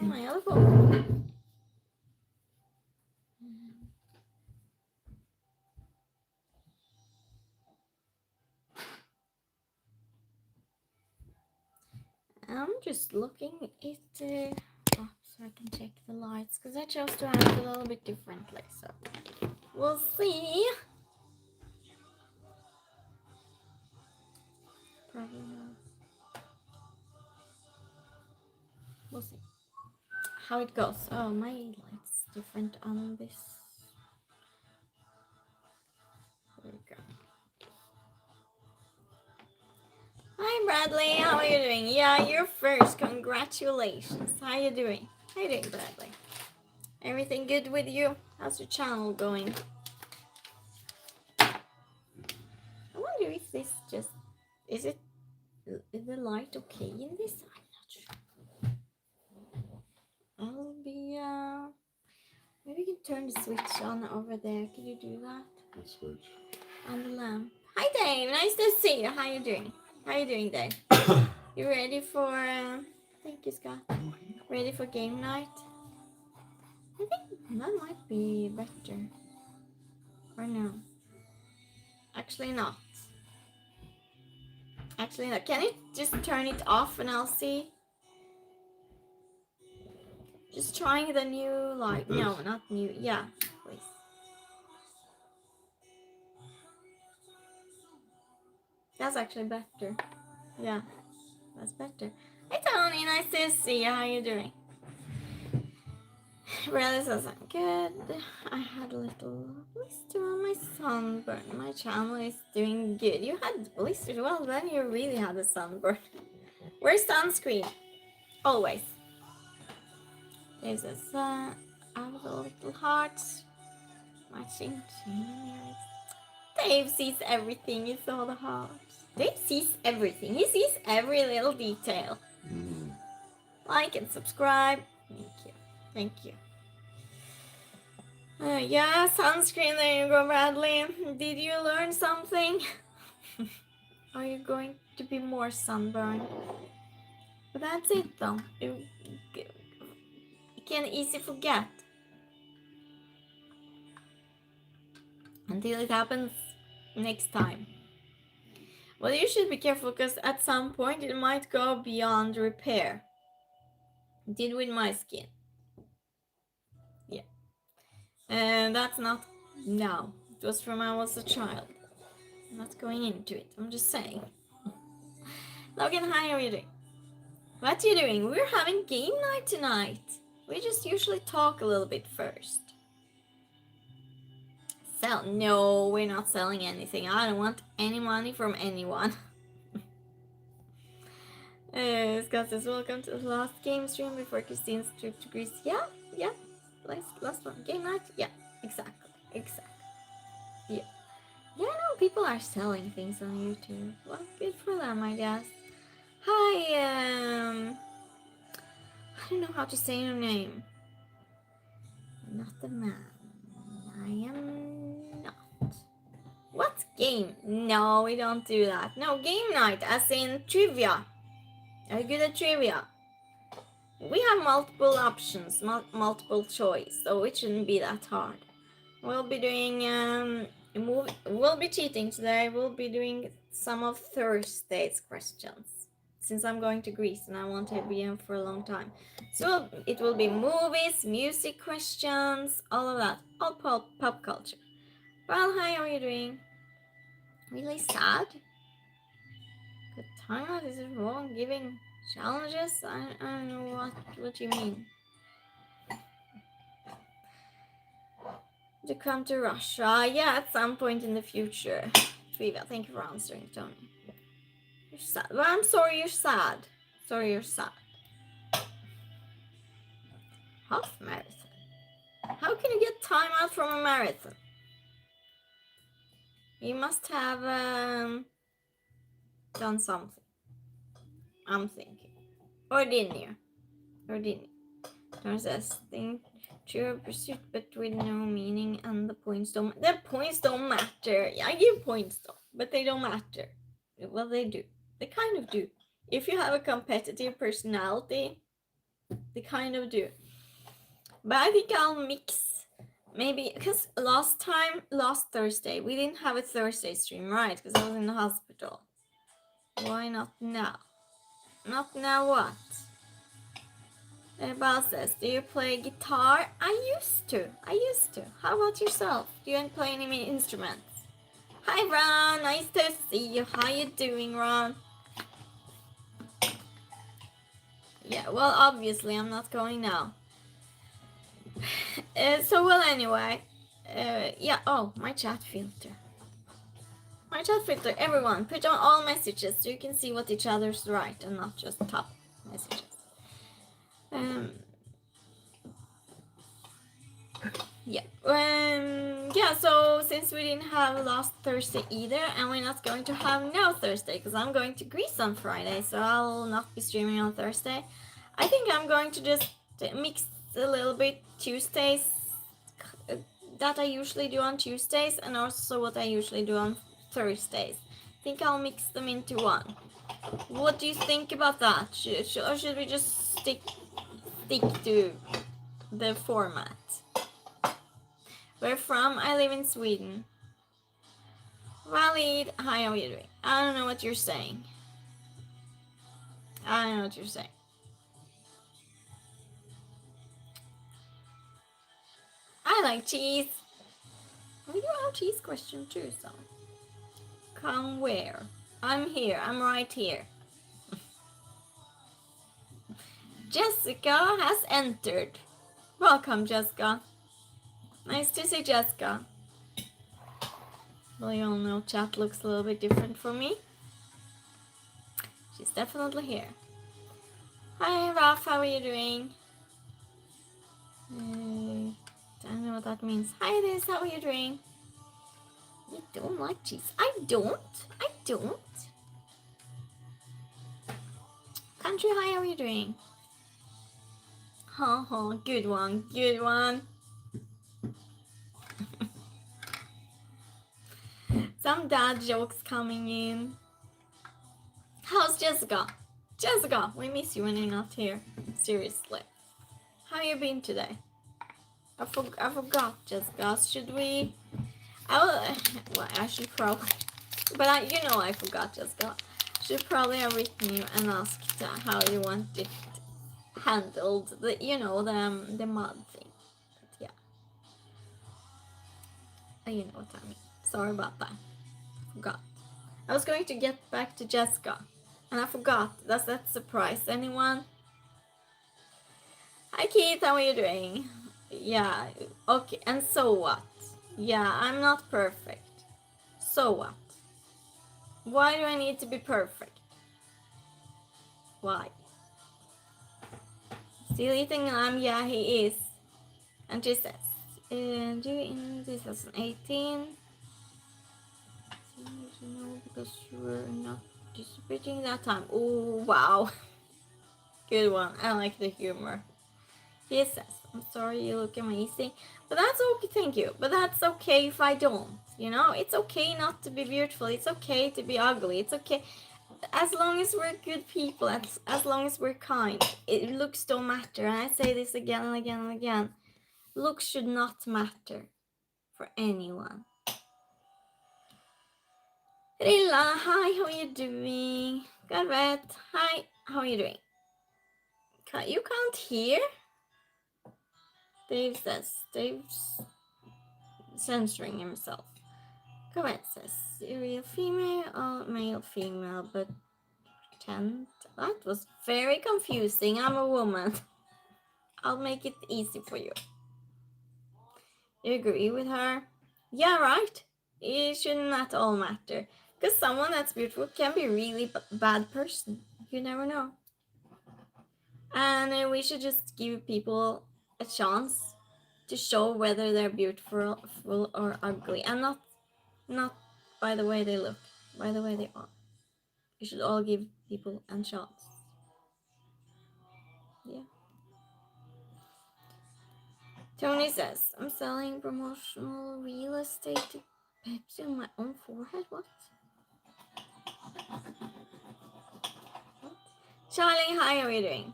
My other phone. I'm just looking at so I can check the lights because I chose to act a little bit differently. So we'll see. Probably not. We'll see how it goes. Oh, my light's different on this. There we go. Hi Bradley, how are you doing? Yeah, you're first. Congratulations. How you doing? How you doing, Bradley? Everything good with you? How's your channel going? I wonder if this just is the light okay in this? I'm not sure. I'll be maybe you can turn the switch on over there. Can you do that? The switch. On the lamp. Hi Dave, nice to see you. How you doing? How you doing, Dave? You ready for thank you, Scott. Ready for game night? I think that might be better. Or no. Actually not. Actually not. Can you just turn it off and I'll see? Just trying the new light. No, not new. Yeah, please. That's actually better. Yeah, that's better. Hey Tony, nice to see you. How you doing? Really says I'm good. I had a little blister on my sunburn. My channel is doing good. You had blisters? Well, then you really had a sunburn. Where's sunscreen? Always. There's a sun. I have a little heart. Matching. Dave sees everything. It's all the hearts. Dave sees everything. He sees every little detail. Like and subscribe. Thank you. Thank you. Yeah, sunscreen. There you go, Bradley. Did you learn something? Are you going to be more sunburned? But that's it, though. You can easily forget until it happens next time. Well, you should be careful because at some point it might go beyond repair. It did with my skin. Yeah. And that's not now. It was from I was a child. I'm not going into it. I'm just saying. Logan, how are you doing? What are you doing? We're having game night tonight. We just usually talk a little bit first. Sell? No, we're not selling anything. I don't want any money from anyone. Scott says, welcome to the last game stream before Christine's trip to Greece. Yeah. Last one. Game night? Yeah, exactly. Yeah. Yeah, no, people are selling things on YouTube. Well, good for them, I guess. Hi, I don't know how to say your name. Not the man. I am not. What game? No, we don't do that. No, game night, as in trivia. Are you good at trivia? We have multiple options, multiple choice, so it shouldn't be that hard. We'll be doing we'll be cheating today. We'll be doing some of Thursday's questions since I'm going to Greece and I want to be here for a long time. So it will be movies, music questions, all of that, all pop culture. Well, hi, how are you doing? Really sad? Good time? Is it wrong giving challenges? I don't know what you mean. To come to Russia, yeah, at some point in the future. Trivia, thank you for answering, Tony. You're sad. Well, I'm sorry you're sad. Sorry you're sad. Half marathon. How can you get time out from a marathon? You must have done something. I'm thinking. Or didn't you? There's this thing, true pursuit, but with no meaning, and the points don't matter. Yeah, I give points though, but they don't matter. Well, they do. They kind of do. If you have a competitive personality, They kind of do. But I think I'll mix, maybe, because last Thursday, we didn't have a Thursday stream, right? Because I was in the hospital. Why not now? Not now what? Bal says, do you play guitar? I used to. How about yourself? Do you play any instruments? Hi Ron, nice to see you. How you doing, Ron? Yeah, well, obviously I'm not going now. Well, anyway. Yeah, oh, my chat filter. Everyone, put on all messages so you can see what each other's write and not just top messages. Yeah, so since we didn't have last Thursday either, and we're not going to have no Thursday, because I'm going to Greece on Friday, so I'll not be streaming on Thursday. I think I'm going to just mix a little bit Tuesdays that I usually do on Tuesdays, and also what I usually do on Thursdays. I think I'll mix them into one. What do you think about that? Or should we just stick to the format? Where from? I live in Sweden. Valid. Hi, how are you doing? I don't know what you're saying. I like cheese. We do have cheese question too, so. Come where? I'm here. I'm right here. Jessica has entered. Welcome, Jessica. Nice to see Jessica. Well, you all know chat looks a little bit different for me. She's definitely here. Hi, Raf. How are you doing? Don't know what that means. Hi, Liz. How are you doing? You don't like cheese. I don't. Country, hi. How are you doing? Good one. Some dad jokes coming in. How's Jessica? Jessica, we miss you when you're not here. Seriously. How you been today? I forgot, Jessica. Should we? I should probably. But I forgot, Jessica. Should probably have written you and asked how you want it handled. The mud thing. But yeah. You know what I mean. Sorry about that. Forgot. I was going to get back to Jessica, and I forgot. Does that surprise anyone? Hi Keith, how are you doing? Yeah, okay, and so what? Yeah, I'm not perfect. So what? Why do I need to be perfect? Why? Still eating lamb? Yeah, he is. And she says, in 2018, because you were not participating that time. Oh, wow. Good one. I like the humor. He says, I'm sorry you look amazing. But that's okay, thank you. But that's okay if I don't. It's okay not to be beautiful. It's okay to be ugly. It's okay. As long as we're good people, as long as we're kind, looks don't matter. And I say this again and again and again. Looks should not matter for anyone. Rilla, hi, how are you doing? Garvet, hi, how are you doing? You can't hear? Dave says, Dave's censoring himself. Garvet says, serial female, male, female, but pretend. That was very confusing. I'm a woman. I'll make it easy for you. You agree with her? Yeah, right? It should not all matter. Because someone that's beautiful can be a really bad person. You never know. And we should just give people a chance to show whether they're beautiful or ugly. And not by the way they look, by the way they are. You should all give people a chance. Yeah. Tony says, I'm selling promotional real estate to Pepsi on my own forehead. What? Charlie, hi, how are you doing?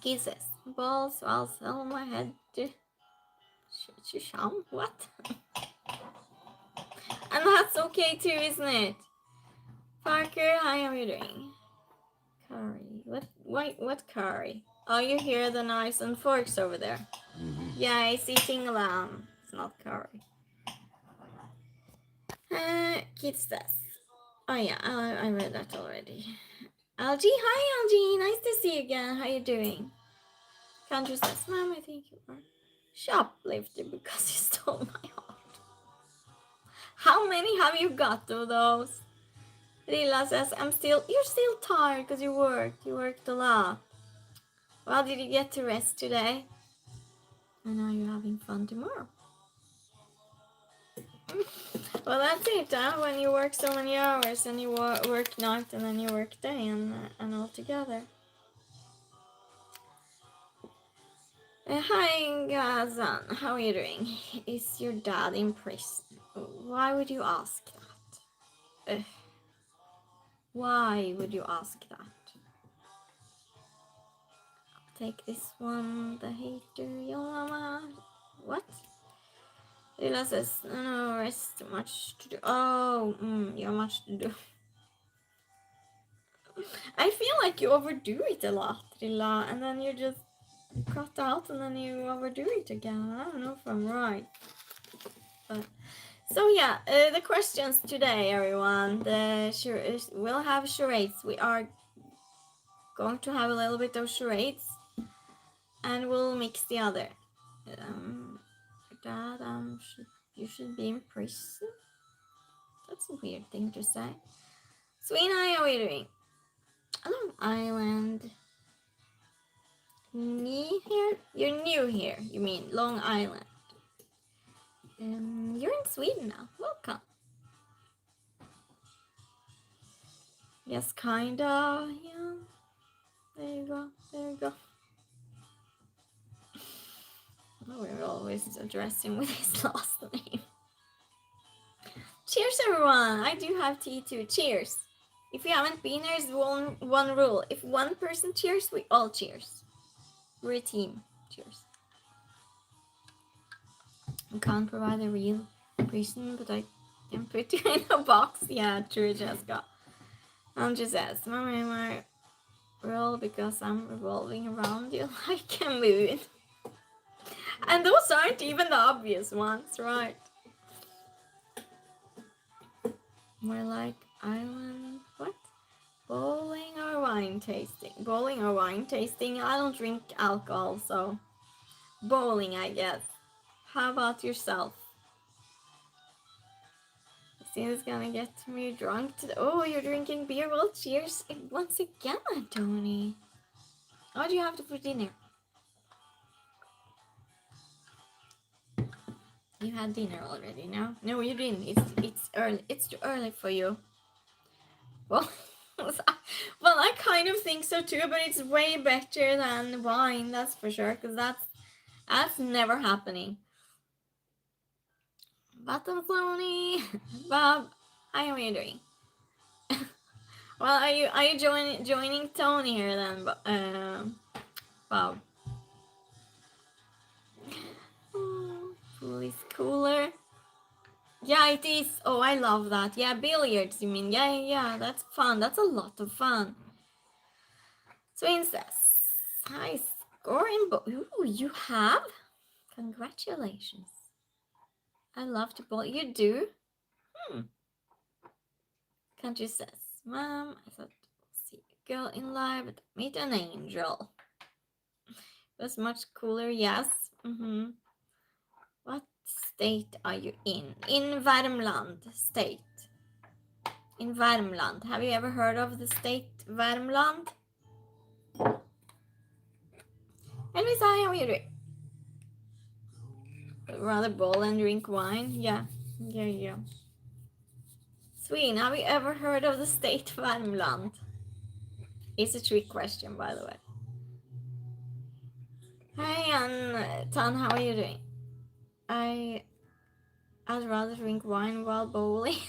Kisses. Balls, I'll sell my head to Sham. What? And that's okay too, isn't it? Parker, hi, how are you doing? Curry. What curry? Oh, you hear the knives and forks over there? Mm-hmm. Yeah, it's eating lamb. It's not curry. Kids desk. Oh yeah, I read that already. Algie, hi Algie, nice to see you again. How you doing? Country says, Mom, I think you are shoplifter because you stole my heart. How many have you got of those? Lila says, you're still tired because you worked a lot. Well, did you get to rest today? And are you having fun tomorrow? Well, that's it, huh? When you work so many hours and you work night and then you work day and all together. Hi, Gazan. How are you doing? Is your dad in prison? Why would you ask that? Why would you ask that? I'll take this one. The hater, your mama. What? Lila says, no, rest, much to do. Oh, you have much to do. I feel like you overdo it a lot, Lila, and then you just cut out and then you overdo it again. I don't know if I'm right. But so yeah, the questions today, everyone. We'll have charades. We are going to have a little bit of charades, and we'll mix the other. Dad, you should be in prison. That's a weird thing to say. Sweeney, how are you doing? Long Island. Me here? You're new here. You mean Long Island? You're in Sweden now. Welcome. Yes, kinda. Yeah. There you go. There you go. Oh, we're always addressing with his last name. Cheers, everyone. I do have tea too. Cheers. If you haven't been, there's one rule. If one person cheers, we all cheers. We're a team. Cheers. I can't provide a real reason, but I can put you in a box. Yeah, true, Jessica. Just says, my roll because I'm revolving around you like a moon. And those aren't even the obvious ones, right? More like island, what? Bowling or wine tasting? Bowling or wine tasting? I don't drink alcohol, so bowling, I guess. How about yourself? It's gonna get me drunk today. Oh, you're drinking beer? Well, cheers once again, Tony. What do you have for dinner? You had dinner already, no? No, you didn't. It's early. It's too early for you. Well, well, I kind of think so too, but it's way better than wine, that's for sure, because that's never happening. Bottom Flony, Bob, how are you doing? Well, are you joining Tony here then, Bob? Pool is cooler. Yeah, it is. Oh, I love that. Yeah, billiards, you mean? Yeah, that's fun. That's a lot of fun. Princess, high score in Ooh, you have? Congratulations. I love to bowl. You do? Country says, Mom, I thought I'll see a girl in live, but meet an angel. It was much cooler, yes. What state are you in? In Värmland state. In Värmland. Have you ever heard of the state Värmland? Anyways, how are you doing? Rather bowl and drink wine? Yeah. Sweden, have you ever heard of the state Värmland? It's a trick question, by the way. Hi, Tan, how are you doing? I'd rather drink wine while bowling.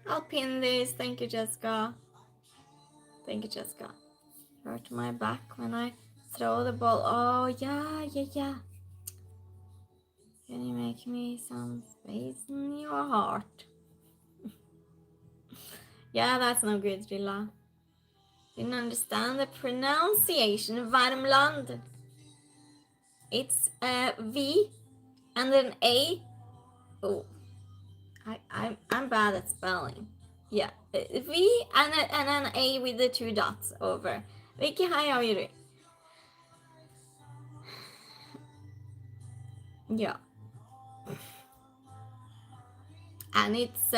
I'll pin this. Thank you, Jessica. hurt my back when I throw the ball. Oh, yeah. Can you make me some space in your heart? Yeah, that's no good, Rilla. Didn't understand the pronunciation. Värmland. It's V and an A. Oh, I'm bad at spelling. Yeah, V and an A with the 2 dots over. Vicky, hi, how are you doing? Yeah. And it's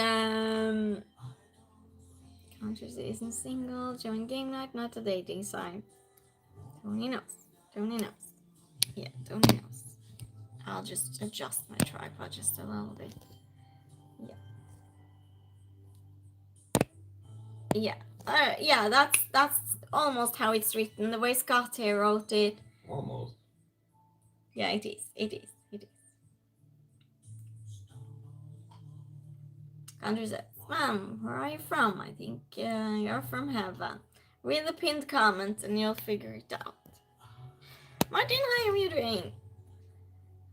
countries isn't single, join game night, not a dating site. Tony knows. Yeah, Tony knows. I'll just adjust my tripod just a little bit. Yeah. Yeah, that's almost how it's written. The way Scott here wrote it. Almost. Yeah, it is. Andrew says, Ma'am, where are you from? I think you're from heaven. Read the pinned comment and you'll figure it out. Martin, how are you doing?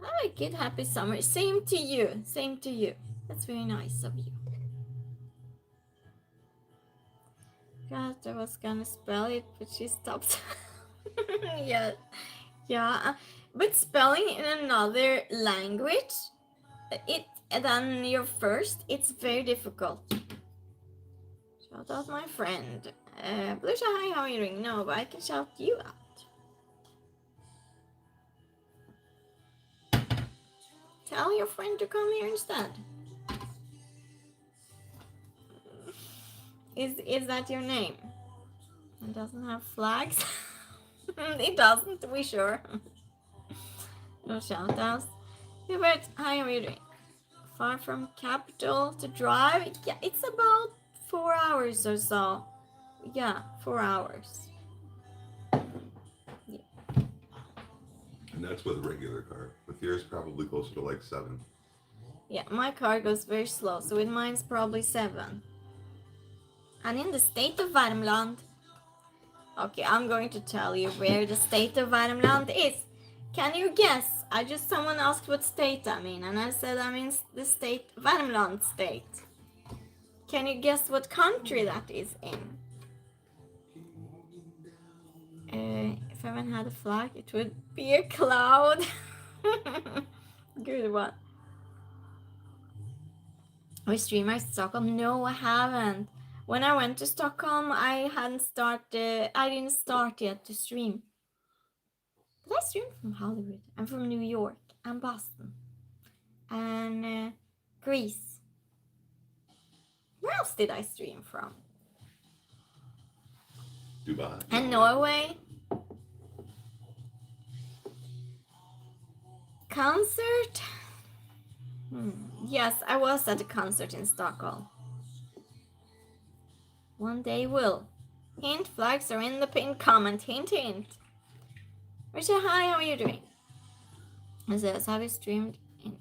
I like it. Happy summer. Same to you. That's very nice of you. God, I was gonna spell it, but she stopped. Yeah. But spelling in another language, than your first, it's very difficult. Shout out my friend. Blusha, hi, how are you doing? No, but I can shout you out. Tell your friend to come here instead. Is that your name? It doesn't have flags. It doesn't, we sure. No shout outs. Hubert, hi, how are you doing? Far from capital to drive? Yeah, it's about 4 hours or so. Yeah, 4 hours. Yeah. And that's with a regular car. With yours, probably closer to like 7. Yeah, my car goes very slow, so with mine's probably 7. And in the state of Värmland. Okay, I'm going to tell you where the state of Värmland is. Can you guess? Someone asked what state I'm in, and I said I'm in the state, Värmland state. Can you guess what country that is in? If heaven had a flag, it would be a cloud. Good one. We streamer in Stockholm? No, I haven't. When I went to Stockholm, I didn't start yet to stream. But I streamed from Hollywood. I'm from New York and Boston and Greece. Where else did I stream from? Dubai. And Norway. Concert? Yes, I was at a concert in Stockholm. One day will. Hint, flags are in the pinned comment. Hint, hint. Richard, hi, how are you doing? It says, have you streamed in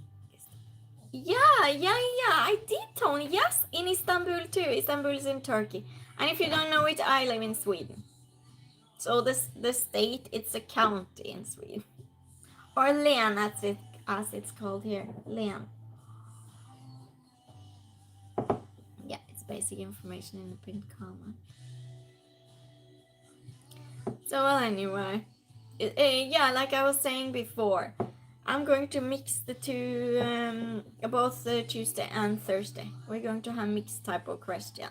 Yeah, I did, Tony. Yes, in Istanbul too. Istanbul is in Turkey. And if you don't know it, I live in Sweden. So the state, it's a county in Sweden. Or län, as it's called here. Län. Yeah, it's basic information in the pinned comment. So, well, anyway. Yeah, like I was saying before, I'm going to mix the two, both Tuesday and Thursday. We're going to have mixed type of questions.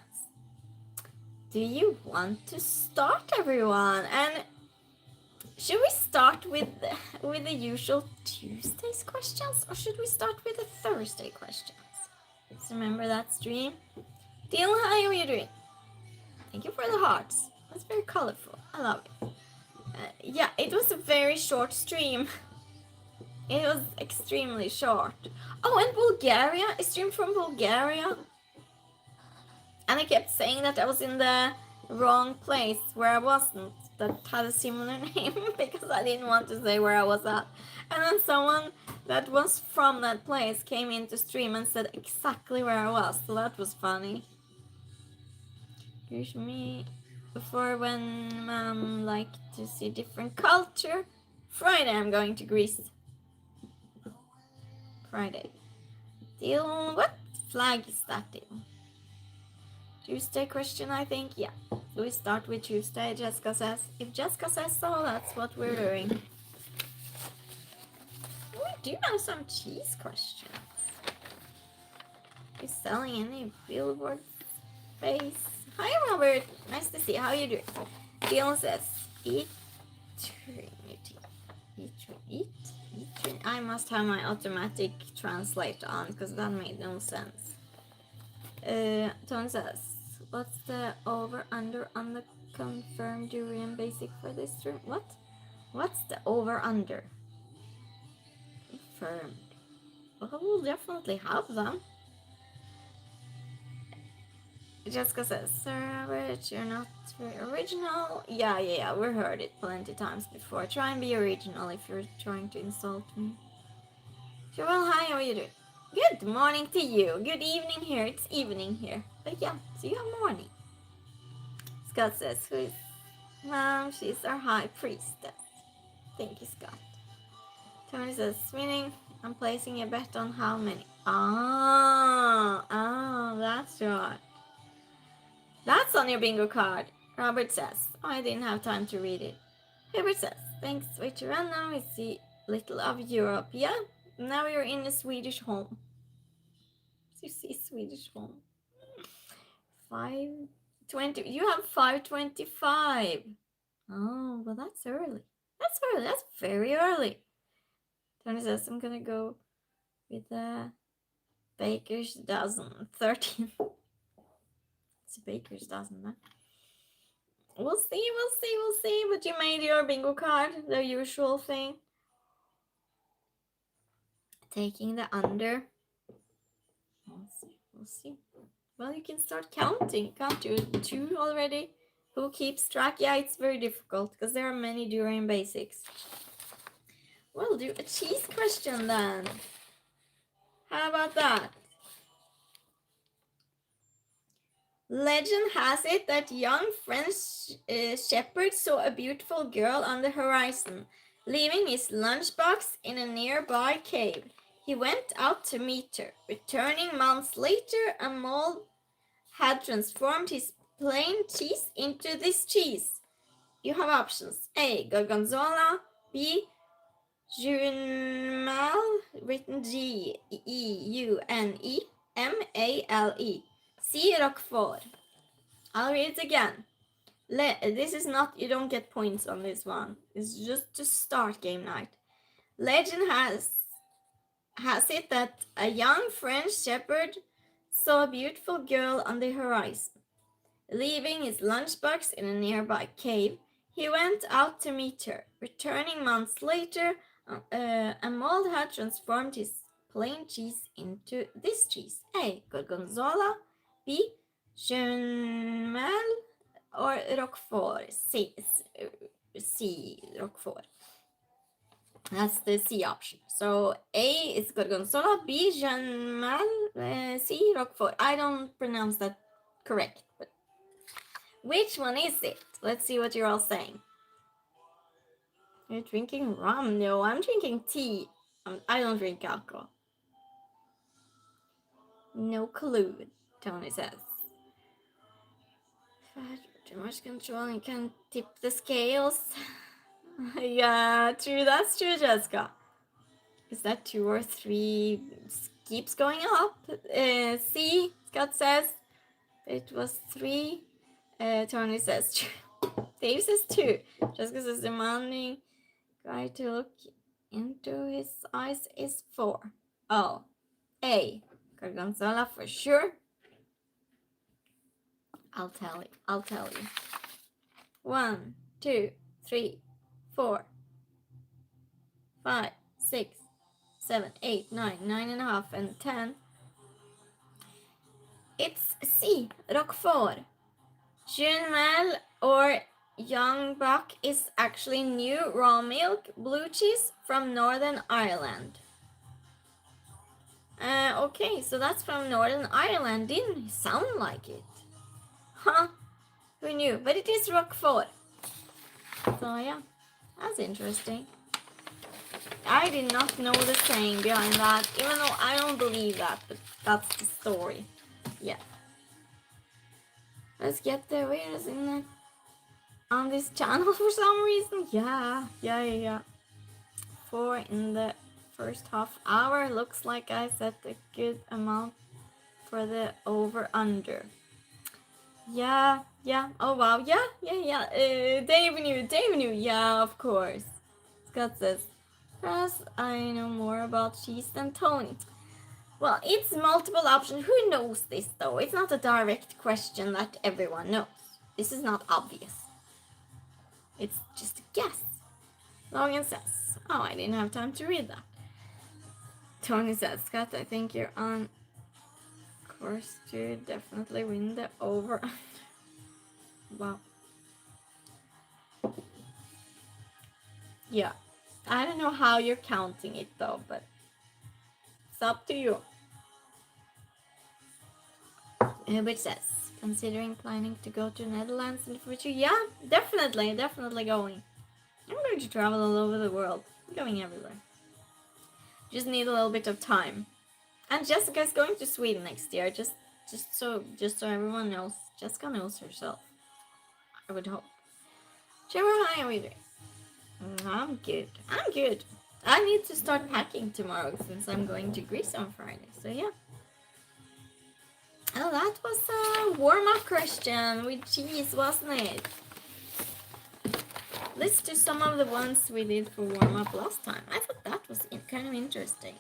Do you want to start, everyone? And should we start with the usual Tuesday's questions, or should we start with the Thursday questions? Just remember that stream. Dylan, how are you doing? Thank you for the hearts. That's very colorful. I love it. Yeah, it was a very short stream. It was extremely short. Oh, and Bulgaria. I streamed from Bulgaria. And I kept saying that I was in the wrong place where I wasn't, that had a similar name, because I didn't want to say where I was at. And then someone that was from that place came in to stream and said exactly where I was, so that was funny. Excuse me. for when Mom like to see different culture. Friday I'm going to Greece. Friday. Deal. What flag is that deal? Tuesday question, I think. Yeah. We start with Tuesday, Jessica says. If Jessica says so, that's what we're doing. We do have some cheese questions. Are you selling any billboard space? Hi, Robert. Nice to see you. How you doing? Dylan says, eat Trinity. Eat. I must have my automatic translate on because that made no sense. Tony says, what's the over-under on the confirmed durian basic for this stream? What? What's the over-under? Confirmed. Well, we'll definitely have them. Jessica says, Sir Robert, you're not very original. Yeah, we heard it plenty times before. Try and be original if you're trying to insult me. Well, hi, how are you doing? Good morning to you. Good evening here. It's evening here. But yeah, so you have morning. Scott says, who is Mom? She's our high priestess. Thank you, Scott. Tony says, meaning I'm placing a bet on how many. That's right. That's on your bingo card. Robert says, I didn't have time to read it. Robert says, thanks, Veterana. We see little of Europe. Yeah, now you're in a Swedish home. You see Swedish home. 5:20. You have 5:25. Oh, well, that's early. That's early. That's very early. Tony says, I'm going to go with the baker's dozen. 13. It's a baker's dozen, huh? We'll see. But you made your bingo card, the usual thing. Taking the under. We'll see. Well, you can start counting, can't you? 2 already. Who keeps track? Yeah, it's very difficult because there are many durian basics. We'll do a cheese question then. How about that? Legend has it that young French shepherd saw a beautiful girl on the horizon, leaving his lunchbox in a nearby cave. He went out to meet her. Returning months later, a mole had transformed his plain cheese into this cheese. You have options. A. Gorgonzola. B. Junmale, written G-E-U-N-E-M-A-L-E. C. Roquefort. I'll read it again. This is not, you don't get points on this one. It's just to start game night. Legend has it that a young French shepherd saw a beautiful girl on the horizon. Leaving his lunchbox in a nearby cave, he went out to meet her. Returning months later, a mold had transformed his plain cheese into this cheese. A. Gorgonzola. B. Junmale. Or Roquefort. C. Roquefort. That's the C option. So A is Gorgonzola, B Junmale, C Roquefort. I don't pronounce that correct, but which one is it? Let's see what you're all saying. You're drinking rum? No, I'm drinking tea. I don't drink alcohol. No clue, Tony says. Too much controlling can tip the scales. Yeah, true. That's true, Jessica. Is that 2 or 3? Keeps going up. C, Scott says. It was 3. Tony says 2. Dave says 2. Jessica says demanding guy to look into his eyes is 4. Oh. A. Gorgonzola for sure. I'll tell you. 1, 2, 3, 4, 5, 6, 7, 8, 9, 9.5, and 10. It's C, Roquefort. Junmale or young buck is actually new raw milk blue cheese from Northern Ireland. Okay, so that's from Northern Ireland. Didn't sound like it. Huh? Who knew? But it is Roquefort. So yeah, that's interesting. I did not know the saying behind that, even though I don't believe that, but that's the story. Yeah. Let's get the weirdest in it on this channel for some reason. Yeah. 4 in the first half hour. Looks like I set a good amount for the over-under. Yeah. Oh wow. Yeah. Dave knew. Yeah, of course. Scott says, "Perhaps I know more about cheese than Tony." Well, it's multiple options. Who knows this though? It's not a direct question that everyone knows. This is not obvious. It's just a guess. Logan says, "Oh, I didn't have time to read that." Tony says, "Scott, I think you're on course to definitely win the over." Wow. Yeah. I don't know how you're counting it though, but it's up to you. Which says, "Considering planning to go to Netherlands in the future?" Yeah, definitely going. I'm going to travel all over the world. I'm going everywhere. Just need a little bit of time. And Jessica's going to Sweden next year. Just so everyone knows. Jessica knows herself. I would hope. Trevor, hi, how are you doing? I'm good. I need to start packing tomorrow since I'm going to Greece on Friday. So yeah. Oh, that was a warm-up question with cheese, wasn't it? Let's do some of the ones we did for warm-up last time. I thought that was kind of interesting.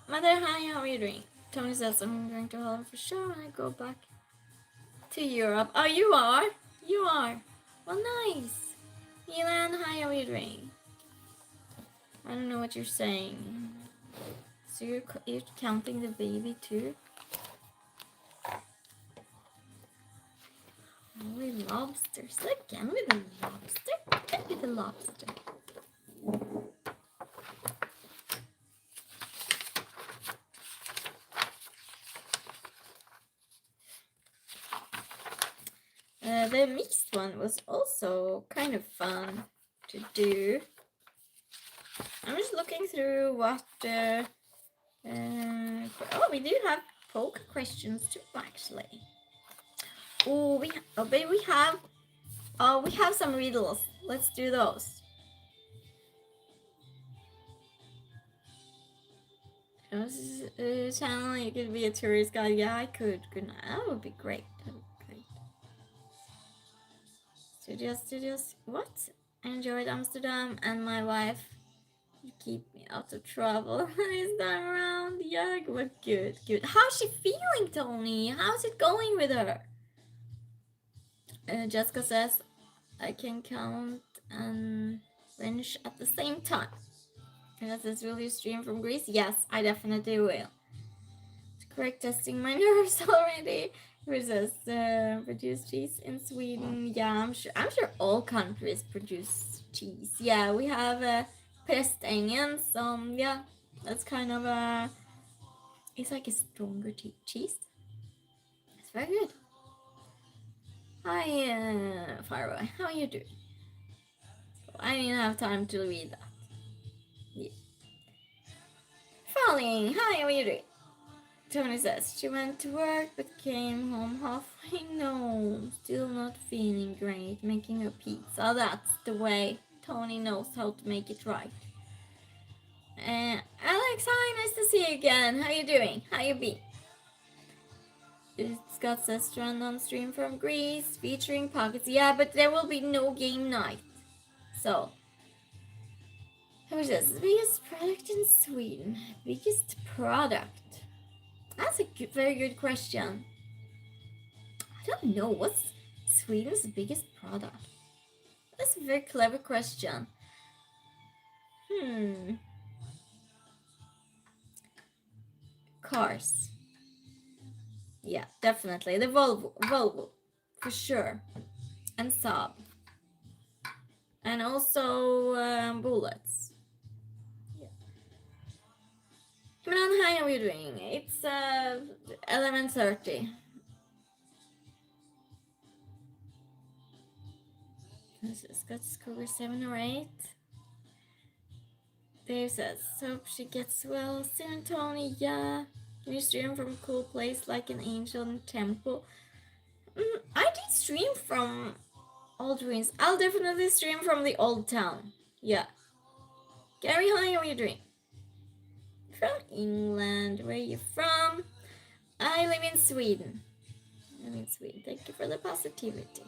Mother, hi, how are you doing? Tony says I'm going to Holland for sure when I go back to Europe. Oh, you are? You are. Well, nice. Elan, hi, how are you doing? I don't know what you're saying. So you're counting the baby too? Holy lobsters. Again with the lobster? Get with the lobster. The mixed one was also kind of fun to do. I'm just looking through what... we do have poke questions too, actually. Oh, we have some riddles. Let's do those. Channel, you could be a tourist guide. Yeah, I could. Couldn't I? That would be great. Studios. What? I enjoyed Amsterdam, and my wife keep me out of trouble this time around. Yeah, but good. How's she feeling, Tony? How's it going with her? Jessica says, "I can count and wrench at the same time." And that says, "Will you stream from Greece?" Yes, I definitely will. Correct, testing my nerves already. Who says produce cheese in Sweden? Yeah, I'm sure all countries produce cheese. Yeah, we have Prästängen. Yeah, that's kind of it's like a stronger cheese. It's very good. Hi, Fireboy. How are you doing? I didn't have time to read that. Yeah. Falling. Hi, how are you doing? Tony says she went to work but came home halfway. No, still not feeling great. Making a pizza. That's the way. Tony knows how to make it right. Alex, hi, nice to see you again. How you doing? How you been? Scott says random stream from Greece featuring pockets. Yeah, but there will be no game night. So, who says biggest product in Sweden? Biggest product? That's a very good question. I don't know. What's Sweden's biggest product? That's a very clever question. Cars. Yeah, definitely. The Volvo. For sure. And Saab. And also bullets. Yeah. Imran, hi, how are you doing? It's 11:30. This has got score 7 or 8. Dave says, hope she gets well soon, Tony. Yeah. Can you stream from a cool place like an ancient temple? I did stream from Old Ruins. I'll definitely stream from the old town. Yeah. Gary, honey, how are you doing? From England. Where are you from? I live in Sweden. Thank you for the positivity.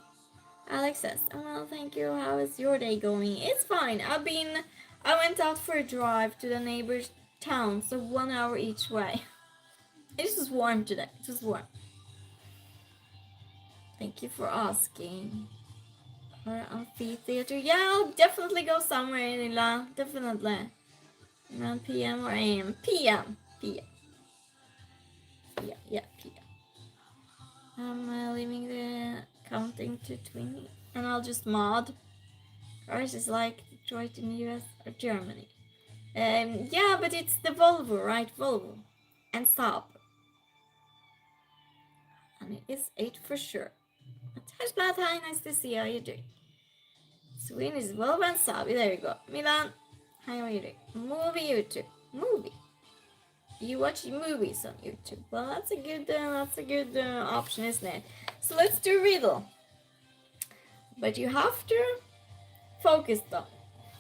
Alex says, oh, well, thank you. How is your day going? It's fine. I went out for a drive to the neighbor's town, so 1 hour each way. It was warm today. It was warm. Thank you for asking. Or amphitheater. Yeah, I'll definitely go somewhere, Nila. Definitely. Around PM or AM? PM. Yeah, PM. I'm leaving the counting to 20. And I'll just mod. Cars is like Detroit in the US or Germany. Yeah, but it's the Volvo, right? Volvo. And Saab. And it is 8 for sure. Hashblad, hi, nice to see you. How you doing? Sweden is Volvo and Saab. There you go. Milan, hi, how are you doing? Movie YouTube. Movie. You watch movies on YouTube. Well, that's a good option, isn't it? So let's do riddle. But you have to focus though,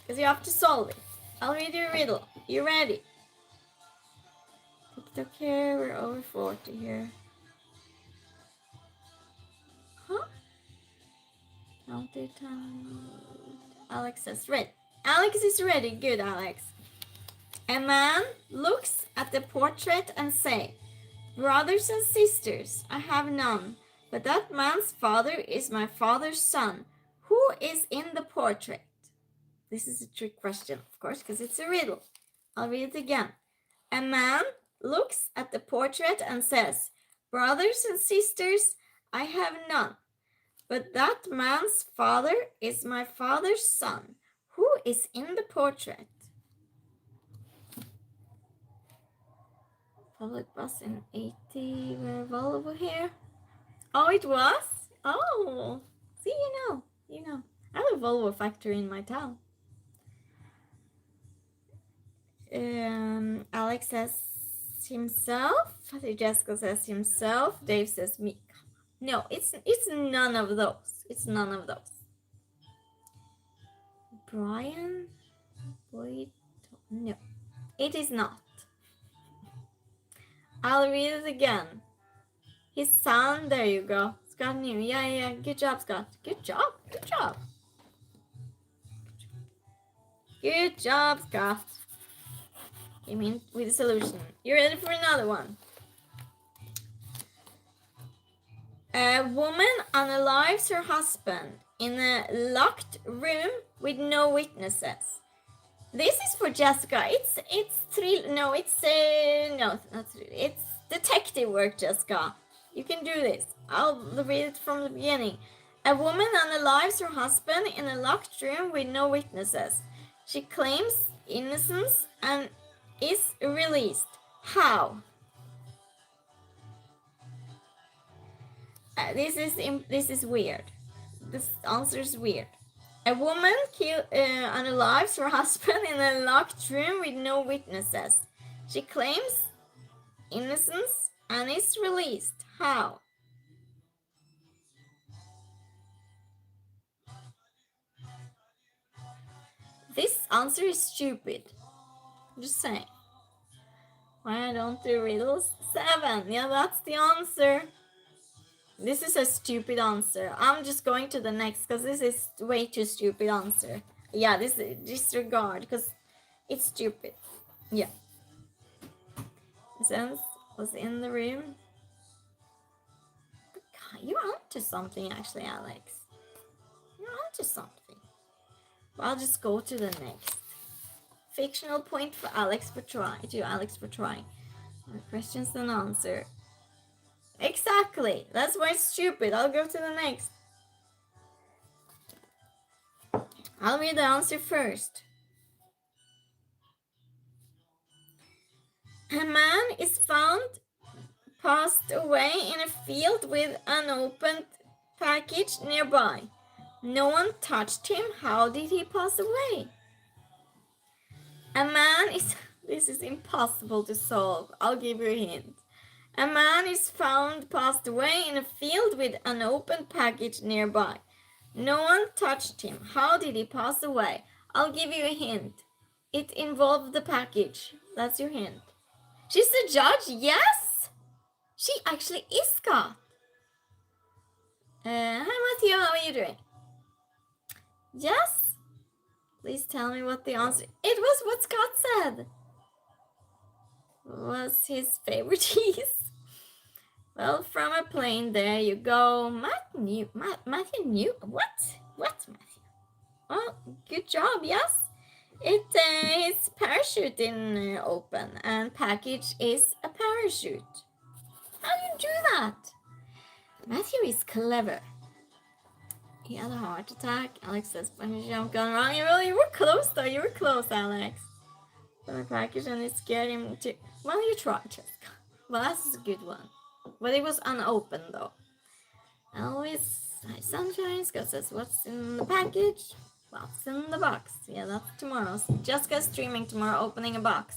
because you have to solve it. I'll read you a riddle. You ready? TikTok here. We're over 40 here. Huh? Counted time. Alex says ready. Alex is ready. Good, Alex. A man looks at the portrait and say, brothers and sisters, I have none, but that man's father is my father's son. Who is in the portrait? This is a trick question, of course, because it's a riddle. I'll read it again. A man looks at the portrait and says, brothers and sisters, I have none, but that man's father is my father's son. Who is in the portrait? Public bus in 80, we're Volvo here. Oh, it was? Oh, see, you know. I have a Volvo factory in my town. Alex says himself. Jessica says himself. Dave says me. No, it's none of those. It's none of those. Brian Boyd. No, it is not. I'll read it again. His son. There you go. Scott New. Yeah. Good job, Scott. Good job, Scott. Came in with a solution. You ready for another one? A woman unalives her husband in a locked room with no witnesses. This is for Jessica. It's detective work, Jessica. You can do this. I'll read it from the beginning. A woman unalives her husband in a locked room with no witnesses. She claims innocence and is released. How? This is weird. This answer is weird. A woman unalives her husband in a locked room with no witnesses. She claims innocence and is released. How? This answer is stupid. I'm just saying. Why I don't do riddles? 7. Yeah, that's the answer. This is a stupid answer. I'm just going to the next because this is way too stupid answer. Yeah, this is disregard because it's stupid. Yeah. Sense was in the room. God, you're onto something actually, Alex. You're onto something. Well, I'll just go to the next. Fictional point for Alex for trying. Questions and answer. Exactly. That's why it's stupid. I'll go to the next. I'll read the answer first. A man is found passed away in a field with an opened package nearby. No one touched him. How did he pass away? A man is... This is impossible to solve. I'll give you a hint. A man is found passed away in a field with an open package nearby. No one touched him. How did he pass away? I'll give you a hint. It involved the package. That's your hint. She's the judge? Yes! She actually is Scott. Hi Matthew, how are you doing? Yes? Please tell me what the answer... It was what Scott said. Was his favorite cheese? Well, from a plane, there you go. Matthew knew. What, Matthew? Well, good job, yes. His parachute didn't open, and package is a parachute. How do you do that? Matthew is clever. He had a heart attack. Alex says, bungee jump gone wrong. You were close, though. You were close, Alex. The package, and it scared him too. Well, you tried, Jessica. Well, that's a good one. But it was unopened, though. Always, hi, sunshine. Scott says, what's in the package? What's in the box? Yeah, that's tomorrow. Jessica's streaming tomorrow, opening a box.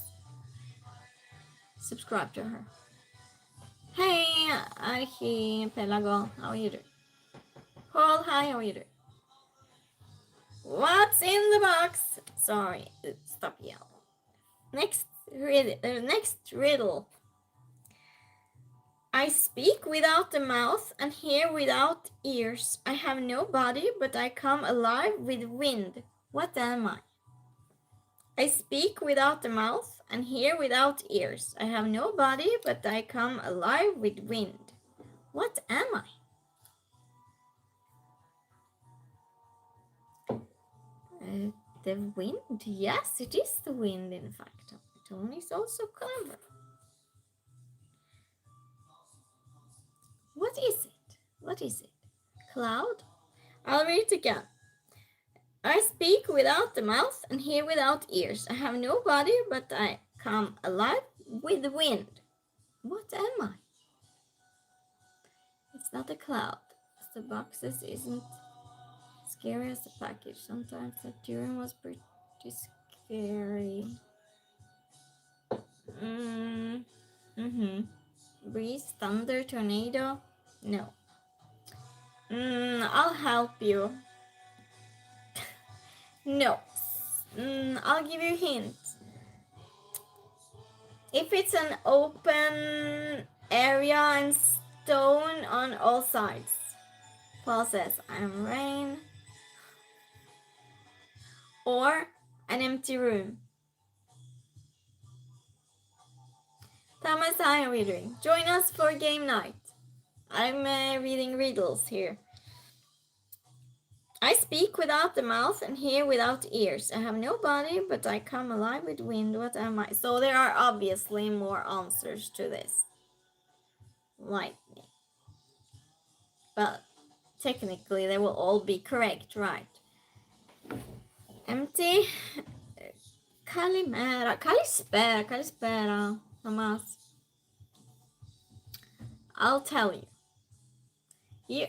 Subscribe to her. Hey, Archie Pelago, how are you doing? Paul, hi, how are you doing? What's in the box? Sorry, stop yelling. Next riddle. I speak without a mouth and hear without ears. I have no body, but I come alive with wind. What am I? I speak without a mouth and hear without ears. I have no body, but I come alive with wind. What am I? The wind. Yes, it is the wind, in fact. Tony's also clever. What is it? What is it? Cloud? I'll read it again. I speak without the mouth and hear without ears. I have no body, but I come alive with the wind. What am I? It's not a cloud. The boxes isn't scary as the package. Sometimes the Turing was pretty scary. Breeze, thunder, tornado? No. I'll help you. No. I'll give you a hint. If it's an open area and stone on all sides. Paul says, I'm rain. Or an empty room. Thomas, how are you doing? Join us for game night. I'm reading riddles here. I speak without the mouth and hear without ears. I have no body, but I come alive with wind. What am I? So there are obviously more answers to this. Lightning. But technically they will all be correct, right? Empty. Calimera. Calispera. Thomas. I'll tell you. You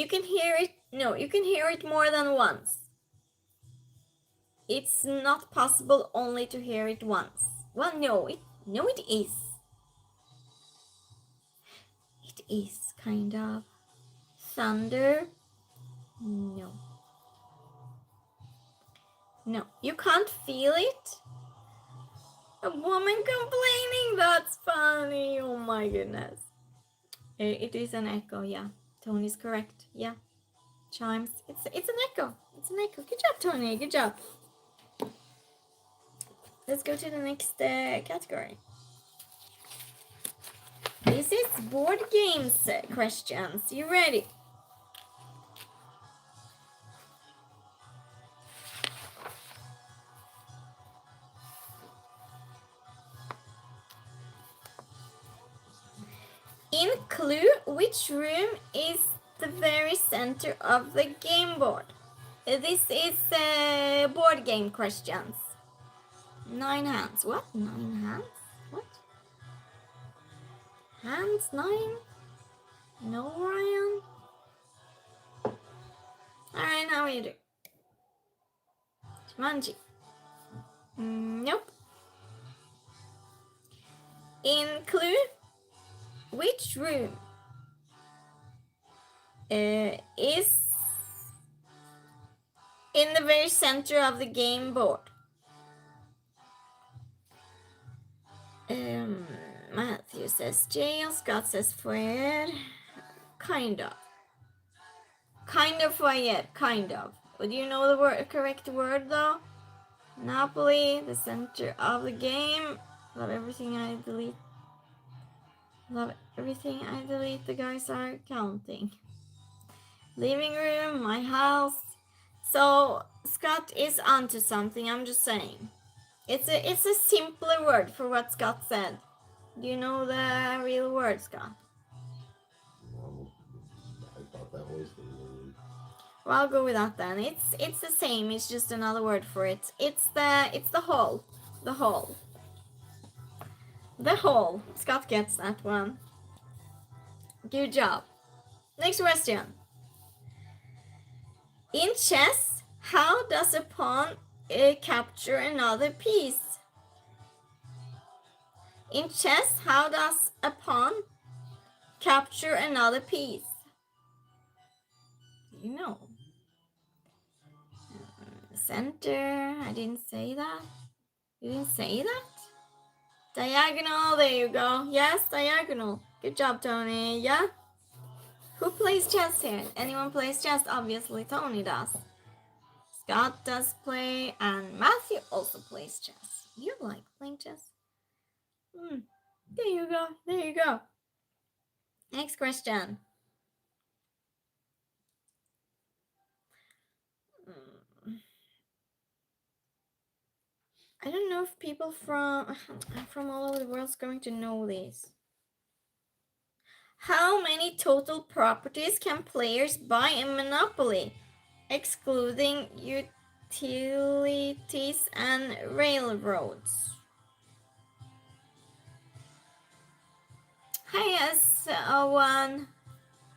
can hear it. No, you can hear it more than once. It's not possible only to hear it once. Well, no, it is. It is kind of. Thunder. No. No, you can't feel it. A woman complaining. That's funny. Oh my goodness. It is an echo. Yeah, Tony's correct. Yeah. Chimes. It's an echo. It's an echo. Good job, Tony. Good job. Let's go to the next category. This is board games questions. You ready? In Clue, which room is the very center of the game board? This is board game questions. 9 hands. What? 9 hands? What? Hands 9? No, Ryan? Alright, how are you doing? Jumanji. Nope. In Clue, which room is in the very center of the game board? Matthew says jail. Scott says foyer. Kind of. Kind of foyer. Kind of. Would you know the correct word though? Monopoly, the center of the game. Love everything I delete. Love everything I delete. The guys are counting. Living room, my house. So Scott is onto something. I'm just saying. It's a simpler word for what Scott said. Do you know the real word, Scott? Well, I thought that was the word. Well, I'll go with that then. It's the same. It's just another word for it. It's the hole. The hole. The hole. Scott gets that one. Good job. Next question. In chess, how does a pawn capture another piece? In chess, how does a pawn capture another piece? You know. Center. I didn't say that. You didn't say that? Diagonal. There you go. Yes, diagonal. Good job, Tony. Yeah? Who plays chess here? Anyone plays chess? Obviously, Tony does. Scott does play, and Matthew also plays chess. You like playing chess? There you go. There you go. Next question. I don't know if people from all over the world is going to know this. How many total properties can players buy in Monopoly, excluding utilities and railroads? Hi S01.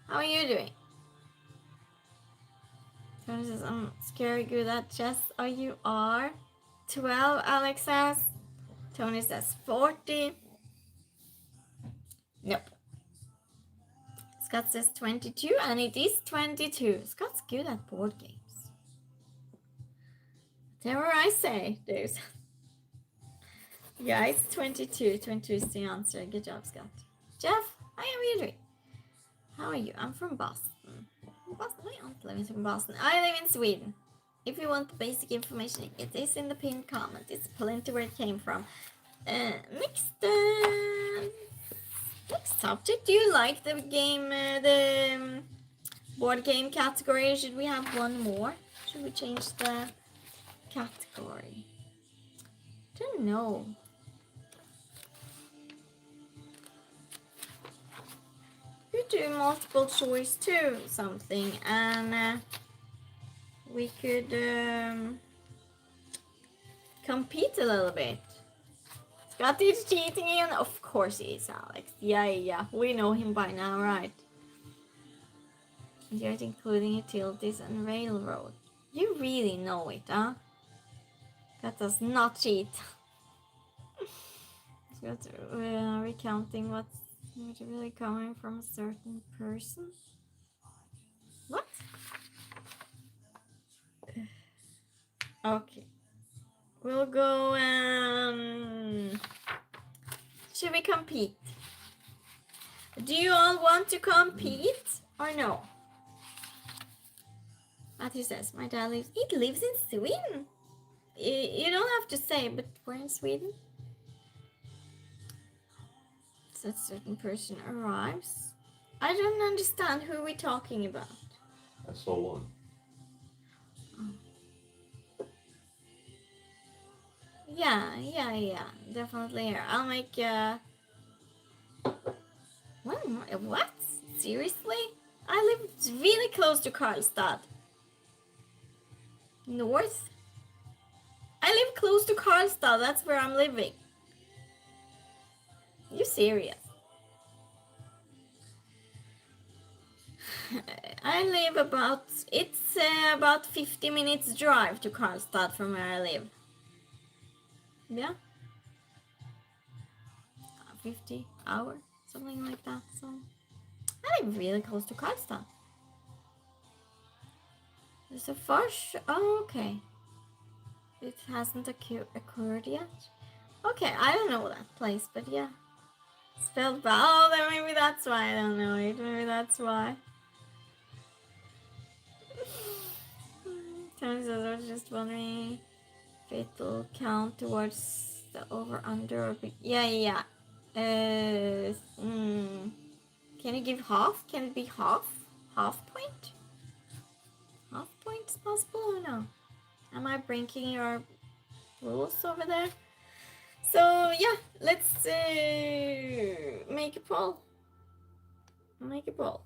How are you doing? Tony says, I'm scary good at chess. Oh, you are? 12, Alex says. Tony says 40. Nope. Scott says 22, and it is 22. Scott's good at board games. Whatever I say, there's... Yeah, it's 22. 22 is the answer. Good job, Scott. Jeff, how are you doing? How are you? I'm from Boston. Boston? My aunt lives in Boston. I live in Sweden. If you want the basic information, it is in the pinned comment. It's plenty where it came from. Next subject. Do you like the game, the board game category? Should we have one more? Should we change the category? Don't know. We could do multiple choice too, something, and we could compete a little bit. Scott is cheating again? Of course he is, Alex. Yeah. We know him by now, right? Just including utilities and railroad. You really know it, huh? That does not cheat. Scott recounting what's really coming from a certain person. What? Okay. We'll go, should we compete? Do you all want to compete or no? Matthew says, my dad lives in Sweden. You don't have to say, but we're in Sweden. So a certain person arrives. I don't understand who we're talking about. SO1. Yeah, definitely here. I'll make what? Seriously? I live really close to Karlstad. North? I live close to Karlstad, that's where I'm living. You serious? I live about, it's about 50 minutes drive to Karlstad from where I live. Yeah. 50 hour, something like that. So I live really close to Karlstad. There's a Fors. Oh, okay. It hasn't occurred yet. Okay, I don't know that place, but yeah. Spelled bad. Oh, then maybe that's why I don't know it. Maybe that's why. Turns out I was just wondering if it'll count towards the over under or yeah. Can you give half? Can it be half? Half point? Half points possible or no? Am I breaking your rules over there? So yeah, let's make a poll. Make a poll.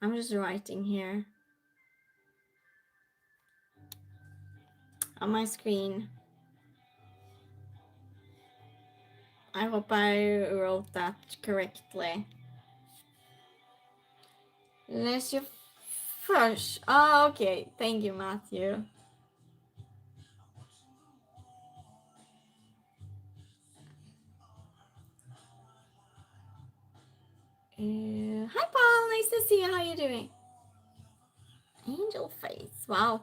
I'm just writing here on my screen. I hope I wrote that correctly. Unless you first. Oh, okay. Thank you, Matthew. Hi, Paul. Nice to see you. How you doing? Angel face. Wow.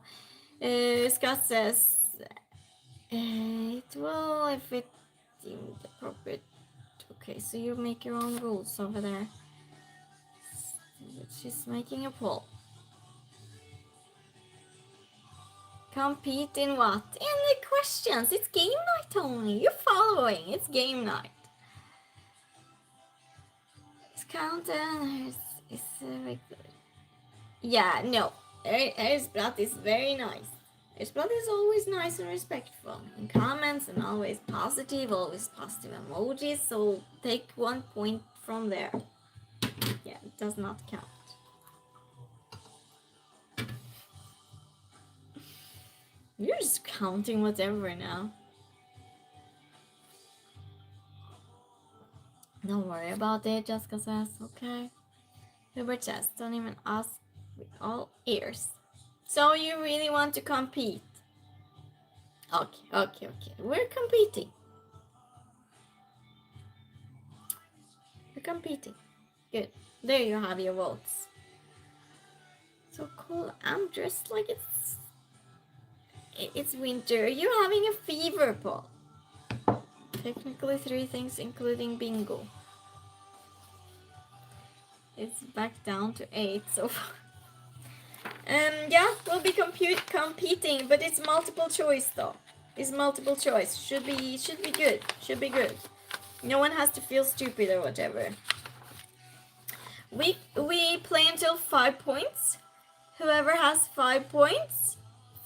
Scott says it will if it deemed appropriate. Okay, so you make your own rules over there. She's making a poll. Compete in what? In the questions. It's game night only. You're following. It's game night. It's counted. It's regular. Yeah, no. Erzblatt is very nice. Erzblatt is always nice and respectful. In comments and always positive emojis. So take 1 point from there. Yeah, it does not count. You're just counting whatever now. Don't worry about it, Jessica says. Okay. Hubert says, don't even ask with all ears. So you really want to compete? Okay. We're competing. We're competing. Good. There you have your votes. So cool. I'm dressed like it's winter. You're having a fever, Paul. Technically 3 things, including bingo. It's back down to 8 so far. Yeah, we'll be competing, but it's multiple choice though. It's multiple choice. Should be good. Should be good. No one has to feel stupid or whatever. We play until 5 points. Whoever has 5 points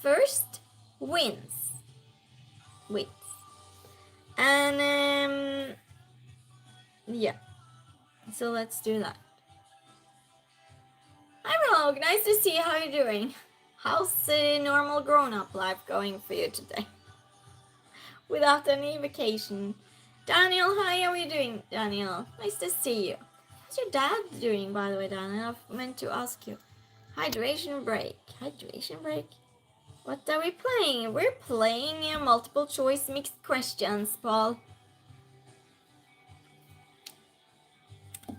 first wins. And yeah. So let's do that. Hi Rogue, nice to see you. How you doing? How's the normal grown-up life going for you today? Without any vacation. Daniel, hi, how are you doing, Daniel? Nice to see you. How's your dad doing, by the way, Daniel? I meant to ask you. Hydration break. What are we playing? We're playing multiple choice mixed questions, Paul.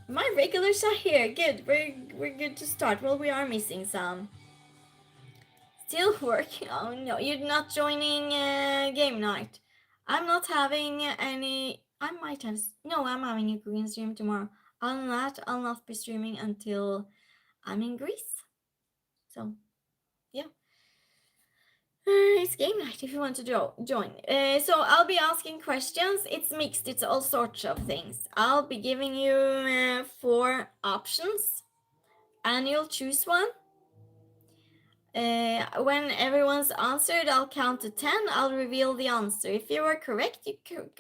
My regulars are here. Good. We're good to start. Well, we are missing some. Still working. Oh no, you're not joining game night. I'm not having any. I might have. No, I'm having a green stream tomorrow. Other than that, I'll not be streaming until I'm in Greece. So, yeah. It's game night if you want to join. So I'll be asking questions. It's mixed. It's all sorts of things. I'll be giving you 4 options, and you'll choose one. When everyone's answered, I'll count to 10. I'll reveal the answer. If you are correct,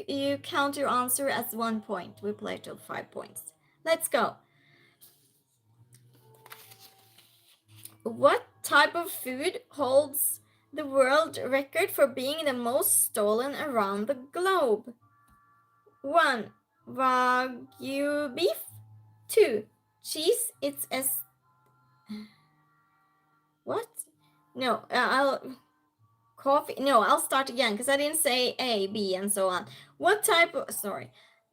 you count your answer as 1 point. We play till 5 points. Let's go. What type of food holds the world record for being the most stolen around the globe? 1. Wagyu beef. 2. Cheese. It's S. What? No, coffee. No, I'll start again because I didn't say A, B, and so on. What type of. Sorry.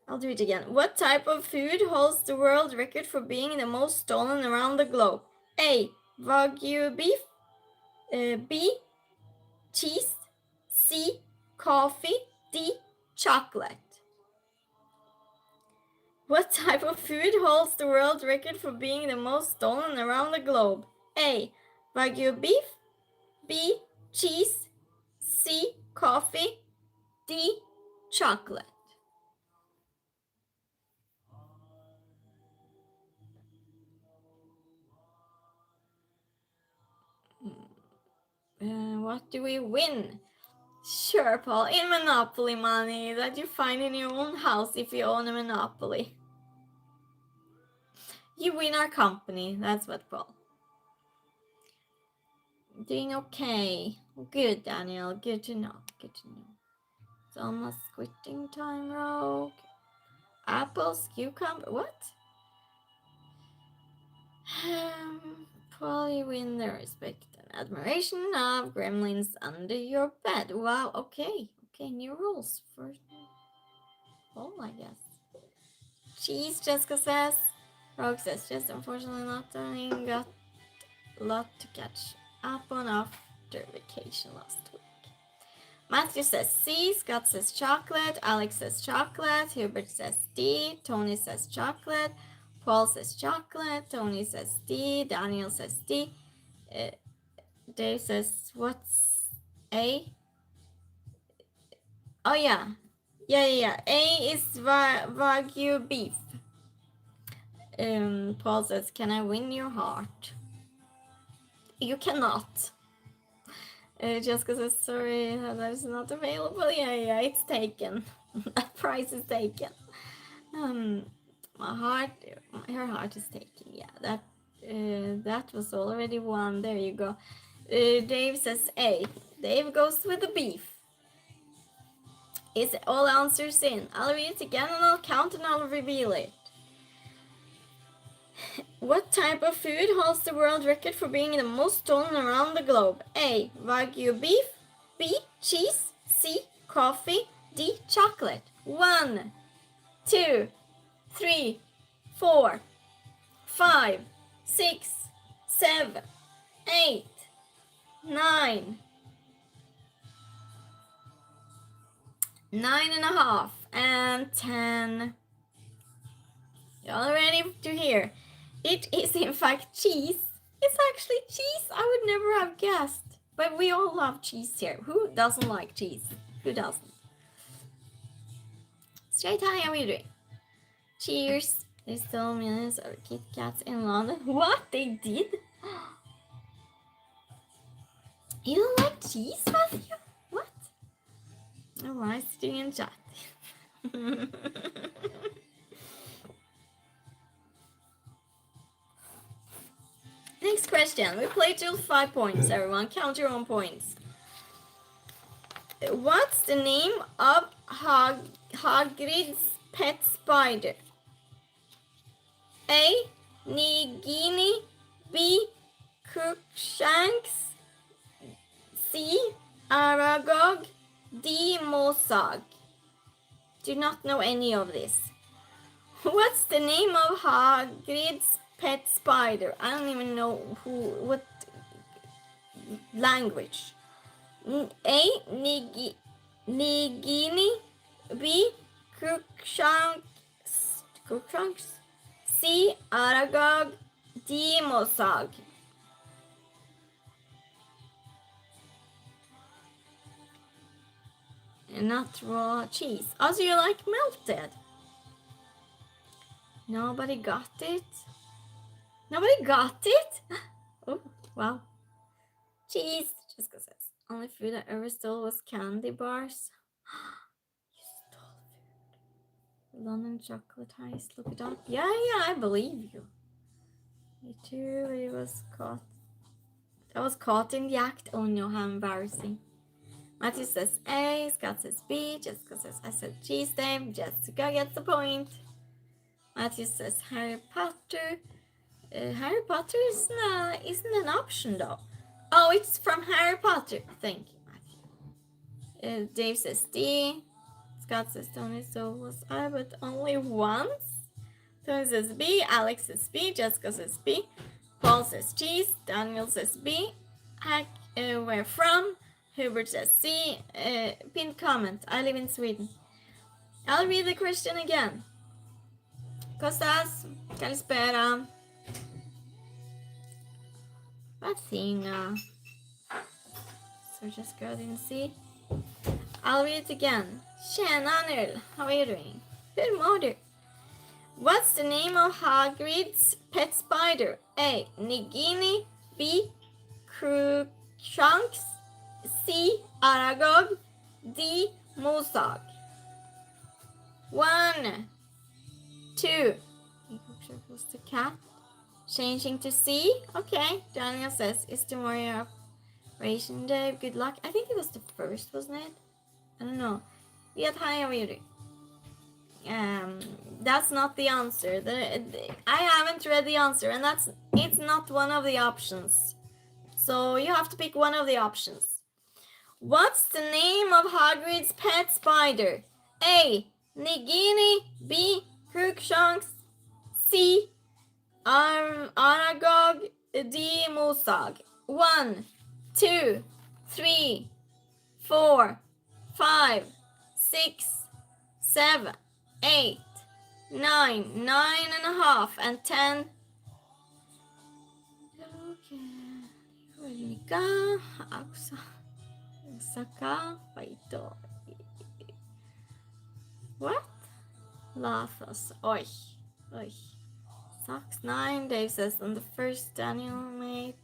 I'll do it again. What type of food holds the world record for being the most stolen around the globe? A. Wagyu beef. B. Cheese. C. Coffee. D. Chocolate. What type of food holds the world record for being the most stolen around the globe? A. Wagyu beef. B. Cheese. C. Coffee. D. Chocolate. What do we win? Sure, Paul. In Monopoly money that you find in your own house if you own a Monopoly. You win our company. That's what, Paul. Doing okay. Good, Daniel. Good to know. Good to know. It's almost quitting time, Rogue. Apples, cucumber. What? Probably win the respect and admiration of gremlins under your bed. Wow. Okay. Okay. New rules for all, I guess. Cheese, Jessica says. Rogue says, just unfortunately not doing. Got a lot to catch up on after vacation last week. Matthew says C, Scott says chocolate, Alex says chocolate, Hubert says D, Tony says chocolate, Paul says chocolate, Tony says D, Daniel says D, Dave says what's A? Oh yeah. A is Wagyu beef. Paul says, can I win your heart? You cannot. Jessica says, sorry, that is not available. Yeah, it's taken. That price is taken. Her heart is taken. Yeah, that was already won. There you go. Dave says A. Dave goes with the beef. Is all answers in? I'll read it again and I'll count and I'll reveal it. What type of food holds the world record for being the most stolen around the globe? A. Wagyu beef. B. Cheese. C. Coffee. D. Chocolate. 1, 2, 3, 4, 5, 6, 7, 8, 9, 9.5, and 10. Y'all ready to hear? It is in fact cheese. It's actually cheese. I would never have guessed. But we all love cheese here. Who doesn't like cheese? Who doesn't? Straight hi, how are you doing? Cheers. There's still millions of Kit Kats in London. What? They did? You don't like cheese, Matthew? What? Alright, sitting in chat. Next question. We played till 5 points, everyone. Count your own points. What's the name of Hagrid's pet spider? A. Nagini. B. Crookshanks. C. Aragog. D. Mosag. Do not know any of this. What's the name of Hagrid's pet spider? I don't even know what language. A. Nagini. B. Crookshanks. C. Aragog. D. Mosag. And not raw cheese. Also, you like melted. Nobody got it. Nobody got it? Oh, wow. Cheese. Jessica says, only food I ever stole was candy bars. You stole food. London chocolate heist. Look it up. Yeah, I believe you. Me too. It was caught. I was caught in the act. Oh no, how embarrassing. Matthew says A, Scott says B, Jessica says I said cheese, Dave. Jessica gets the point. Matthew says Harry Potter. Harry Potter isn't an option though. Oh, it's from Harry Potter. Thank you, Matthew. Dave says D. Scott says Tony, so was I, but only once. Tony says B. Alex says B. Jessica says B. Paul says cheese. Daniel says B. Where from? Hubert says C. Pinned comment. I live in Sweden. I'll read the question again. Kostas, kalispera. Batinga. So just go and see. I'll read it again. Tjena Anil, how are you doing? Hur mår du? What's the name of Hagrid's pet spider? A. Nagini. B. Crookshanks. C. Aragog. D. Mosag. 1, 2. Was the cat. Changing to C. Okay. Daniel says, is tomorrow Operation Day? Good luck. I think it was the first, wasn't it? I don't know. Yet, hi, how are you doing? That's not the answer. I haven't read the answer, and it's not one of the options. So you have to pick one of the options. What's the name of Hagrid's pet spider? A. Nagini. B. Crookshanks. C. Aragog. D. Mosag. 1, 2, 3, 4, 5, 6, 7, 8, 9, 9.5, and 10. What? Lathos. Oi. Socks 9. Dave says on the first Daniel mate.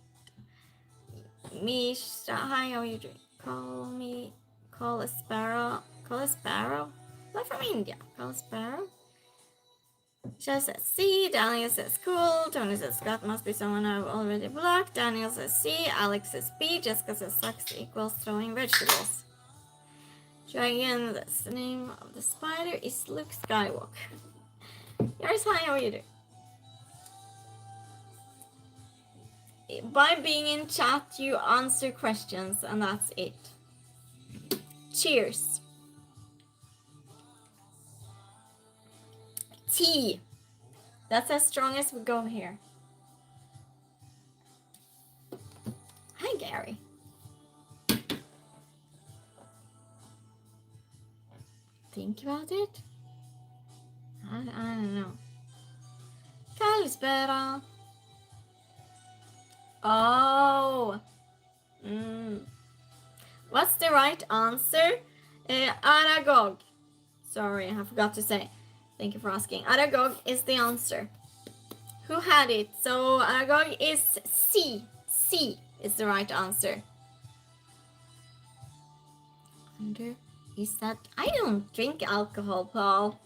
Misha. Hi, how are you doing? Call a sparrow. Not from India. Call a sparrow. Shah says C. Daniel says cool. Tony says Scott must be someone I've already blocked. Daniel says C. Alex says B. Jessica says socks equals throwing vegetables. Dragon, that's the name of the spider, is Luke Skywalker. Yours, hi, how are you doing? By being in chat, you answer questions, and that's it. Cheers. T. That's as strong as we go here. Hi, Gary. Think about it. I don't know. Kalispera. Oh. What's the right answer? Aragog. Sorry, I forgot to say. Thank you for asking. Aragog is the answer. Who had it? So Aragog is C. C is the right answer. Under is that? I don't drink alcohol, Paul.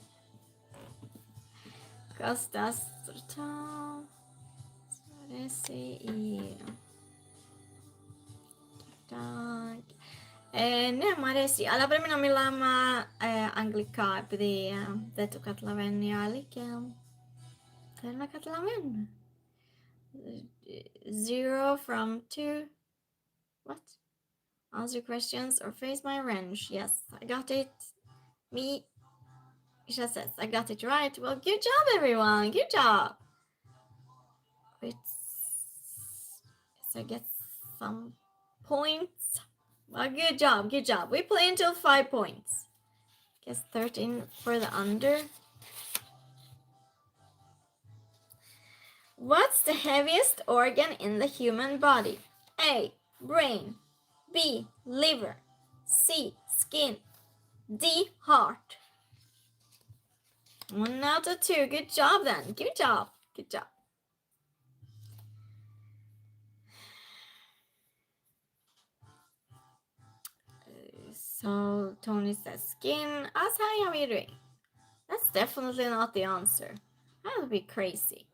Kostas. Maresi, ala pre minä millään anglikaa pidi teetu katlaven ja liikem. Terve katlaven. 0 from 2. What? Answer questions or face my wrench. Yes, I got it. Me. Isha says, I got it right. Well, good job, everyone. Good job. So I get some points. Well, good job. Good job. We play until 5 points. Guess 13 for the under. What's the heaviest organ in the human body? A. Brain. B. Liver. C. Skin. D. Heart. 1 out of 2. Good job then. Good job. Good job. So Tony says skin. Ask hi, how are you doing? That's definitely not the answer. That would be crazy.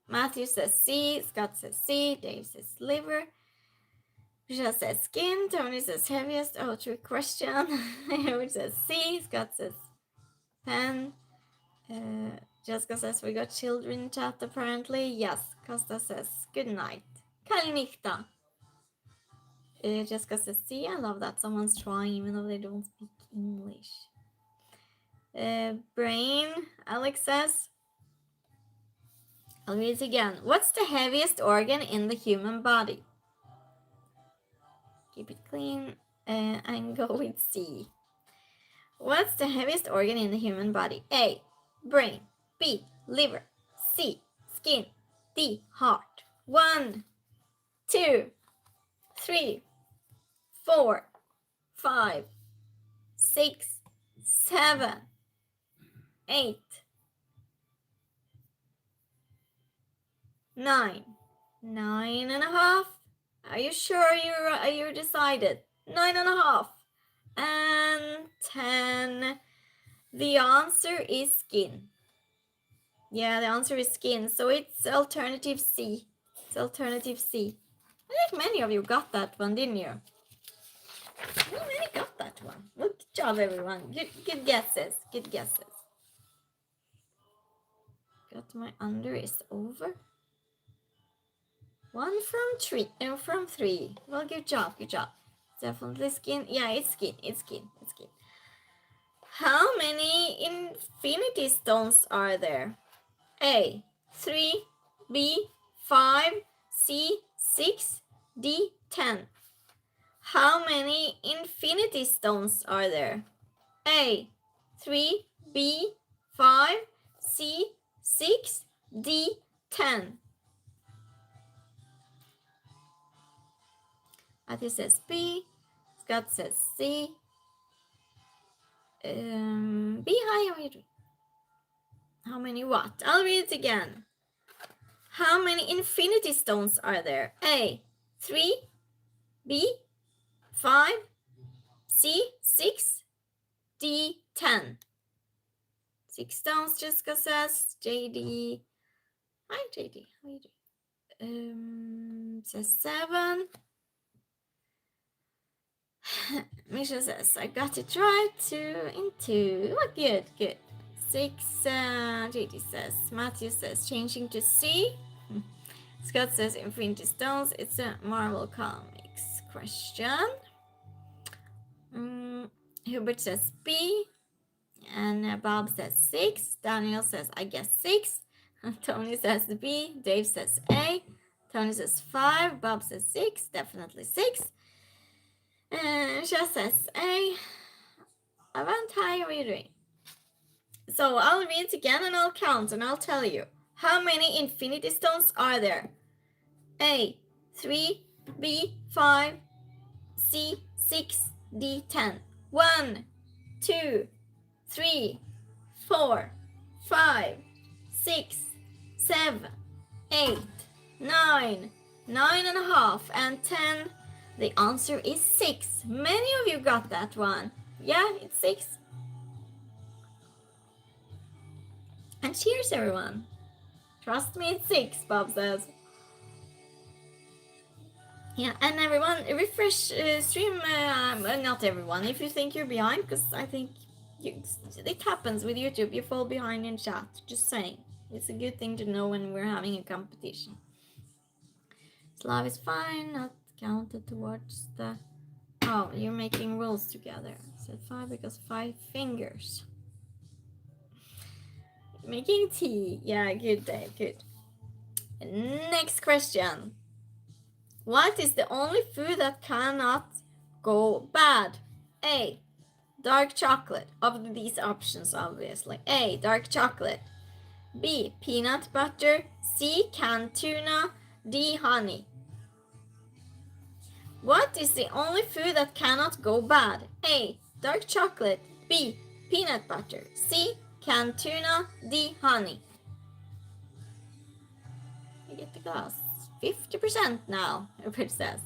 Matthew says C. Scott says C. Dave says liver. Michelle says skin. Tony says heaviest. Oh, trick question. Which says C. Scott says pen. Jessica says we got children chat apparently. Yes. Costa says good night. Kalnikta. Jessica says C. I love that someone's trying even though they don't speak English. Brain. Alex says. I'll read it again. What's the heaviest organ in the human body? Keep it clean and go with C. What's the heaviest organ in the human body? A. Brain. B. Liver. C. Skin. D. Heart. 1, 2, 3, 4, 5, 6, 7, 8, 9. 9.5. Are you sure you're decided? 9.5. And 10. The answer is skin. Yeah, the answer is skin. So it's alternative C. It's alternative C. I think many of you got that one, didn't you? Many got that one. Well, good job, everyone. Good guesses. Good guesses. Got my under is over. 1 from 3. Well, good job. Good job. Definitely skin. Yeah, it's skin. It's skin. It's skin. How many infinity stones are there? A. 3. B. 5. C. 6. D. 10. How many infinity stones are there? A. 3. B. 5. C. 6. D. 10. Matthew says B. Scott says C. B. Hi, how are you doing? How many what? I'll read it again. How many infinity stones are there? A. 3. B. 5. C. 6. D. 10. 6 stones, Jessica says. JD. Hi, JD. How are you doing? Says 7. Misha says, I got it right. 2 in 2. Oh, good, good. 6, JD says. Matthew says, changing to C. Scott says, Infinity Stones. It's a Marvel Comics question. Hubert says B. And Bob says 6. Daniel says, I guess 6. Tony says B. Dave says A. Tony says 5. Bob says 6. Definitely 6. Shah says A. Avant, hi, how are you doing? So I'll read it again and I'll count and I'll tell you. How many Infinity Stones are there? A. 3. B. 5. C. 6. D. 10. 1, 2, 3, 4, 5, 6, 7, 8, 9, 9.5, and 10. The answer is 6. Many of you got that one. Yeah, it's 6. And cheers, everyone. Trust me, it's 6, Bob says. Yeah, and everyone, refresh stream. Not everyone. If you think you're behind, because I think it happens with YouTube. You fall behind in chat. Just saying. It's a good thing to know when we're having a competition. Slav is fine. Not counted towards the... Oh, you're making rules together. I said 5 because 5 fingers. Making tea. Yeah, good day. Good. Next question. What is the only food that cannot go bad? A. Dark chocolate. Of these options, obviously. A. Dark chocolate. B. Peanut butter. C. Canned tuna. D. Honey. What is the only food that cannot go bad? A. Dark chocolate. B. Peanut butter. C. Canned tuna. D. Honey. You get the glass. 50% now, Rupert says.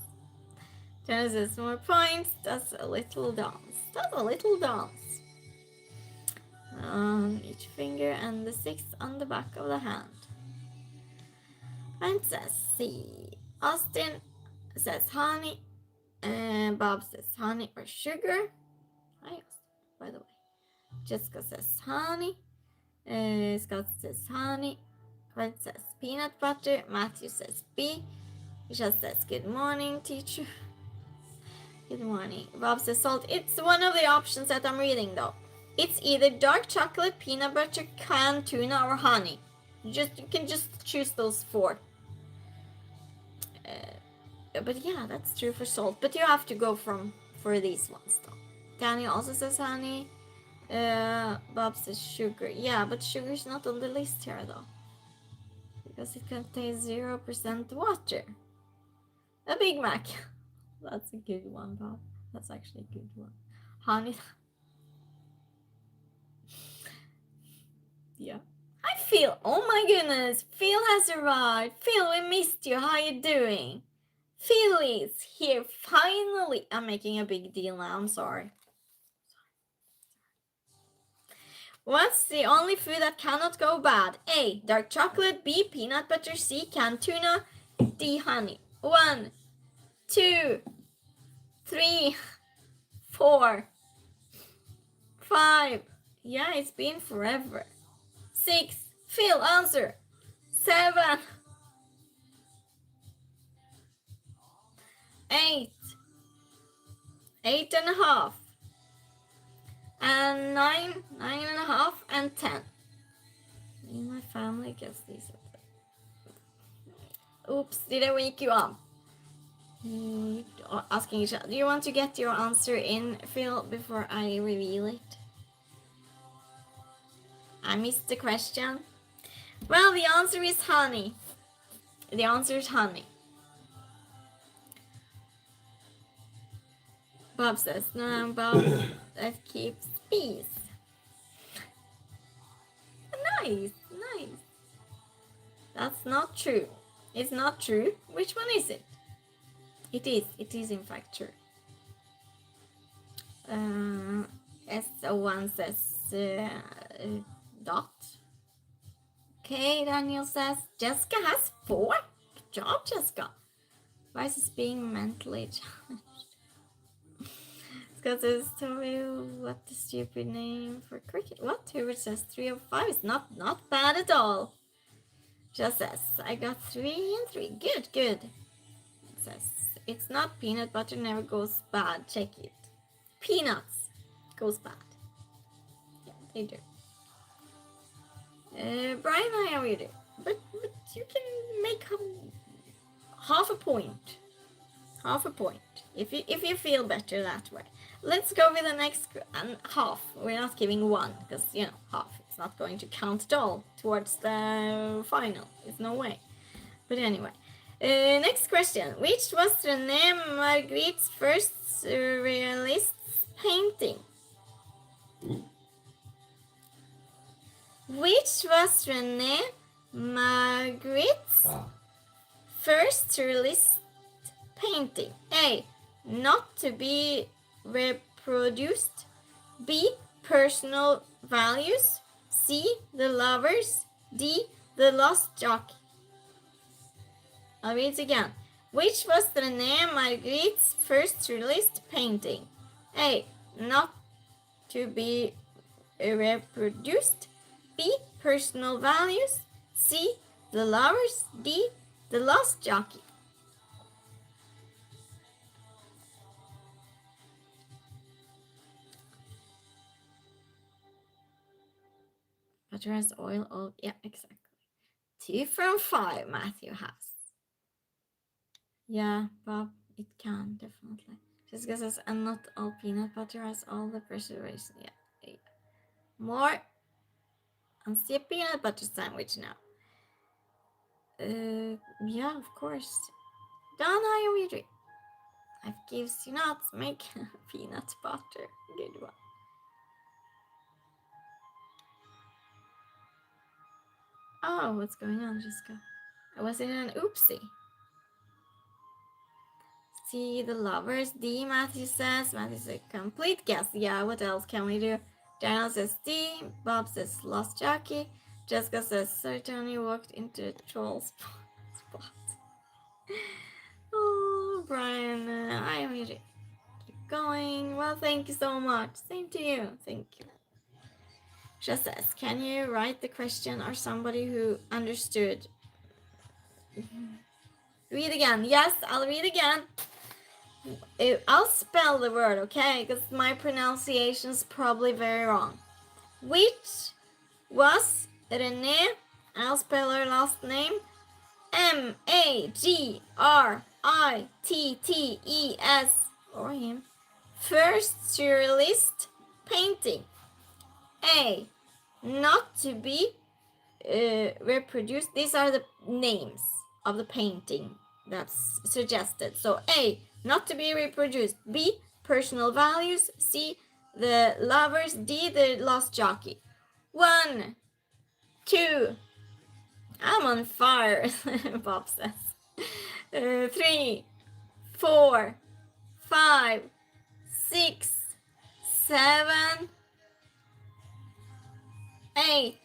Genesis, more points. That's a little dance. That's a little dance. On each finger and the 6 on the back of the hand. And says C. Austin says honey. Bob says honey or sugar. I asked, by the way. Jessica says honey. Scott says honey. Fred says peanut butter. Matthew says B. Michelle says good morning, teacher. Good morning. Bob says salt. It's one of the options that I'm reading though. It's either dark chocolate, peanut butter, canned tuna, or honey. You can just choose those 4. But yeah, that's true for salt. But you have to go for these ones though. Daniel also says honey. Bob says sugar. Yeah, but sugar is not on the list here though, because it contains 0% water. A Big Mac. That's a good one, Bob. That's actually a good one. Honey. Yeah. Hi, Phil. Oh my goodness. Phil has arrived. Phil, we missed you. How you doing? Phil is here finally. I'm making a big deal now. I'm sorry. What's the only food that cannot go bad? A. Dark chocolate. B. Peanut butter. C. Canned tuna. D. Honey. 1, 2, 3, 4, 5. Yeah, it's been forever. 6. Phil, answer. 7, 8, 8.5, and 9, 9.5, and 10. Me and my family guess these. Oops, did I wake you up? Asking each other. Do you want to get your answer in, Phil, before I reveal it? I missed the question. Well, the answer is honey. The answer is honey. Bob says, no, Bob, that keeps peace. Nice, nice. That's not true. It's not true. Which one is it? It is in fact true. S01 says dot. Okay, Daniel says Jessica has 4. Good job, Jessica. Why is this being mentally challenged? Scott says, tell you what the stupid name for cricket. What? Hubert says 3 of 5 is not bad at all. Just says, I got 3 and 3. Good, good. It says, it's not peanut butter, never goes bad. Check it. Peanuts goes bad. Yeah, they do. Brian, how are you doing? But you can make half a point. Half a point. If you feel better that way. Let's go with the next half. We're not giving 1 because, you know, half. It's not going to count at all towards the final. There's no way. But anyway. Next question. Which was René Magritte's first surrealist painting? Which was René Magritte's first surrealist painting? A. Not to be reproduced. B. Personal values. C. The lovers. D. The lost jockey. I'll read it again. Which was René Magritte's first surrealist painting? A. Not to be reproduced. B. Personal values. C. The lovers. D. The lost jockey. Butter has oil. Oh, yeah, exactly. 2 from 5 Matthew has. Yeah, Bob, it can, definitely. Jessica says, and not all peanut butter has all the preservation. Yeah. More. And see a peanut butter sandwich now. Yeah, of course. Don, how are you doing? I've gives you nuts, make peanut butter. Good one. Oh, what's going on, Jessica? I was in an oopsie. See the lovers. D, Matthew says. Matthew says complete guess. Yeah, what else can we do? Daniel says D. Bob says lost jockey. Jessica says certainly walked into a troll spot. Oh, Brian. I will keep going. Well, thank you so much. Same to you. Thank you. Just says, can you write the question or somebody who understood? Read again. Yes, I'll read again. I'll spell the word, okay? Because my pronunciation's probably very wrong. Which was René, I'll spell her last name, Magrittes, or him, first surrealist painting. A, not to be reproduced. These are the names of the painting that's suggested. So A, not to be reproduced. B, personal values. C, the lovers. D, the lost jockey. 1, 2, I'm on fire, Bob says. 3, 4, 5, 6, 7, 8,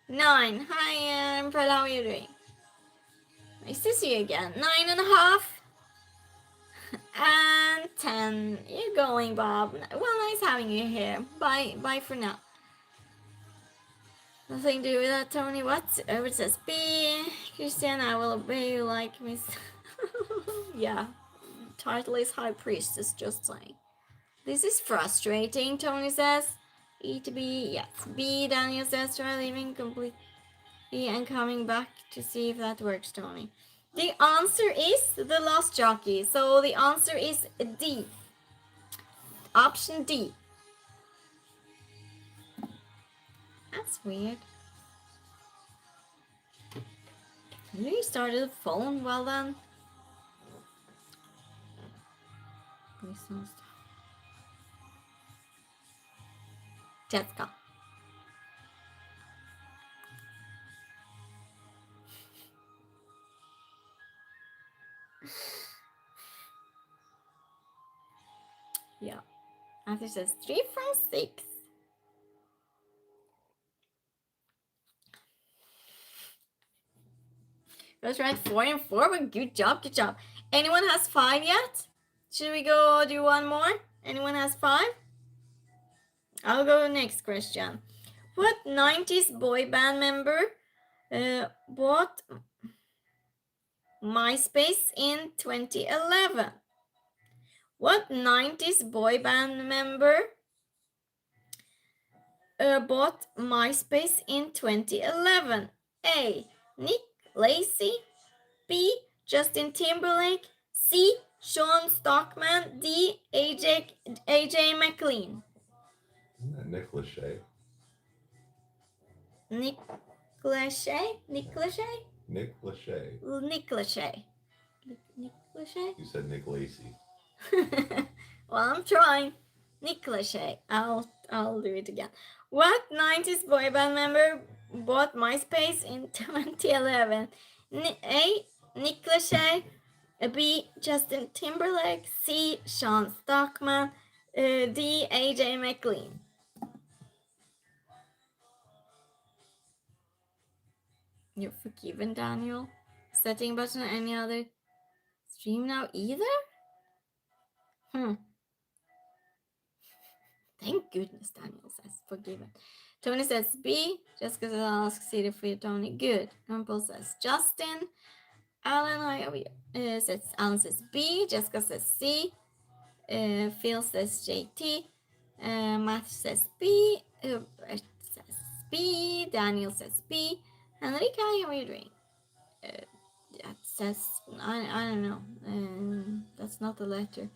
9. Hi, Fred, how are you doing? Nice to see you again. 9.5. And 10. You're going, Bob. Well, nice having you here. Bye for now. Nothing to do with that, Tony. What? It says B. Christian, I will obey you like Miss. Yeah. Title is High Priestess, just saying. This is frustrating, Tony says. E to B. Yes. B. Daniel says, try leaving completely and coming back to see if that works, Tony. The answer is the lost jockey. So the answer is D. Option D. That's weird. You started the phone, well then. Jessica. Yeah. Answer says 3 from 6. That's right, 4 and 4, but good job. Anyone has 5 yet? Should we go do one more? Anyone has 5? I'll go next question. What 90s boy band member bought MySpace in 2011? What 90s boy band member bought MySpace in 2011? A. Nick Lacy. B. Justin Timberlake. C. Sean Stockman. D. AJ McLean. Nick Lachey. Nick Lachey? Nick Lachey. Nick Lachey. You said Nick Lacy. Well, I'm trying. Nick Lachey. I'll do it again. What 90s boy band member bought MySpace in 2011? A. Nick Lachey. B. Justin Timberlake. C. Sean Stockman. D. AJ McLean. You're forgiven, Daniel. Setting button or any other stream now either? Thank goodness, Daniel says forgiven. Tony says B. Jessica says I'll ask Cedar for you, Tony. Good. Rumpel says Justin. Alan, Alan says B. Jessica says C. Phil says JT. Matt says B. Brett says B. Daniel says B. Enrique, how are you doing? That says I don't know. That's not the letter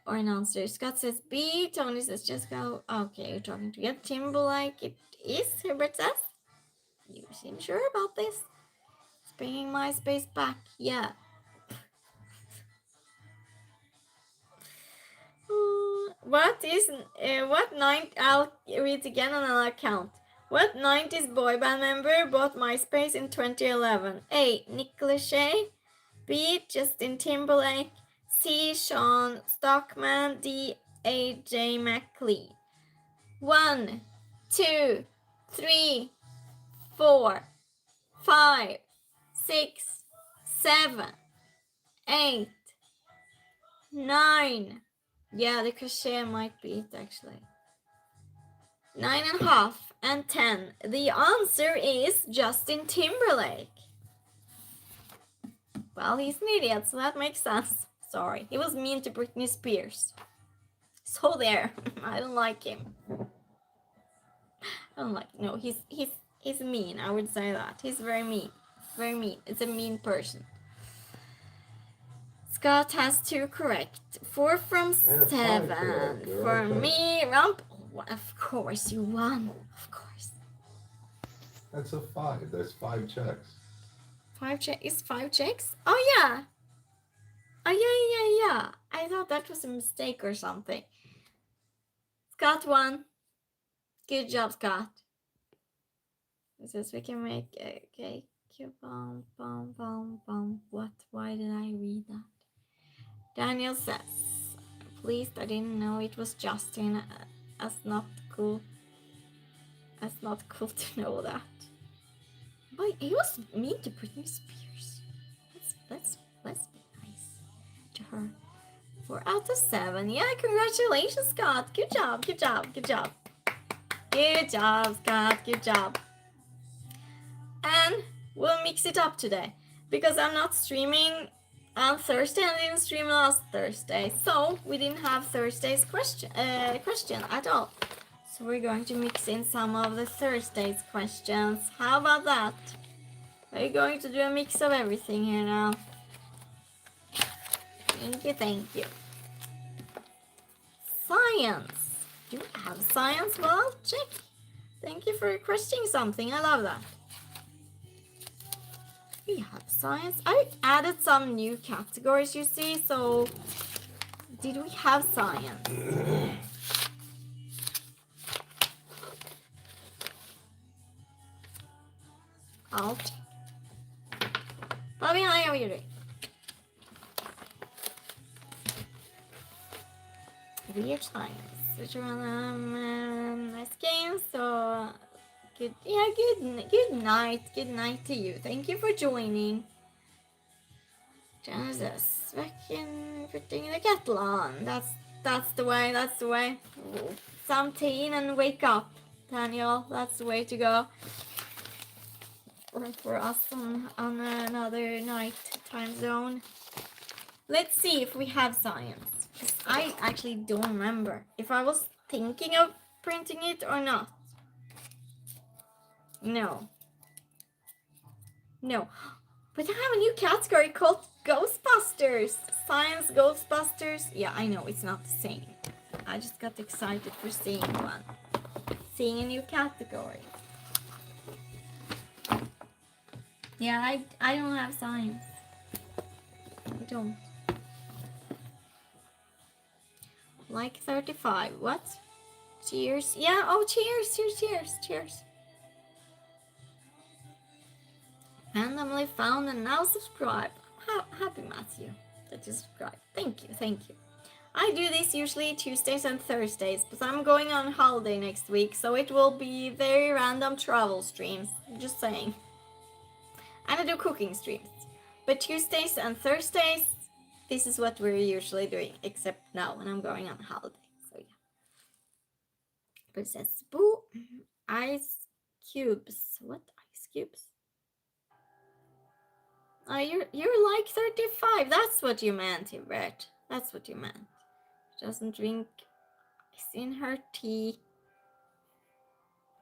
or an answer. Scott says B. Tony says just go. Okay, you're talking together. Timberlake, it is. Herbert says. You seem sure about this. It's bringing MySpace back. Yeah. I'll read again and I'll count. What 90s boy band member bought MySpace in 2011? A. Nick Lachey. B. Justin Timberlake. C. Sean Stockman. D. AJ McLean. 1, 2, 3, 4, 5, 6, 7, 8, 9. Yeah, the crochet might be it actually. 9.5 and 10. The answer is Justin Timberlake. Well, he's an idiot, so that makes sense. Sorry, he was mean to Britney Spears. So there, I don't like him. I don't like. No, he's mean. I would say that he's very mean. Very mean. It's a mean person. Scott has 2 correct. 4 from 7 for me. Rump. Oh, of course you won. Of course. That's a 5. There's 5 checks. 5 checks. Is 5 checks? Oh yeah. Oh yeah. I thought that was a mistake or something. Scott won. Good job, Scott. It says we can make a cake. What? Why did I read that? Daniel says, please, I didn't know it was Justin. That's not cool. That's not cool to know that. But he was mean to Britney Spears. Let's be nice to her. 4 out of 7. Yeah, congratulations, Scott. Good job. Good job, Scott. Good job. And we'll mix it up today because I'm not streaming on Thursday and I didn't stream last Thursday, so we didn't have Thursday's question at all. So we're going to mix in some of the Thursday's questions. How about that? We're going to do a mix of everything here now. Thank you. Science. Do we have science? Well, check. Thank you for requesting something. I love that. We have science. I added some new categories, you see. So, did we have science? I'll check. Bobby, how are you doing? Weird science. Which one? Nice game. So. Good night. Good night to you. Thank you for joining. Genesis, putting the kettle on. That's the way. Some tea and wake up, Daniel. That's the way to go. Or for us on another night time zone. Let's see if we have science. I actually don't remember if I was thinking of printing it or not. No. But I have a new category called Ghostbusters. Science Ghostbusters. Yeah, I know it's not the same. I just got excited for seeing one. Seeing a new category. Yeah, I don't have science. I don't. Like 35. What? Cheers. Yeah, oh cheers. Randomly found and now subscribe. Happy Matthew that you subscribed. Thank you. I do this usually Tuesdays and Thursdays, but I'm going on holiday next week, so it will be very random travel streams. Just saying. And I do cooking streams. But Tuesdays and Thursdays, this is what we're usually doing, except now when I'm going on holiday. So yeah. Princess Boo. Ice cubes. What ice cubes? Oh, you're like 35. That's what you meant, Hubert. That's what you meant. She doesn't drink ice in her tea.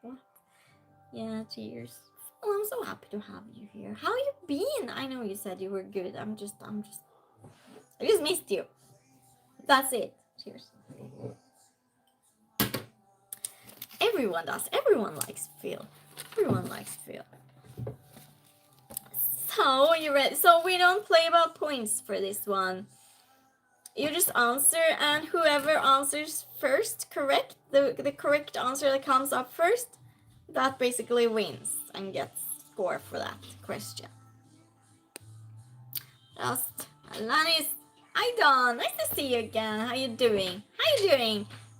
What? Yeah, cheers. Oh, I'm so happy to have you here. How you been? I know you said you were good. I just missed you. That's it. Cheers. Everyone does. Everyone likes Phil. So, you ready? So we don't play about points for this one. You just answer, and whoever answers first correct, the correct answer that comes up first, that basically wins and gets score for that question. Just Alanis. Hi Dawn, nice to see you again. How you doing?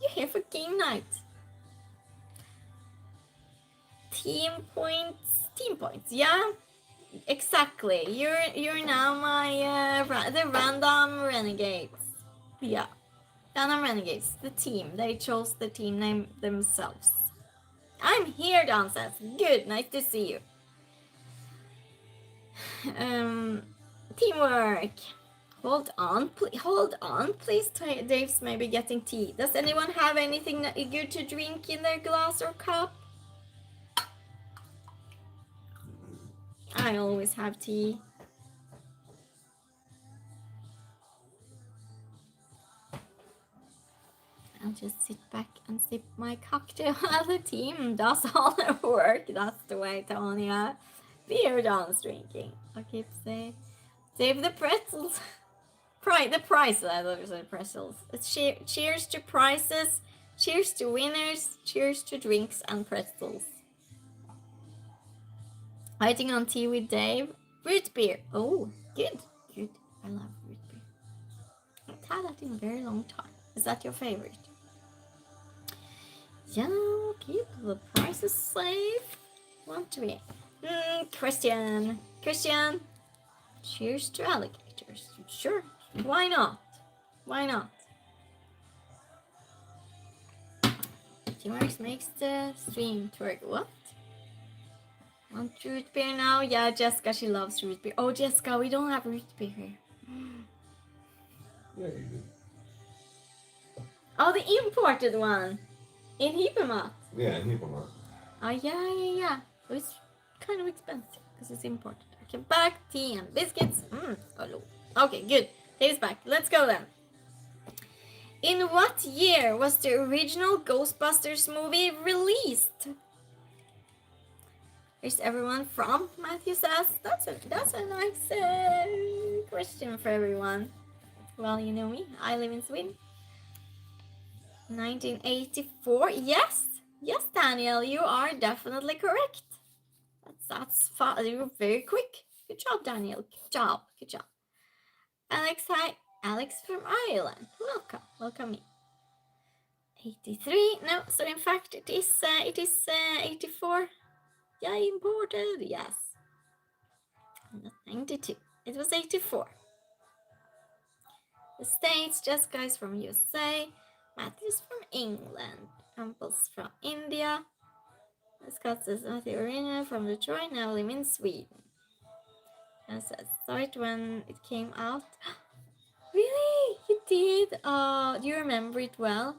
You're here for game night. Team points. Yeah. Exactly. You're now my the random renegades. Yeah, random renegades. The team. They chose the team name themselves. I'm here, Dances. Good. Nice to see you. Teamwork. Hold on, please. Dave's maybe getting tea. Does anyone have anything good to drink in their glass or cup? I always have tea. I'll just sit back and sip my cocktail while the team does all the work. That's the way, Tonya. Beer dance drinking. Okay, save the pretzels. The prize. I love to say pretzels. Cheers to prizes. Cheers to winners. Cheers to drinks and pretzels. Waiting on tea with Dave. Root beer. Oh, good. I love root beer. I've had that in a very long time. Is that your favorite? Yeah, keep the prices safe. Want to be? Christian. Cheers to alligators. Sure. Why not? Teamwork makes the stream twerk. What? Want root beer now? Yeah, Jessica, she loves root beer. Oh, Jessica, we don't have root beer here. Yeah, you do. Oh, the imported one. In Hypermat. Yeah, in Hypermat. Oh, yeah. It's kind of expensive because it's imported. Okay, back, tea and biscuits. Okay, good. Dave's back. Let's go then. In what year was the original Ghostbusters movie released? Where's everyone from? Matthew says. That's a nice question for everyone. Well, you know me. I live in Sweden. 1984. Yes, Daniel, you are definitely correct. That's fast. You're very quick. Good job, Daniel. Good job. Alex, hi. Alex from Ireland. Welcome in. 83. No, so in fact it is 84. Yeah, imported. Yes. Not 92. It was 84. The States, Jessica is from USA. Matthew's from England. Campbell's from India. Scott says Matthew originally from Detroit, now live in Sweden. And says saw it when it came out. Really? You did? Do you remember it well?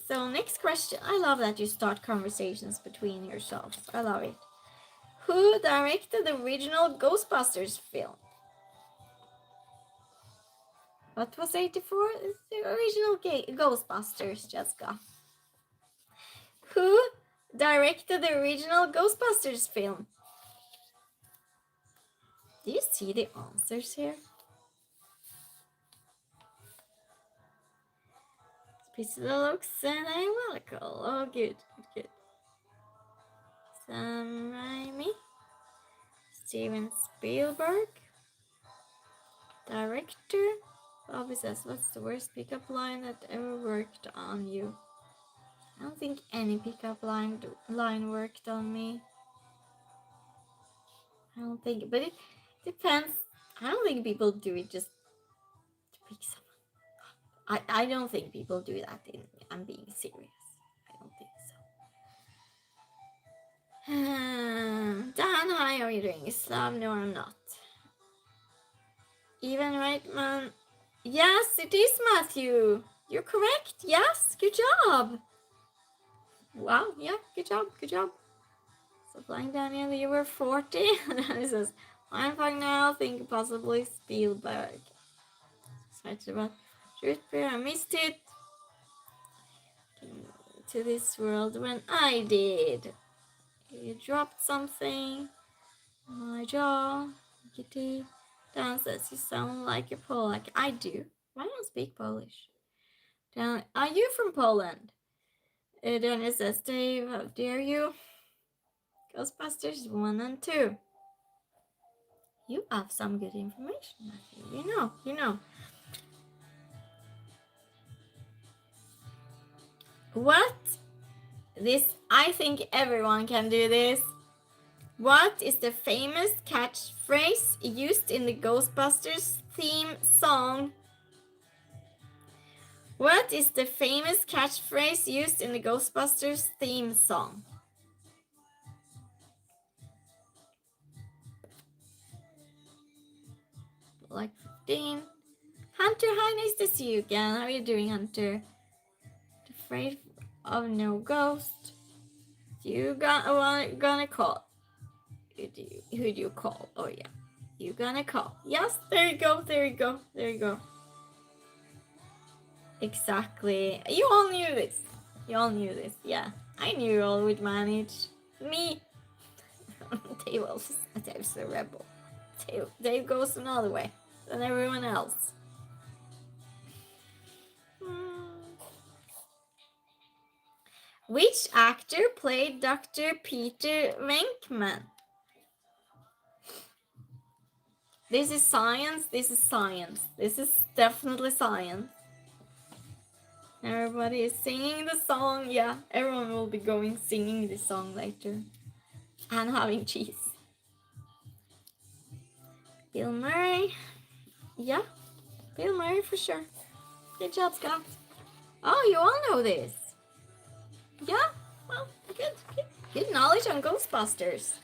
So next question. I love that you start conversations between yourselves. I love it. Who directed the original Ghostbusters film? What was 84? It's the original Ghostbusters, Jessica. Who directed the original Ghostbusters film? Do you see the answers here? Priscilla looks diabolical. Oh, good. Sam Raimi. Steven Spielberg. Director. Bobby says, what's the worst pickup line that ever worked on you? I don't think any pickup line worked on me. I don't think, but it depends. I don't think people do it just to pick someone. I don't think people do that. I'm being serious. I don't think so. Dan, hi, how are you doing? Islam? No, I'm not. Even right, man. Yes, it is Matthew. You're correct. Yes, good job. Wow, yeah, good job. So flying Daniel, you were 40. And then he says, I'm fine now, think possibly Spielberg. Excited about Root Beer, I missed it. Came to this world when I did. You dropped something. My jaw. Kitty. Dan says you sound like a Polak. I do. I don't speak Polish. Dan, are you from Poland? Daniel says, Dave, how dare you? Ghostbusters 1 and 2. You have some good information, Matthew. You know. What? I think everyone can do this. What is the famous catchphrase used in the Ghostbusters theme song? What is the famous catchphrase used in the Ghostbusters theme song? Like 15. Hunter, hi, nice to see you again. How are you doing, Hunter? Afraid of no ghost? You gonna call? Who do you call? Oh yeah, you gonna call? Yes, there you go, there you go, there you go. Exactly. You all knew this. You all knew this. Yeah, I knew you all would manage. Me. Dave's the rebel. Dave goes another way than everyone else. Which actor played Dr. Peter Venkman? This is science. This is science. This is definitely science. Everybody is singing the song. Yeah, everyone will be going singing this song later. And having cheese. Bill Murray. Yeah, Bill Murray for sure. Good job, Scott. Oh, you all know this. Yeah, well, good knowledge on Ghostbusters.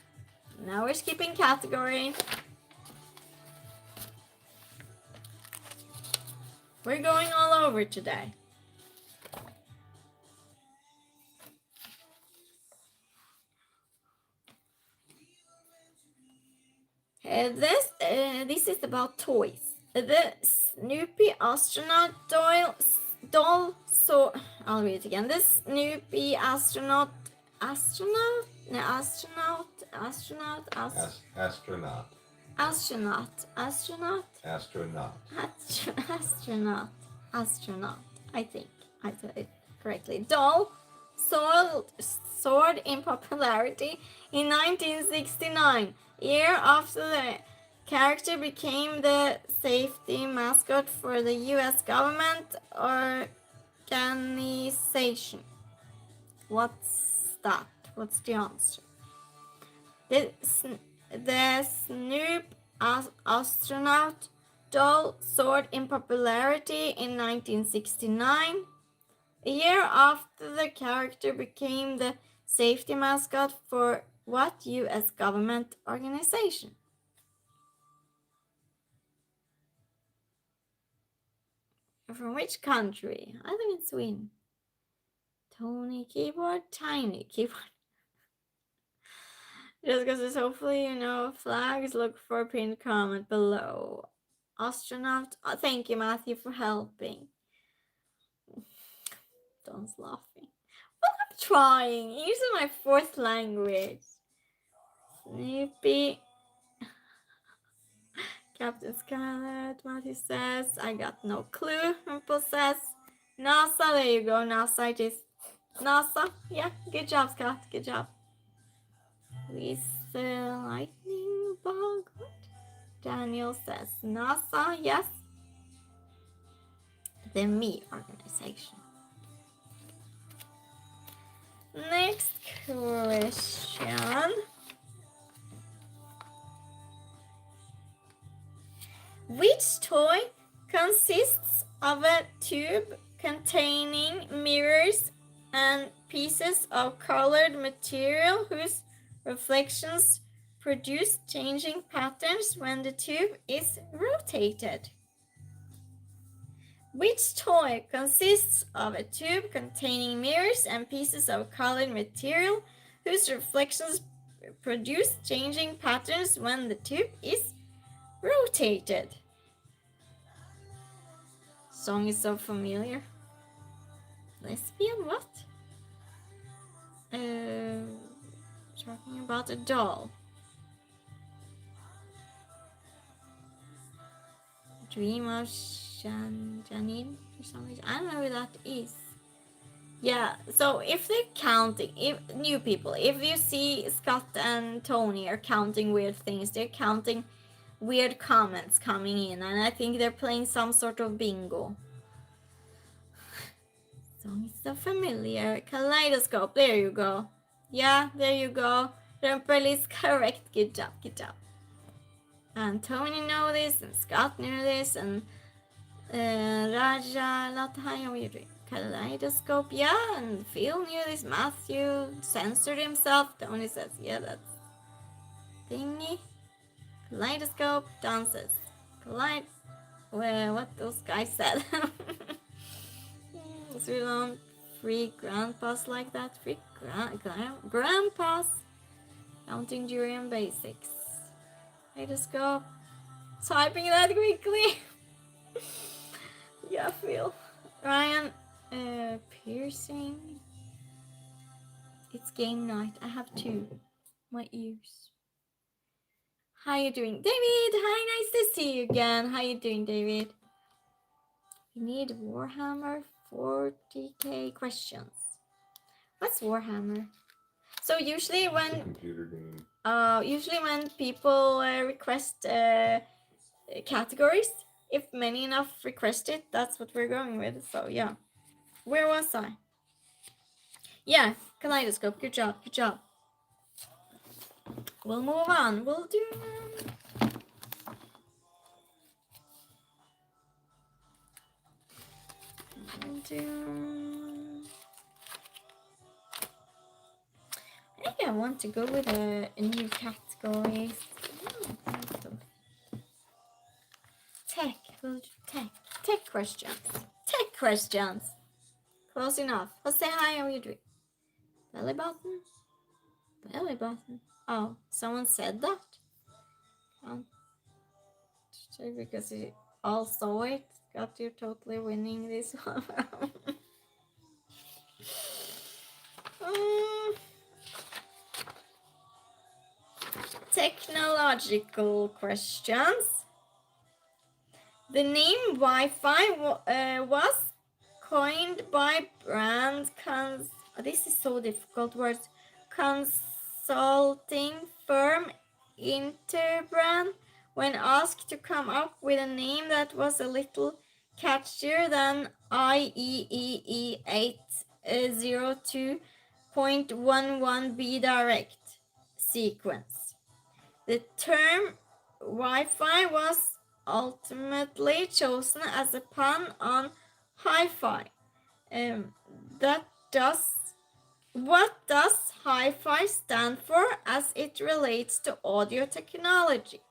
Now we're skipping category. We're going all over today. This is about toys. The Snoopy astronaut doll. So I'll read it again. The Snoopy astronaut. Astronaut. I think I said it correctly. Doll soared in popularity in 1969, year after the character became the safety mascot for the U.S. government organization. What's that? What's the answer? The Snoop astronaut doll soared in popularity in 1969, a year after the character became the safety mascot for what U.S. government organization? From which country? I think it's Sweden. Tony keyboard, tiny keyboard. Just because it's hopefully you know flags, look for a pinned comment below. Astronaut. Oh, thank you, Matthew, for helping. Don's laughing. Well, I'm trying. English is my fourth language. Snoopy. Captain Scarlet, Matthew says. I got no clue. Rumple says. NASA, there you go. NASA it is. NASA. Yeah, good job, Scott. Good job. With the lightning bug. What? Daniel says NASA, yes. The Me organization. Next question. Which toy consists of a tube containing mirrors and pieces of colored material whose reflections produce changing patterns when the tube is rotated? Which toy consists of a tube containing mirrors and pieces of colored material whose reflections produce changing patterns when the tube is rotated? Song is so familiar. Lesbian what? Talking about a doll. Dream of Janine for some reason. I don't know who that is. Yeah, so if they're counting, if new people, if you see Scott and Tony are counting weird things, they're counting weird comments coming in, and I think they're playing some sort of bingo. Song is so familiar. Kaleidoscope, there you go. Yeah, there you go. Rumpel is correct. Good job, good job. And Tony know this, and Scott knew this, and Raja, Lotta, how are you doing? Kaleidoscope, yeah, and Phil knew this. Matthew censored himself. Tony says, yeah, that's thingy. Kaleidoscope dances. Well, what those guys said. So we don't free grandpas like that. Free grandpas. Counting Durian basics. Kaleidoscope. Typing that quickly. Yeah, Phil. Ryan, piercing. It's game night. I have two. My ears. How you doing, David? Hi, nice to see you again. How you doing, David? We need Warhammer 40k questions. What's Warhammer? So usually when It's a computer game. Usually when people request categories, if many enough request it, that's what we're going with. So yeah. Where was I? Yeah, Kaleidoscope. Good job, good job. We'll move on. We'll do. I think I want to go with a new category. Tech. We'll do tech. Tech questions. Tech questions. Close enough. Let's say hi. How are you doing? Belly button. Belly button. Oh, someone said that. Because you all saw it. Got you totally winning this one. Technological questions. The name Wi-Fi was coined by brand this is so difficult words. Consulting firm Interbrand when asked to come up with a name that was a little catchier than IEEE 802.11b direct sequence. The term Wi-Fi was ultimately chosen as a pun on hi-fi. What does hi-fi stand for as it relates to audio technology?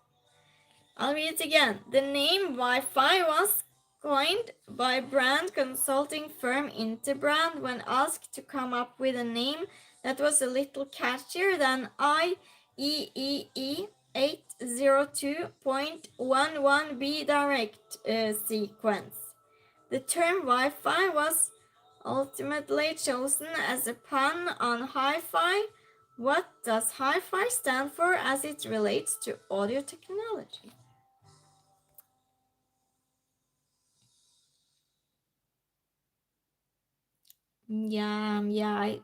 I'll read it again. The name Wi-Fi was coined by brand consulting firm Interbrand when asked to come up with a name that was a little catchier than IEEE 802.11b direct sequence. The term Wi-Fi was ultimately chosen as a pun on hi-fi. What does hi-fi stand for as it relates to audio technology? Yeah,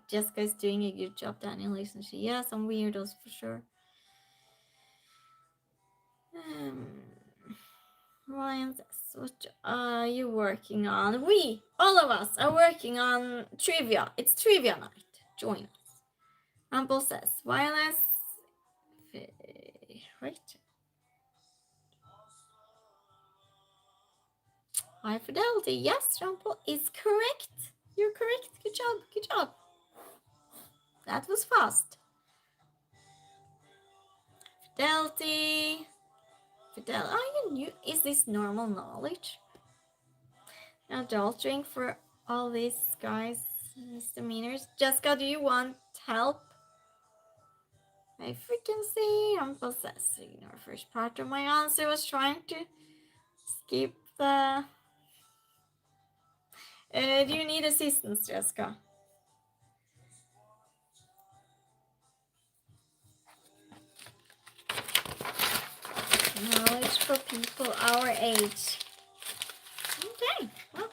Jessica's doing a good job, Daniel, isn't she? Yeah, some weirdos for sure. Ryan says, what are you working on? We, all of us, are working on trivia. It's trivia night. Join us. Ample says, wireless. Right. High fidelity. Yes, Rampel is correct. You're correct. Good job. Good job. That was fast. Fidelity. Oh, you knew. Is this normal knowledge? Adultering for all these guys, misdemeanors. Jessica, do you want help? I freaking see. I'm possessing. Our first part of my answer was trying to skip the. Do you need assistance, Jessica? Knowledge for people our age. Okay, well,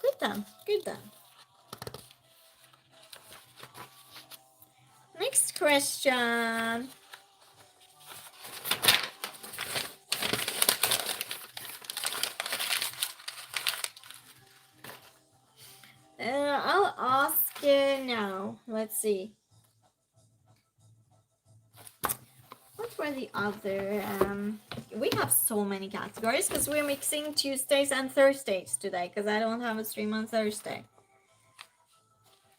good then. Good then. Next question. I'll ask now. Let's see. what were the other? We have so many categories because we're mixing Tuesdays and Thursdays today because I don't have a stream on Thursday.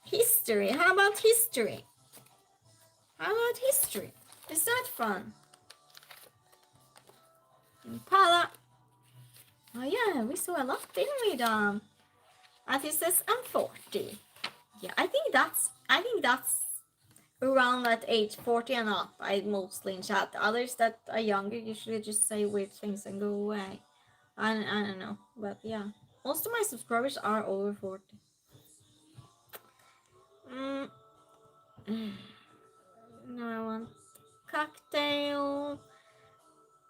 History. How about history? How about history? Is that fun? Impala. Oh yeah, we saw a lot, didn't we, Dom? Matthew says I'm 40. Yeah, I think that's around that age, 40 and up. I mostly in chat. Others that are younger usually just say weird things and go away. I don't know, but yeah, most of my subscribers are over 40. No, I want cocktail.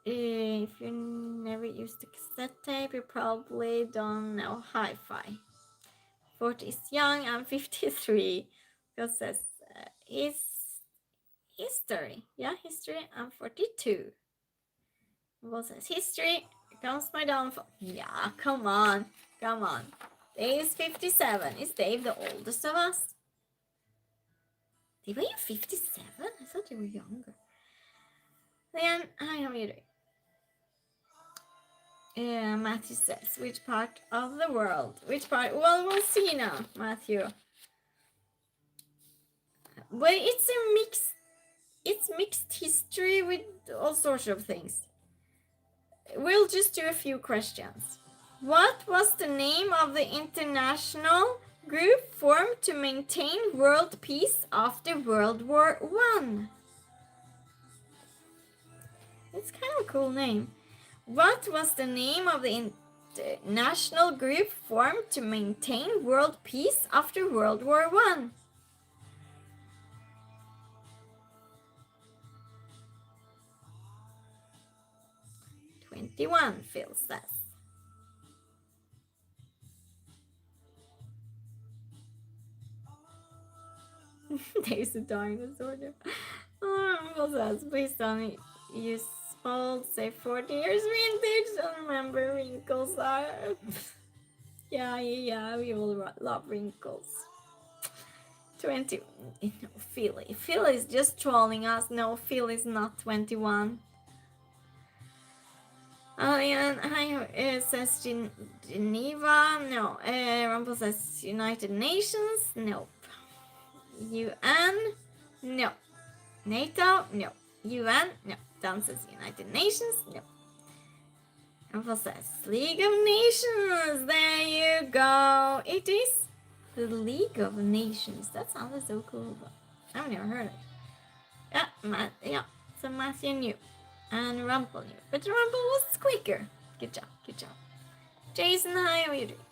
If you never used a cassette tape, you probably don't know hi-fi. 40 is young. I'm 53. Because says is history. Yeah, history. I'm 42. What says history? Here comes my downfall. Yeah, come on. Dave is 57. Is Dave the oldest of us? Dave, are you 57? I thought you were younger. Then, hi, how are you doing? Matthew says, which part of the world? Which part? Well, we'll see now, Matthew. But it's mixed history with all sorts of things. We'll just do a few questions. What was the name of the international group formed to maintain world peace after World War I? It's kind of a cool name. What was the name of the international group formed to maintain world peace after World War I? Phil says. There's a dinosaur there. Phil says, please don't use old, say 40 years vintage. Don't remember wrinkles are. yeah, we all love wrinkles. 20. No, Phil is just trolling us. No, Phil is not 21. It says Geneva. No. Rumble says United Nations. Nope. UN. No. NATO. No. UN. No. Dan says United Nations. No. Rumble says League of Nations. There you go. It is the League of Nations. That sounds so cool. But I've never heard it. Yeah. So Matthew knew. And Rumple knew. But Rumple was quicker. Good job. Jason, hi, how are you doing?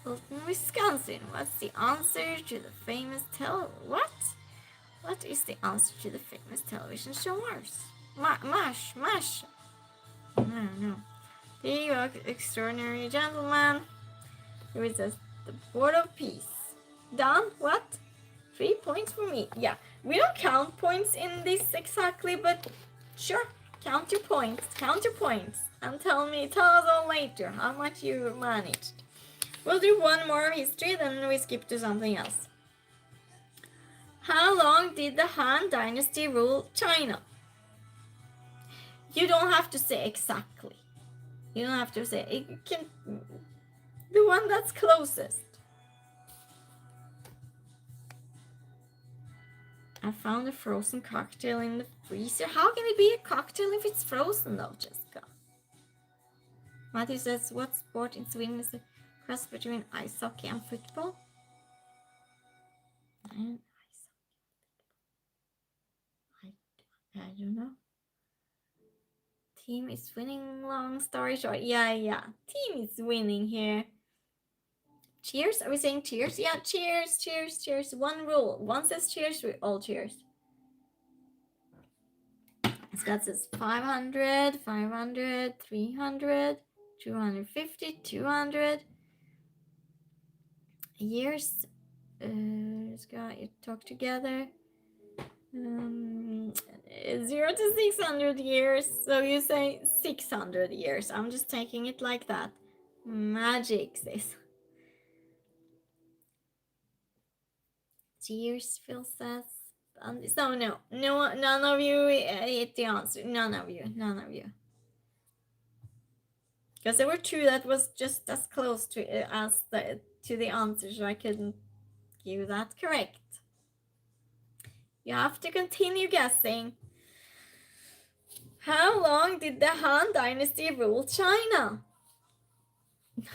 Fulton, Wisconsin. What's the answer to the famous What is the answer to the famous television show Mars? MASH. I don't know. He was extraordinary gentleman. Here it says the Board of Peace. Done? What? 3 points for me. Yeah, we don't count points in this exactly, but sure, count your points, and tell us all later how much you managed. We'll do one more history, then we skip to something else. How long did the Han Dynasty rule China? You don't have to say exactly. You don't have to say, you can, the one that's closest. I found a frozen cocktail in the freezer. How can it be a cocktail if it's frozen though, Jessica? Matthew says, what sport in Sweden is a cross between ice hockey and football? I don't know. Team is winning, long story short. Yeah. Team is winning here. Cheers? Are we saying cheers? Yeah, cheers. One rule. One says cheers, we all cheers. Scott says 500, 300, 250, 200. Years. Scott, you talk together. 0 to 600 years. So you say 600 years. I'm just taking it like that. Magic says. Cheers, Phil says. on this. No, none of you hit the answer. None of you. Because there were two that was just as close to the answer, so I couldn't give that correct. You have to continue guessing. How long did the Han Dynasty rule China?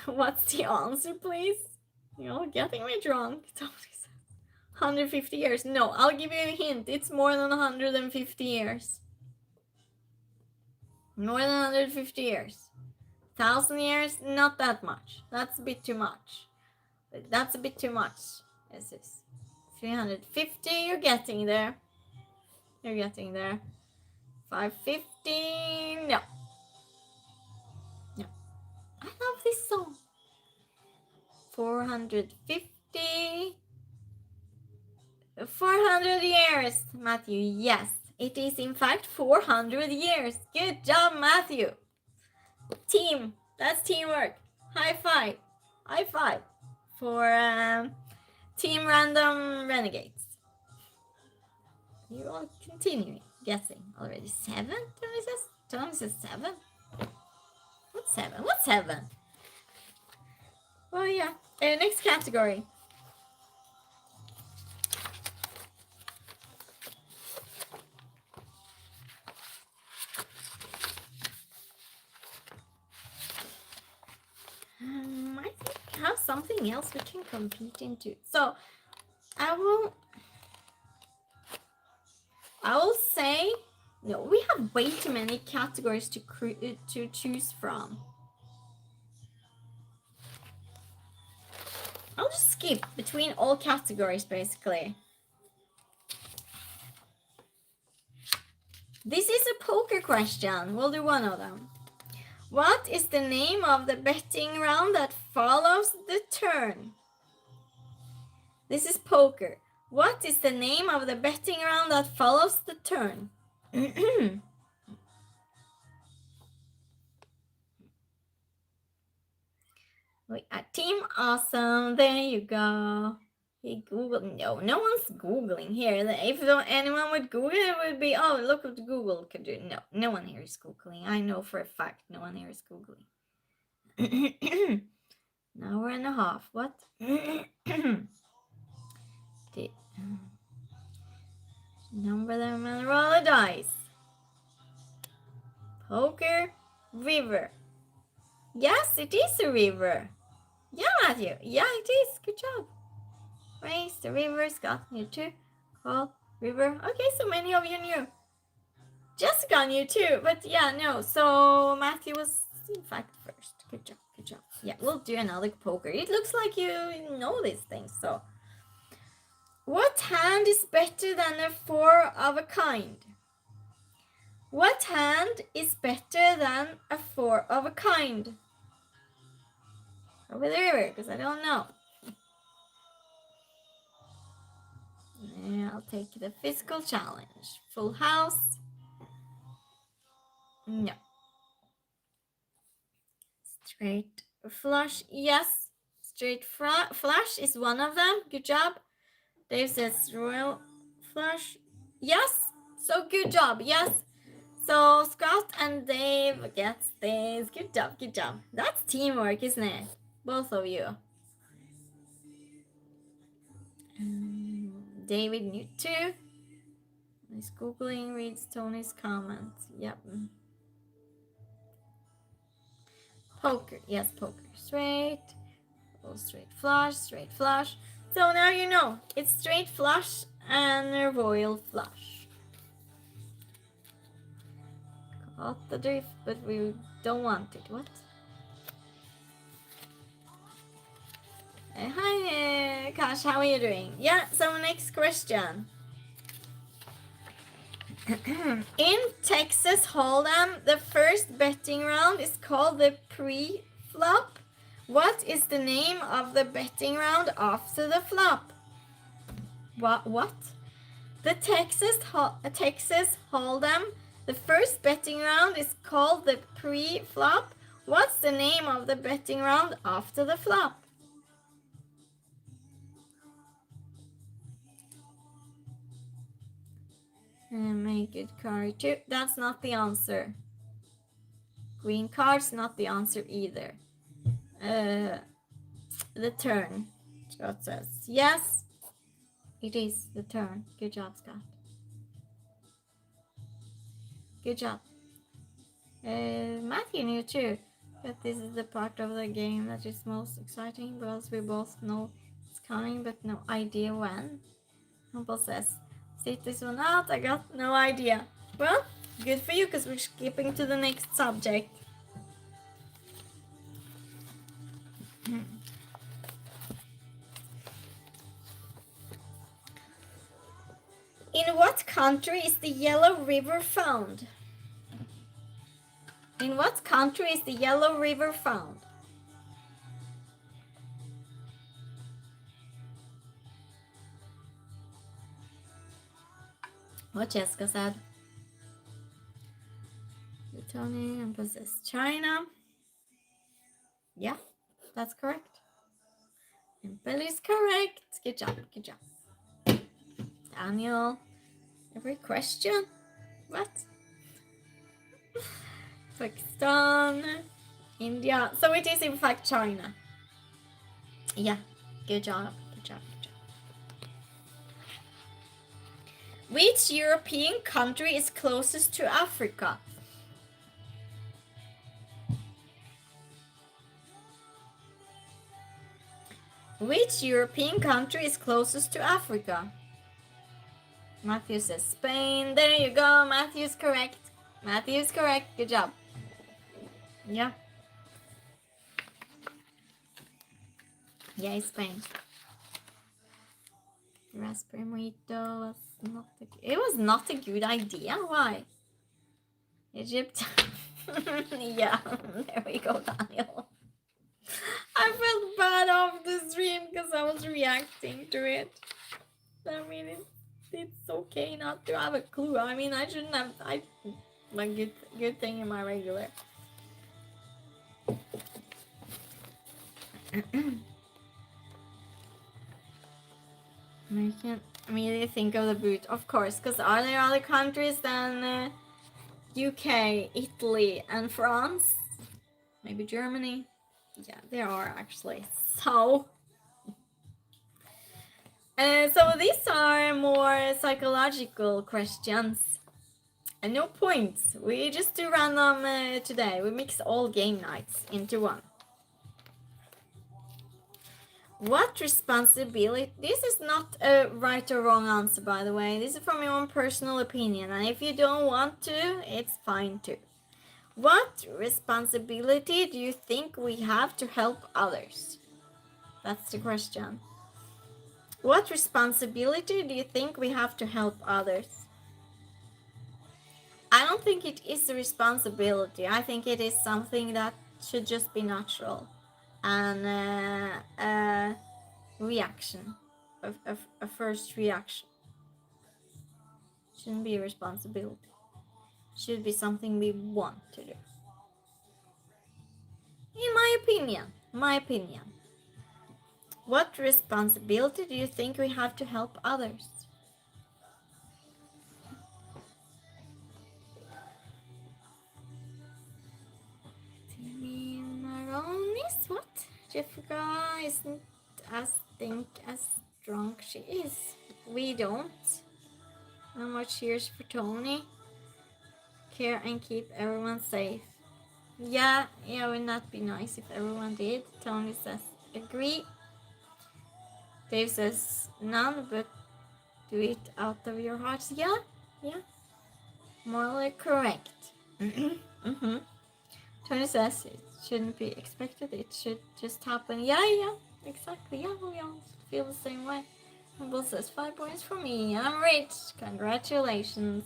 What's the answer, please? You're getting me drunk. 150 years. No, I'll give you a hint. It's more than 150 years. More than 150 years. 1,000 years, not that much. That's a bit too much. That's a bit too much. Yes, yes. 350, you're getting there. 550, no. I love this song. 450. 400 years, Matthew. Yes, it is in fact 400 years. Good job, Matthew. Team, that's teamwork. High five for Team Random Renegades. You're all continuing guessing already. 7? Tony says 7. What's 7? Well, yeah. Next category. I think I have something else we can compete into. So I will say no. We have way too many categories to choose from. I'll just skip between all categories, basically. This is a poker question. We'll do one of them. What is the name of the betting round that follows the turn? This is poker. What is the name of the betting round that follows the turn? We are Team Awesome. There you go. He Googled. No one's Googling here. If anyone would Google, it would be, oh, look what Google could do. No one here is Googling. I know for a fact no one here is Googling. An hour and a half. What? Number them and roll a dice. Poker, river. Yes, it is a river. Yeah, Matthew. Yeah, it is. Good job. Race, the river, Scott knew too. Call, river. Okay, so many of you knew. Jessica knew too, but yeah, no. So Matthew was in fact first. Good job. Yeah, we'll do another poker. It looks like you know these things, so. What hand is better than a 4 of a kind? What hand is better than a 4 of a kind? Over the river, because I don't know. Yeah, I'll take the physical challenge. Full house. No. Straight flush. Yes. Straight flush is one of them. Good job. Dave says royal flush. Yes. So good job. Yes. So Scott and Dave gets this. Good job. That's teamwork, isn't it? Both of you. David knew too. He's Googling, reads Tony's comments. Yep. Poker. Yes, poker. Straight. Oh, straight flush. So now you know. It's straight flush and a royal flush. Got the drift, but we don't want it. What? Hi, Kash. How are you doing? Yeah, so next question. In Texas Hold'em, the first betting round is called the pre-flop. What is the name of the betting round after the flop? What? The Texas Hold'em, the first betting round is called the pre-flop. What's the name of the betting round after the flop? Make it curry too. That's not the answer. Green card's not the answer either. The turn. Scott says yes. It is the turn. Good job, Scott. Good job. Matthew knew too that this is the part of the game that is most exciting because we both know it's coming but no idea when. Humble says, sit this one out, I got no idea. Well, good for you because we're skipping to the next subject. In what country is the Yellow River found? In what country is the Yellow River found? What Jessica said. Tony emphasizes China. Yeah, that's correct. And Billy's correct. Good job, good job. Daniel, every question? What? Pakistan, India. So it is in fact China. Yeah, good job, good job, good job. Which European country is closest to Africa? Which European country is closest to Africa? Matthew says Spain. There you go. Matthew's correct. Matthew's correct. Good job. Yeah. Yeah, it's Spain. Raspberry mojito was not it was not a good idea. Why? Egypt. Yeah, there we go, Daniel. I felt bad after the stream because I was reacting to it. I mean, it's okay not to have a clue. I mean, I shouldn't have. My good thing in my regular. I can immediately think of the boot, of course, because are there other countries than UK, Italy, and France? Maybe Germany? Yeah, there are actually. So these are more psychological questions. And no points. We just do random today. We mix all game nights into one. What responsibility? This is not a right or wrong answer, by the way. This is from your own personal opinion. And if you don't want to, it's fine too. What responsibility do you think we have to help others? That's the question. What responsibility do you think we have to help others? I don't think it is a responsibility. I think it is something that should just be natural. And a reaction. A first reaction. Shouldn't be a responsibility. Should be something we want to do. In my opinion. What responsibility do you think we have to help others? Timmy Maronis, what? Jessica isn't as strong she is. We don't. No more cheers for Tony. Care and keep everyone safe. Yeah, wouldn't that be nice if everyone did? Tony says, agree. Dave says, none, but do it out of your hearts. Yeah. Morally correct. Tony says, it shouldn't be expected. It should just happen. Yeah, exactly. Yeah, we all feel the same way. Humble says, 5 points for me. I'm rich. Congratulations.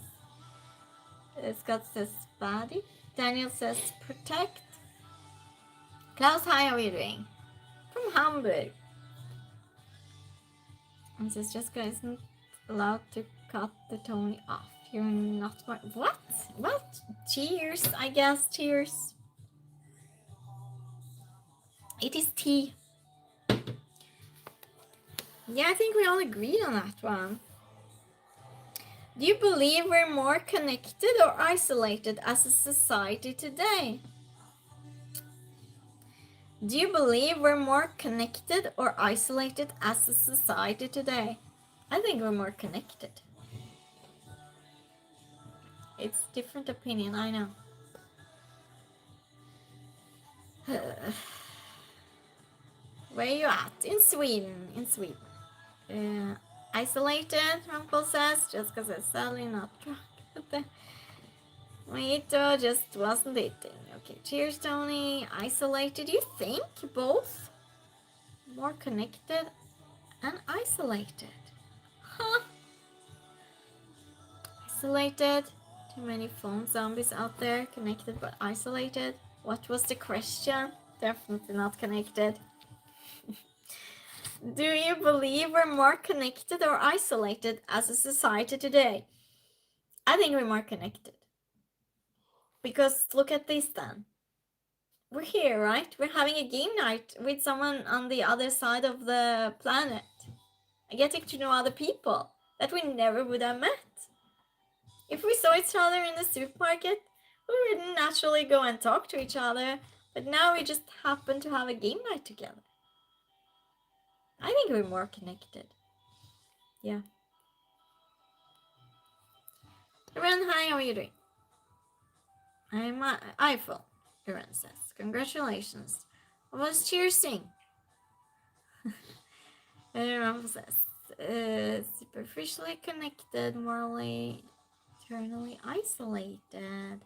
Scott says, body. Daniel says, protect. Klaus, hi, how are you doing? From Hamburg. And says, Jessica isn't allowed to cut the Tony off. You're not what? What? Cheers, I guess. Cheers. It is tea. Yeah, I think we all agreed on that one. Do you believe we're more connected or isolated as a society today? Do you believe we're more connected or isolated as a society today? I think we're more connected. It's different opinion, I know. Where are you at? In Sweden. In Sweden. Isolated, Uncle says. Jessica says, sadly not drunk. Mojito just wasn't eating. Okay, cheers, Tony. Isolated, you think? Both? More connected and isolated. Huh? Isolated. Too many phone zombies out there. Connected but isolated. What was the question? Definitely not connected. Do you believe we're more connected or isolated as a society today? I think we're more connected. Because look at this then. We're here, right? We're having a game night with someone on the other side of the planet. Getting to know other people that we never would have met. If we saw each other in the supermarket, we wouldn't naturally go and talk to each other, but now we just happen to have a game night together. I think we're more connected. Yeah. Everyone, hi, how are you doing? I'm iPhone, everyone says. Congratulations. I was cheersing. Everyone says, superficially connected, morally, eternally isolated.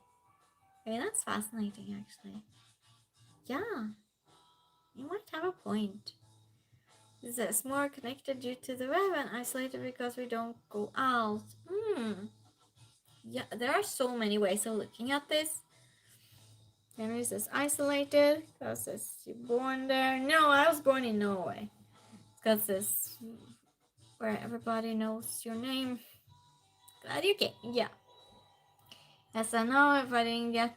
Okay, that's fascinating, actually. Yeah, you might have a point. It says more connected due to the web and isolated because we don't go out. Yeah, there are so many ways of looking at this. Henry says isolated because you're born there. No, I was born in Norway. Because it's where everybody knows your name. Glad you came. Yeah. Yes, I know if I didn't get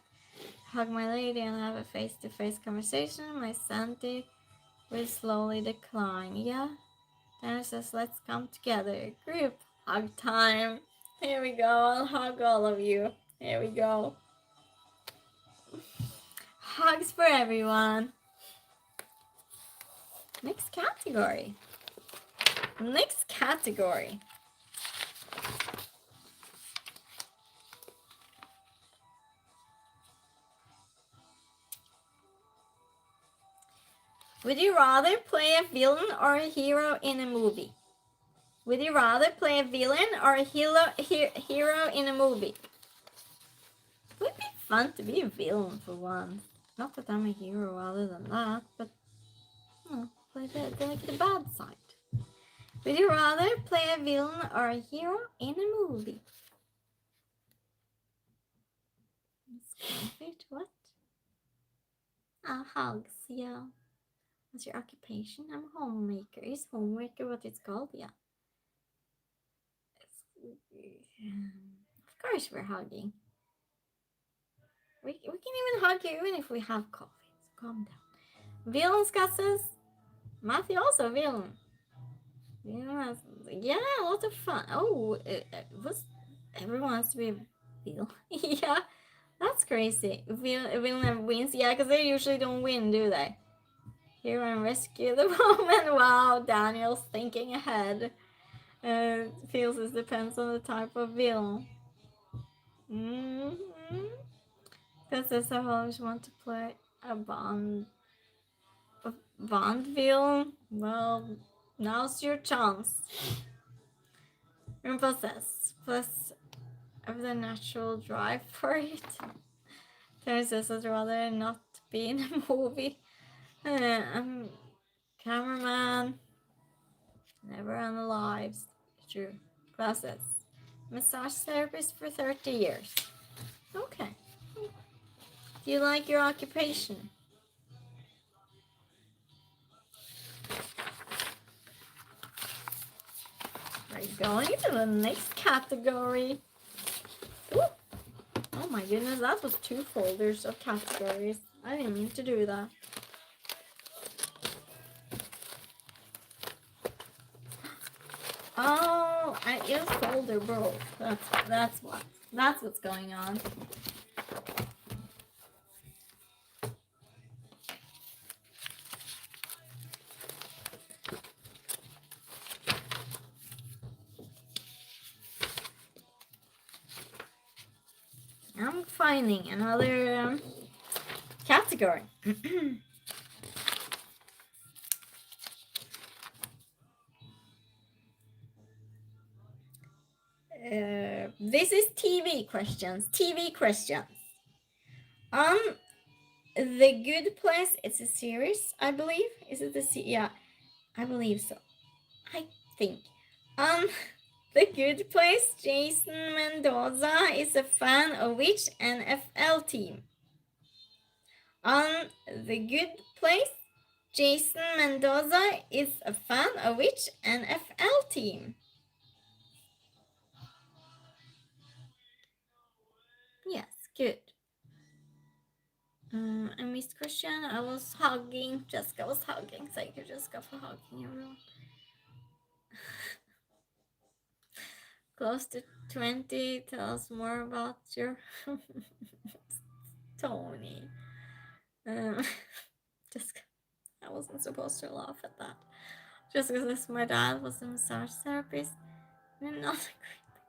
hug my lady and have a face-to-face conversation, my sanity will slowly decline. Yeah. Then it says, let's come together. Group hug time. Here we go. I'll hug all of you. Here we go. Hugs for everyone. Next category. Next category. Would you rather play a villain or a hero in a movie? Would you rather play a villain or a hero in a movie? It would be fun to be a villain for once. Not that I'm a hero other than that, but play the bad side. Would you rather play a villain or a hero in a movie? What? Hugs, yeah. What's your occupation? I'm a homemaker. Is homemaker what it's called? Yeah. Of course we're hugging. We can even hug you even if we have coffee. So calm down. Villain says Matthew also villain. Yeah, a lot of fun. Oh, everyone wants to be a villain. Yeah, that's crazy. Villain never wins. Yeah, because they usually don't win, do they? Hero and rescue the woman. Wow, Daniel's thinking ahead. Feels it depends on the type of villain. Because I always want to play a Bond villain. Well, now's your chance. Plus the natural drive for it. Terry says I'd rather not be in a movie. I'm cameraman. Never on the lives. True. Classes. Massage therapist for 30 years. Okay. Do you like your occupation? We're going to the next category. Ooh. Oh my goodness, that was 2 folders of categories. I didn't mean to do that. Oh, No, it was cold or broke. That's what's going on. I'm finding another category. This is TV questions. TV questions. The Good Place. It's a series, I believe. Is it yeah, I believe so. I think. The Good Place. Jason Mendoza is a fan of which NFL team? On The Good Place, Jason Mendoza is a fan of which NFL team? Yes, good. I missed Christian. I was hugging. Jessica was hugging. Thank you, Jessica, for hugging everyone. Close to 20. Tell us more about your Tony. Jessica, I wasn't supposed to laugh at that. Just because my dad was a massage therapist. I'm not creepy.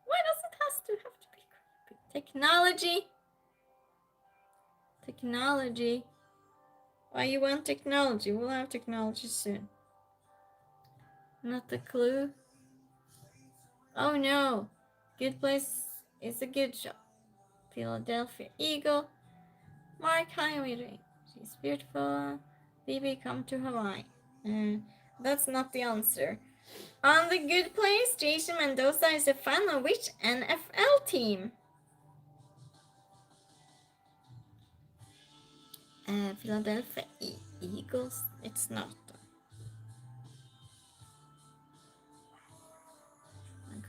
Why does it have to be creepy? Technology. Why you want technology? We'll have technology soon. Not a clue. Oh no. Good Place is a good show. Philadelphia Eagle. Mark, how are you doing? She's beautiful. Baby, come to Hawaii. That's not the answer. On The Good Place, Jason Mendoza is a fan of which NFL team? Philadelphia Eagles. It's not.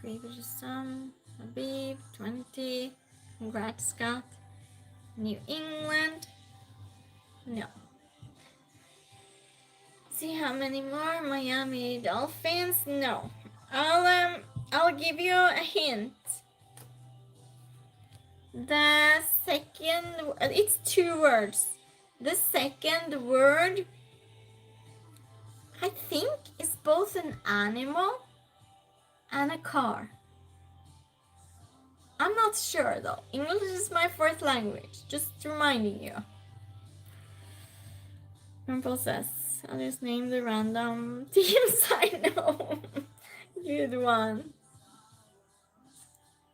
Creative Sam, Habib, 20. Congrats, Scott. New England. No. See how many more? Miami Dolphins. No. I'll give you a hint. The second, it's 2 words. The second word, I think, is both an animal and a car. I'm not sure though. English is my fourth language. Just reminding you. Purple says, I'll just name the random teams I know. Good one.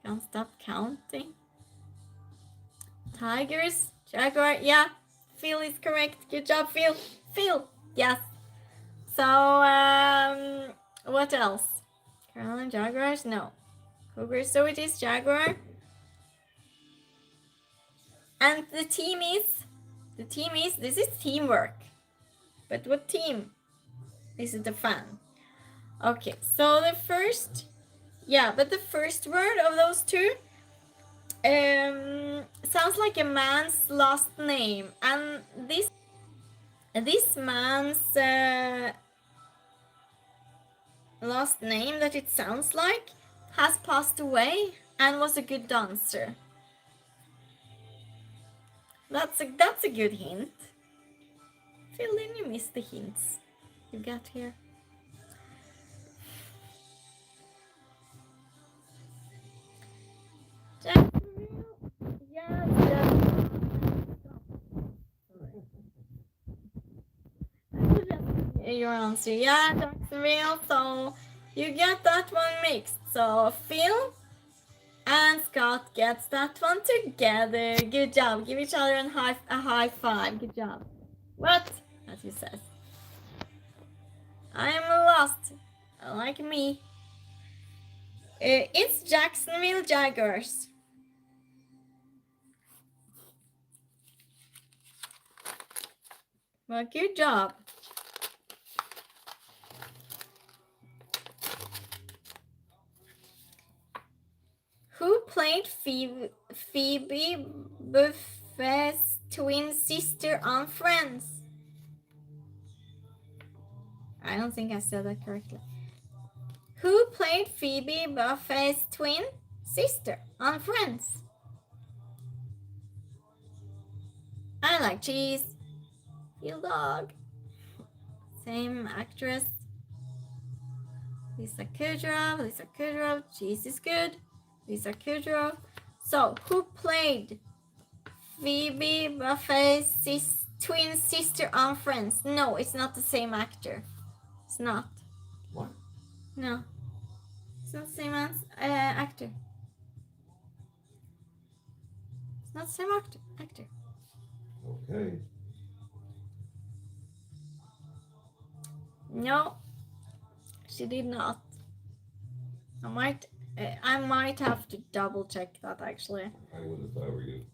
Can't stop counting. Tigers, Jaguar, yeah. Phil is correct. Good job, Phil. Phil, yes. So, what else? Carolina Jaguars, no. Cougars, so it is Jaguar. And the team is, this is teamwork. But what team? Is it a fan? Okay, so the first word of those two sounds like a man's last name, and this man's last name that it sounds like has passed away and was a good dancer. That's a good hint. Phil, didn't you miss the hints you got here? Jacksonville? Yeah, your answer. Yeah, Jacksonville. So you get that one mixed. So Phil and Scott gets that one together. Good job. Give each other a high five. Good job. What? As he says. I am lost. Like me. It's Jacksonville Jaguars. Well, good job. Who played Phoebe Buffett's twin sister on Friends? I don't think I said that correctly. Who played Phoebe Buffay's twin sister on Friends? I like cheese. You dog. Same actress. Lisa Kudrow. Cheese is good. Lisa Kudrow. So, who played Phoebe Buffay's twin sister on Friends? No, it's not the same actor. It's not. What? No. It's not the same actor. It's not the same actor. Okay. No, she did not. I might have to double check that actually. I would if I were you.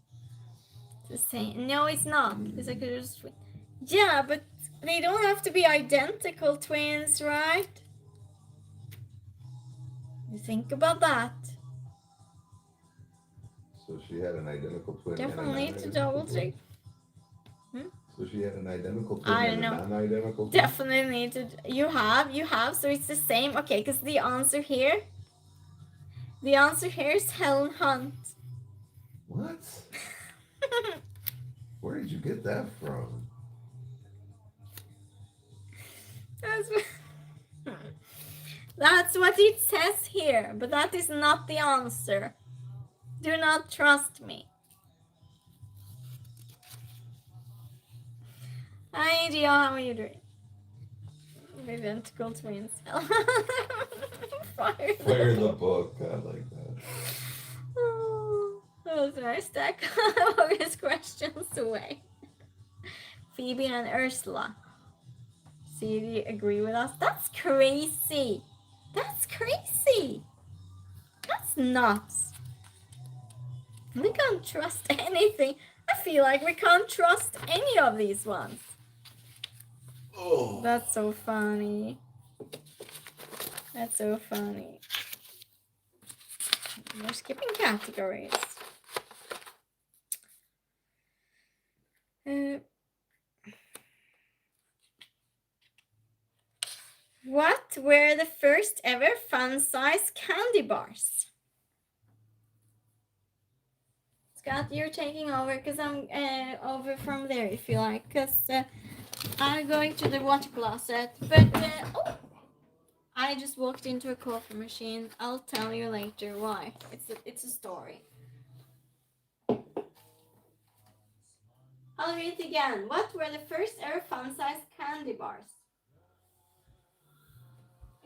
The same. No, it's not. Because I could just. Yeah, but they don't have to be identical twins, right? You think about that. So she had an identical twin. Definitely need to double check. So she had an identical twin I and don't a know. non-identical twin? Definitely need to. You have. So it's the same. Okay, because the answer here is Helen Hunt. What? Where did you get that from? That's what it says here, but that is not the answer. Do not trust me. Hi, Gio, how are you doing? Identical twins. Fire the book. I like that. Oh, that was nice. Stack obvious questions away. Phoebe and Ursula. See, do you agree with us? That's crazy. That's crazy. That's nuts. We can't trust anything. I feel like we can't trust any of these ones. Oh. That's so funny. That's so funny. We're skipping categories. What were the first ever fun-size candy bars? Scott, you're taking over because I'm over from there if you like, because I'm going to the water closet. But I just walked into a coffee machine. I'll tell you later why. It's a story. I'll read it again. What were the first ever fun-size candy bars?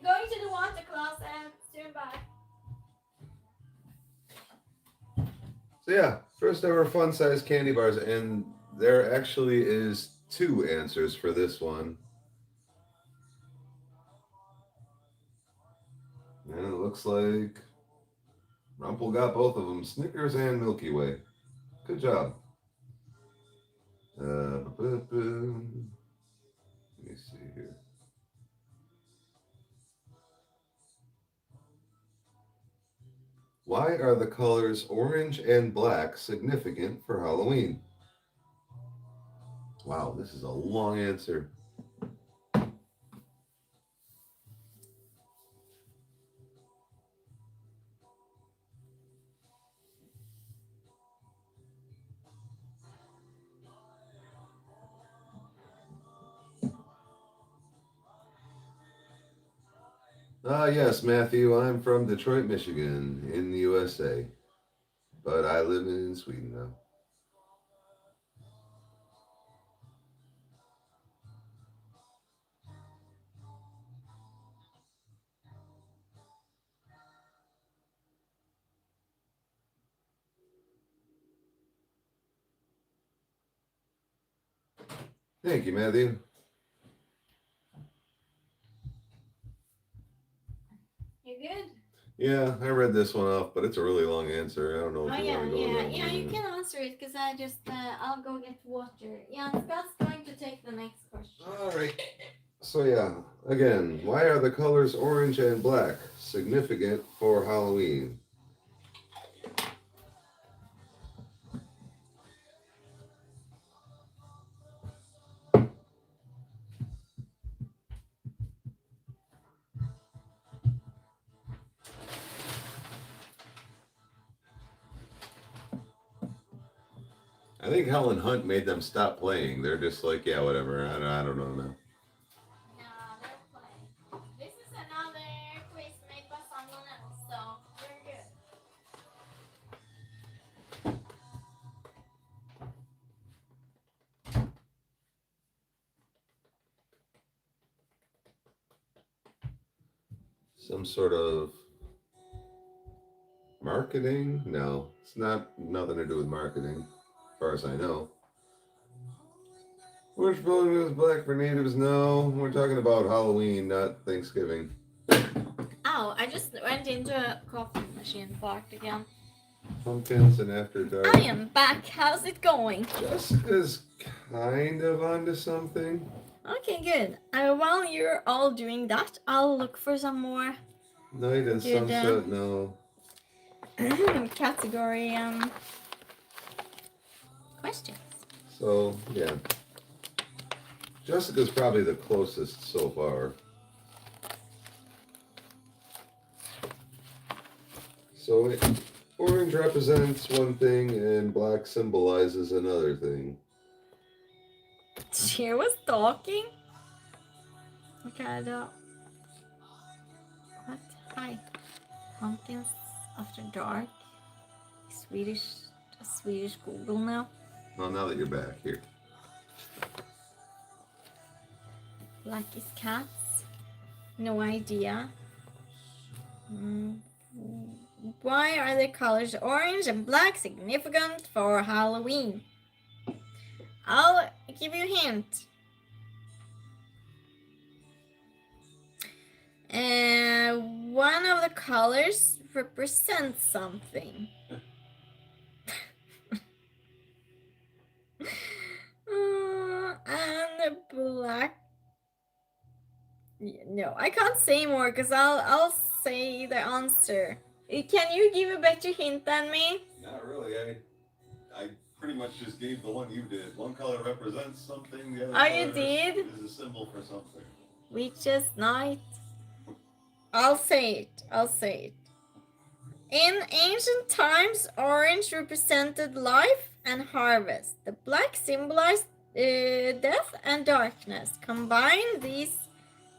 Going to the water closet. Soon back. So yeah, first ever fun-sized candy bars, and there actually is 2 answers for this one. And it looks like Rumpel got both of them, Snickers and Milky Way. Good job. Let me see here. Why are the colors orange and black significant for Halloween? Wow, this is a long answer. Yes, Matthew, I'm from Detroit, Michigan, in the USA. But I live in Sweden now. Thank you, Matthew. You good? Yeah, I read this one off, but it's a really long answer. I don't know if you want to go with that. Yeah, you can answer it because I just, I'll go get water. Yeah, Scott's going to take the next question. All right. So yeah, again, why are the colors orange and black significant for Halloween? I think Helen Hunt made them stop playing. They're just like, yeah, whatever. I don't know now. Nah, they're playing. This is another quiz made by someone else, so you're good. Some sort of marketing? No, it's not. Nothing to do with marketing, as far as I know. Which building is black for natives? No, we're talking about Halloween, not Thanksgiving. Oh, I just went into a coffee machine parked again. Pumpkins and After Dark. I am back. How's it going? Jessica's kind of onto something. Okay, good. While you're all doing that, I'll look for some more Night and Good, Sunset, no. category questions. So, yeah. Jessica's probably the closest so far. So, orange represents one thing and black symbolizes another thing. She was talking. Okay, what? Hi. Pumpkins After Dark. Swedish Google now. Well, now that you're back here. Black is cats. No idea. Why are the colors orange and black significant for Halloween? I'll give you a hint. One of the colors represents something. And black. No, I can't say more because I'll say the answer. Can you give a better hint than me? Not really. I pretty much just gave the one you did. One color represents something, the other Oh, color you did? is a symbol for something. Witch's Night. I'll say it. In ancient times, orange represented life and harvest. The black symbolized death and darkness. Combined, these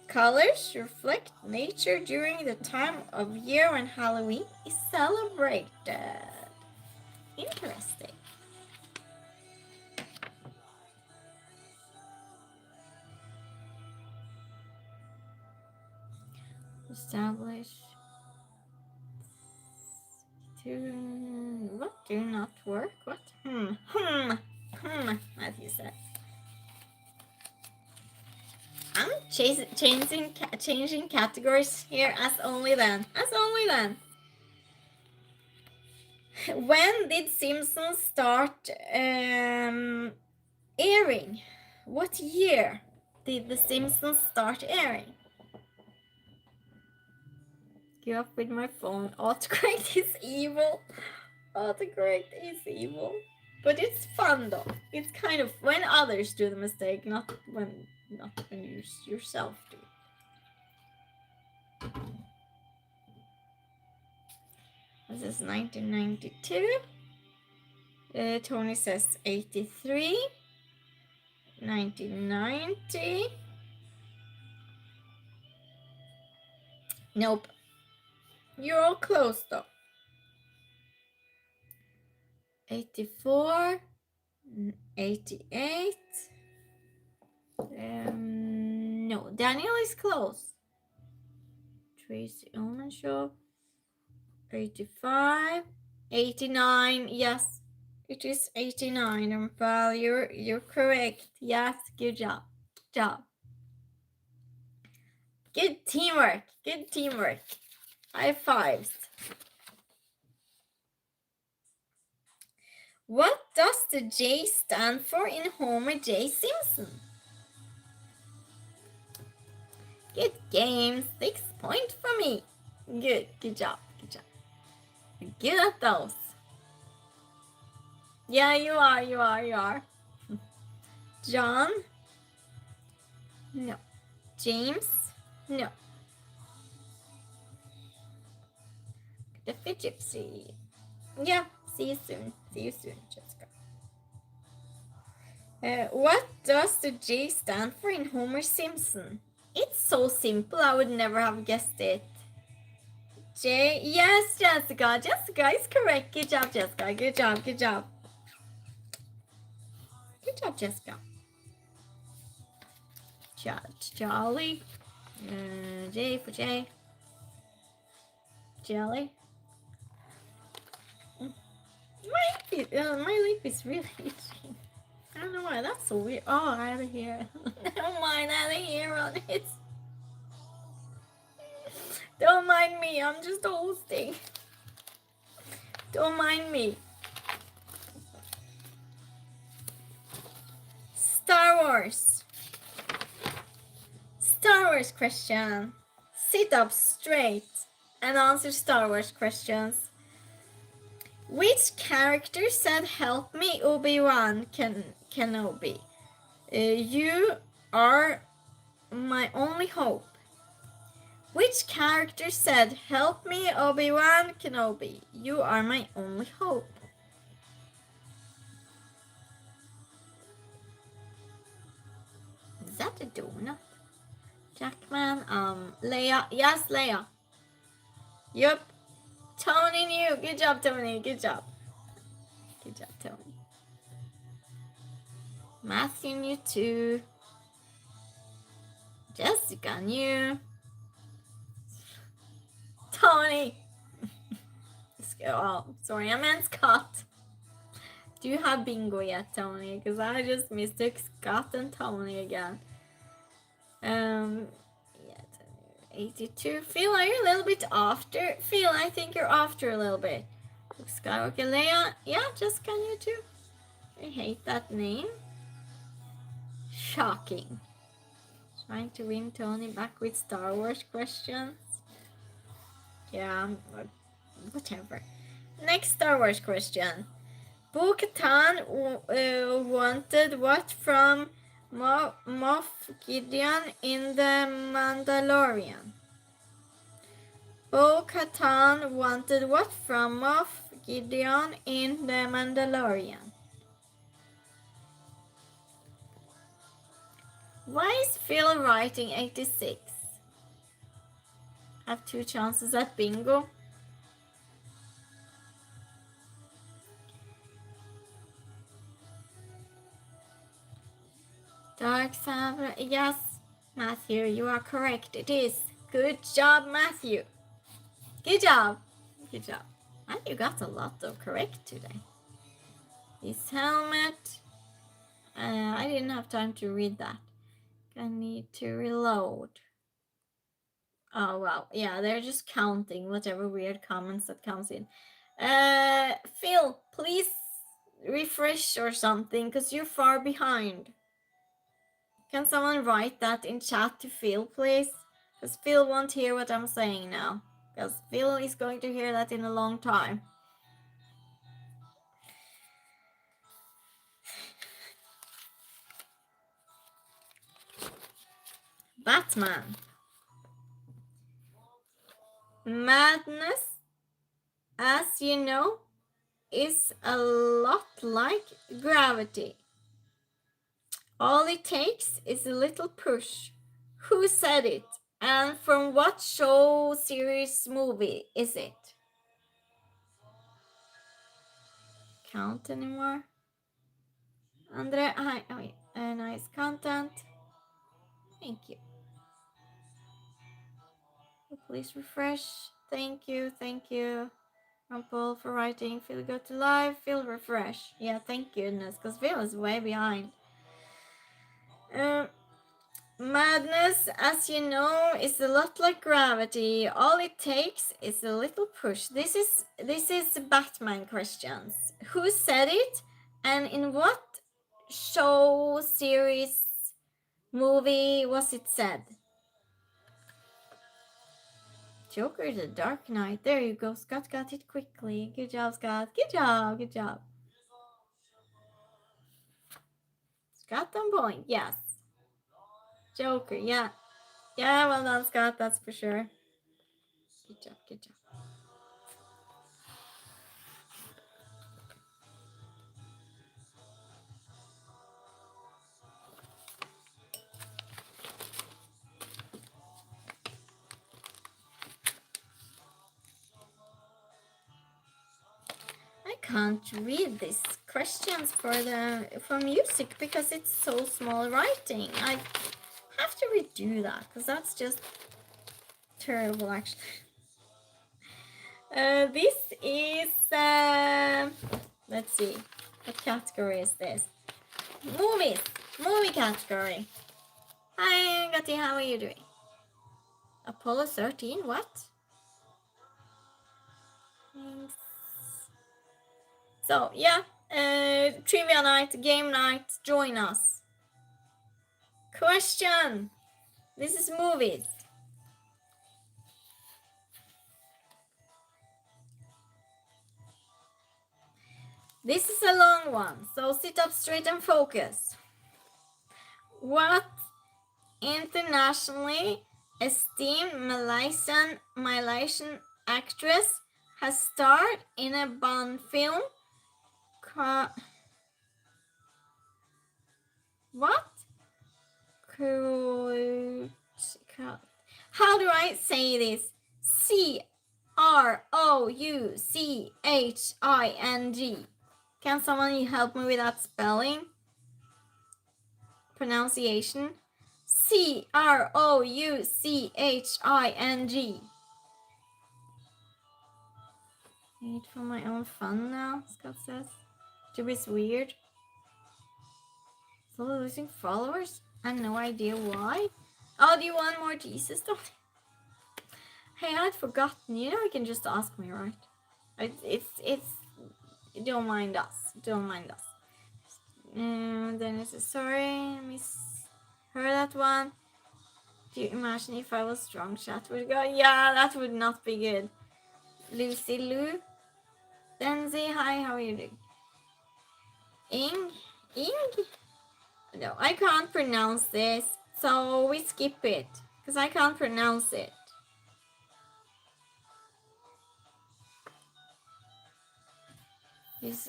colors reflect nature during the time of year when Halloween is celebrated. Interesting. Establish. What do not work? What? As you said. I'm changing categories here as only then. When did Simpsons start airing? What year did The Simpsons start airing? Give up with my phone. Autocorrect is evil. But it's fun though. It's kind of when others do the mistake, not when you yourself do. This is 1992. Tony says 83. 1990. Nope. You're all close though. 84. 88. No, Daniel is close. Tracy Ullman Show. 85. 89. Yes, it is 89. Rafael, you're correct. Yes, good job. Good teamwork. High fives. What does the J stand for in Homer J. Simpson? Good game. 6 points for me. Good job. You're good at those. Yeah, you are. John? No. James? No. The Gypsy. Yeah, see you soon, Jessica. What does the J stand for in Homer Simpson? It's so simple, I would never have guessed it. J, yes, Jessica. Jessica is correct. Good job, Jessica. Good job, good job. Good job, Jessica. Charlie. J for J. Jelly. My lip is really itchy. I don't know why, that's so weird. Oh, I had a hair. Never mind, I had a hair on it. Don't mind me, I'm just hosting. Don't mind me. Star Wars. Star Wars question. Sit up straight and answer Star Wars questions. Which character said, "Help me, Obi-Wan Kenobi"? You are my only hope. Which character said, "Help me, Obi-Wan Kenobi"? You are my only hope. Is that a donut? Jackman, Leia. Yes, Leia. Yup. Tony knew. Good job, Tony. Good job. Good job, Tony. Matthew knew too. Jessica knew. Tony. Oh, sorry, I meant Scott. Do you have bingo yet, Tony? Because I just mistook Scott and Tony again. Yeah, 82. Phil, are you a little bit after? Phil, I think you're after a little bit. Skywalker, Leia. Yeah, Jessica knew too. I hate that name. Shocking. Trying to win Tony back with Star Wars questions. Yeah, whatever. Next Star Wars question. Bo-Katan wanted what from Moff Gideon in The Mandalorian? Bo-Katan wanted what from Moff Gideon in The Mandalorian? Why is Phil writing 86? Have 2 chances at bingo. Dark Saber, yes, Matthew, you are correct. It is. Good job, Matthew. Good job. Good job. Matthew got a lot of correct today. His helmet. I didn't have time to read that. I need to reload. Oh, wow. Yeah, they're just counting whatever weird comments that comes in. Phil, please refresh or something, because you're far behind. Can someone write that in chat to Phil, please? Because Phil won't hear what I'm saying now. Because Phil is going to hear that in a long time. Batman. Madness, as you know, is a lot like gravity. All it takes is a little push. Who said it? And from what show, series, movie is it? Count anymore? Andre, hi, nice content. Thank you. Please refresh. Thank you, thank you. Paul for writing. Phil go to live. Phil refresh. Yeah, thank goodness, because Phil is way behind. Madness, as you know, is a lot like gravity. All it takes is a little push. This is Batman questions. Who said it? And in what show, series, movie was it said? Joker the Dark Knight. There you go. Scott got it quickly. Good job, Scott. Good job. Good job. Scott on point. Yes. Joker. Yeah. Yeah, well done, Scott. That's for sure. Good job. Good job. can't read these questions for music because it's so small writing. I have to redo that because that's just terrible, actually. This is let's see, what category is this? Movie category. Hi, Gatti, how are you doing? Apollo 13, what? Thanks. So, yeah, trivia night, game night, join us. Question. This is movies. This is a long one, so sit up straight and focus. What internationally esteemed Malaysian actress has starred in a Bond film? What? How do I say this? Crouching. Can someone help me with that spelling? Pronunciation? Crouching. Eat for my own fun now, Scott says. To be weird. Still losing followers? I have no idea why. Oh, do you want more Jesus stuff? Hey, I'd forgotten. You know you can just ask me, right? It's don't mind us. Don't mind us. Dennis is sorry. Misheard that one. Do you imagine if I was strong, chat would go? Yeah, that would not be good. Lucy Lou. Denzi, hi, how are you doing? Ing? No, I can't pronounce this, so we skip it, because I can't pronounce it.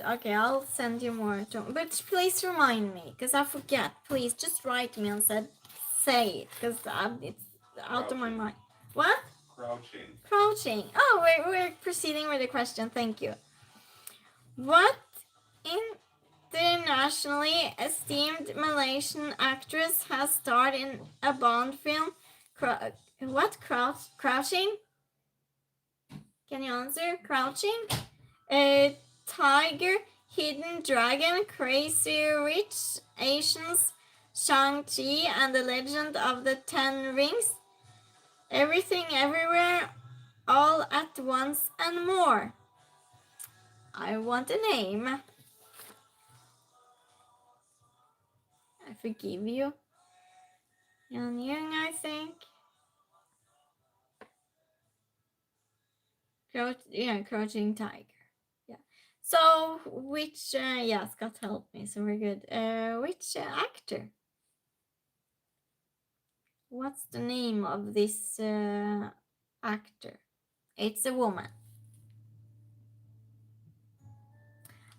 Okay, I'll send you more, but please remind me, because I forget. Please, just write me and say it, because it's out of my mind. What? Crouching. Oh, we're proceeding with the question, thank you. What internationally esteemed Malaysian actress has starred in a Bond film? Crouching? Can you answer? Crouching? Tiger, Hidden Dragon, Crazy Rich Asians, Shang-Chi, and the Legend of the Ten Rings. Everything, Everywhere, All at Once, and more. I want a name. I forgive you. Young, I think. Crouching Tiger. Yeah. So, which, Scott helped me, so we're good. Which actor? What's the name of this actor? It's a woman.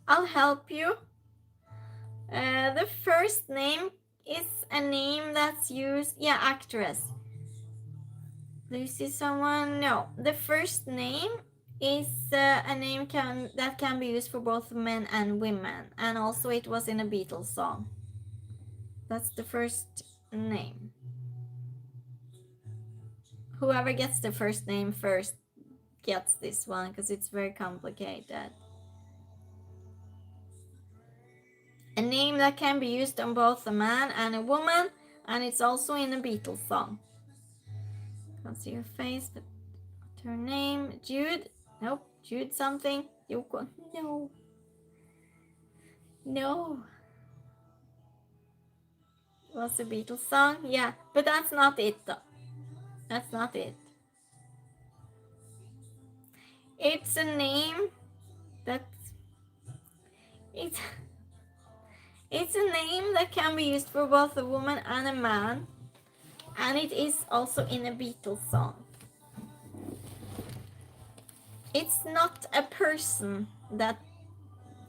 I'll help you. The first name is a name that's used. Yeah, actress. Do you see someone? No. The first name is a name that can be used for both men and women. And also it was in a Beatles song. That's the first name. Whoever gets the first name first gets this one, because it's very complicated. A name that can be used on both a man and a woman, and it's also in a Beatles song. Can't see her face, but what's her name? Jude? Nope. Jude something. Yoko. No. It was a Beatles song? Yeah, but that's not it though. That's not it. It's a name that... It's a name that can be used for both a woman and a man. And it is also in a Beatles song. It's not a person that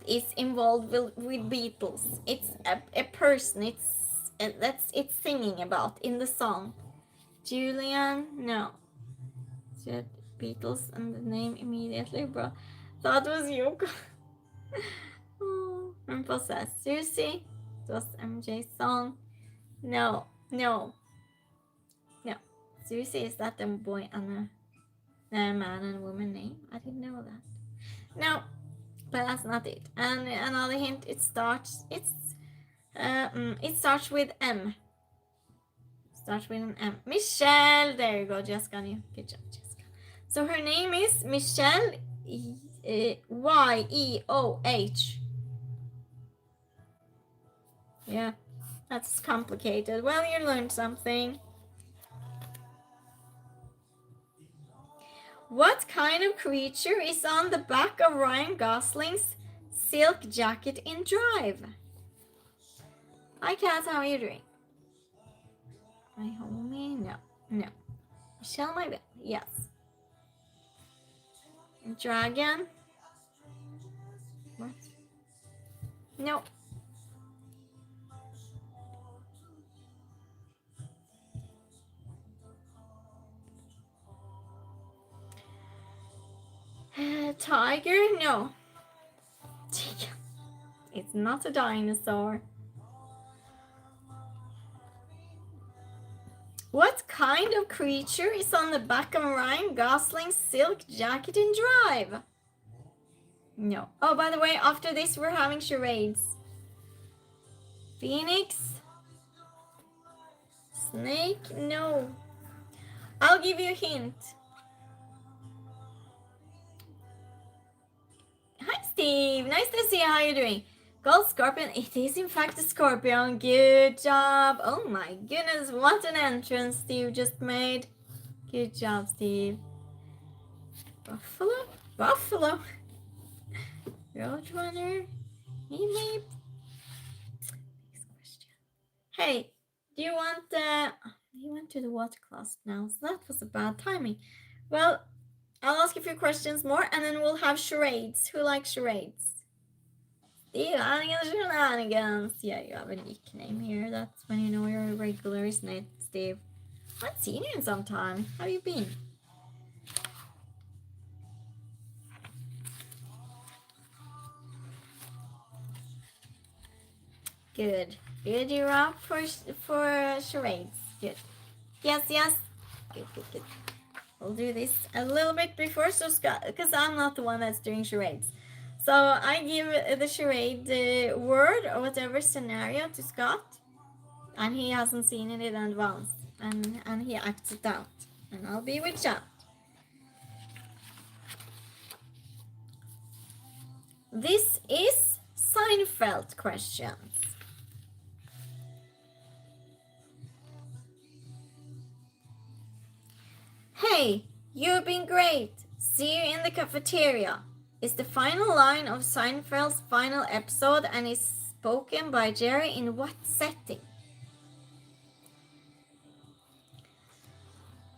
is involved with Beatles. It's a person. It's singing about in the song. Julian? No. Said Beatles and the name immediately, bro. Thought it was Yoko. Oh, I'm possessed. Seriously? It was MJ's song? No, no, no. Seriously, is that a boy and a man and a woman name? I didn't know that. No, but that's not it. And another hint, it starts with M. Starts with an M. Michelle. There you go, Jessica. Good job, Jessica. So her name is Michelle Yeoh. Yeah, that's complicated. Well, you learned something. What kind of creature is on the back of Ryan Gosling's silk jacket in Drive? Hi, Kat. How are you doing? My homie? No. Michelle, my bad. Yes. Dragon? What? No. Tiger? No. It's not a dinosaur. What kind of creature is on the back of Ryan Gosling's silk jacket in Drive? No. Oh, by the way, after this, we're having charades. Phoenix? Snake? No. I'll give you a hint. Hi, Steve. Nice to see you. How are you doing? Gold Scorpion. It is, in fact, a scorpion. Good job. Oh, my goodness. What an entrance Steve just made. Good job, Steve. Buffalo. Roadrunner. Meep. Next question. Hey, do you want he went to the water class now, so that was a bad timing. Well, I'll ask you a few questions more, and then we'll have charades. Who likes charades? Steve Shenanigans. Yeah, you have a nickname here. That's when you know you're a regular, isn't it, Steve? I haven't seen you in some time. How have you been? Good. Good, you're up for charades. Good. Yes. Good. We'll do this a little bit before, so Scott, because I'm not the one that's doing charades. So I give the charade word or whatever scenario to Scott, and he hasn't seen it in advance, and he acts it out, and I'll be with chat. This is Seinfeld questions. Hey, you've been great. See you in the cafeteria. Is the final line of Seinfeld's final episode and is spoken by Jerry in what setting?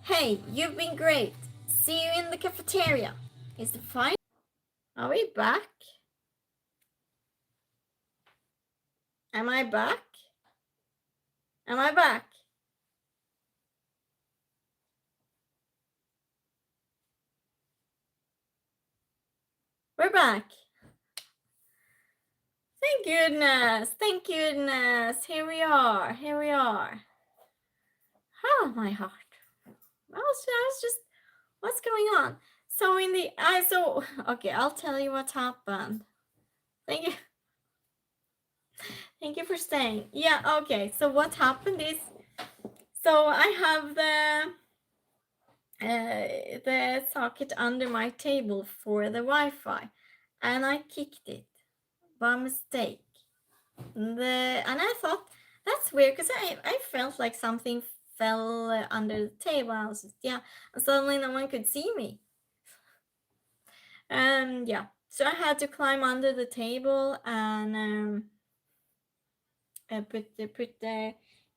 Hey, you've been great. See you in the cafeteria. Is the final... Are we back? Am I back? We're back. Thank goodness. Here we are. Oh, my heart. I was just, what's going on? So okay, I'll tell you what happened. Thank you for staying. Yeah, okay. So what happened is, so I have the socket under my table for the Wi-Fi, and I kicked it by mistake. And I thought that's weird because I felt like something fell under the table. I was just, and suddenly no one could see me. So I had to climb under the table and put the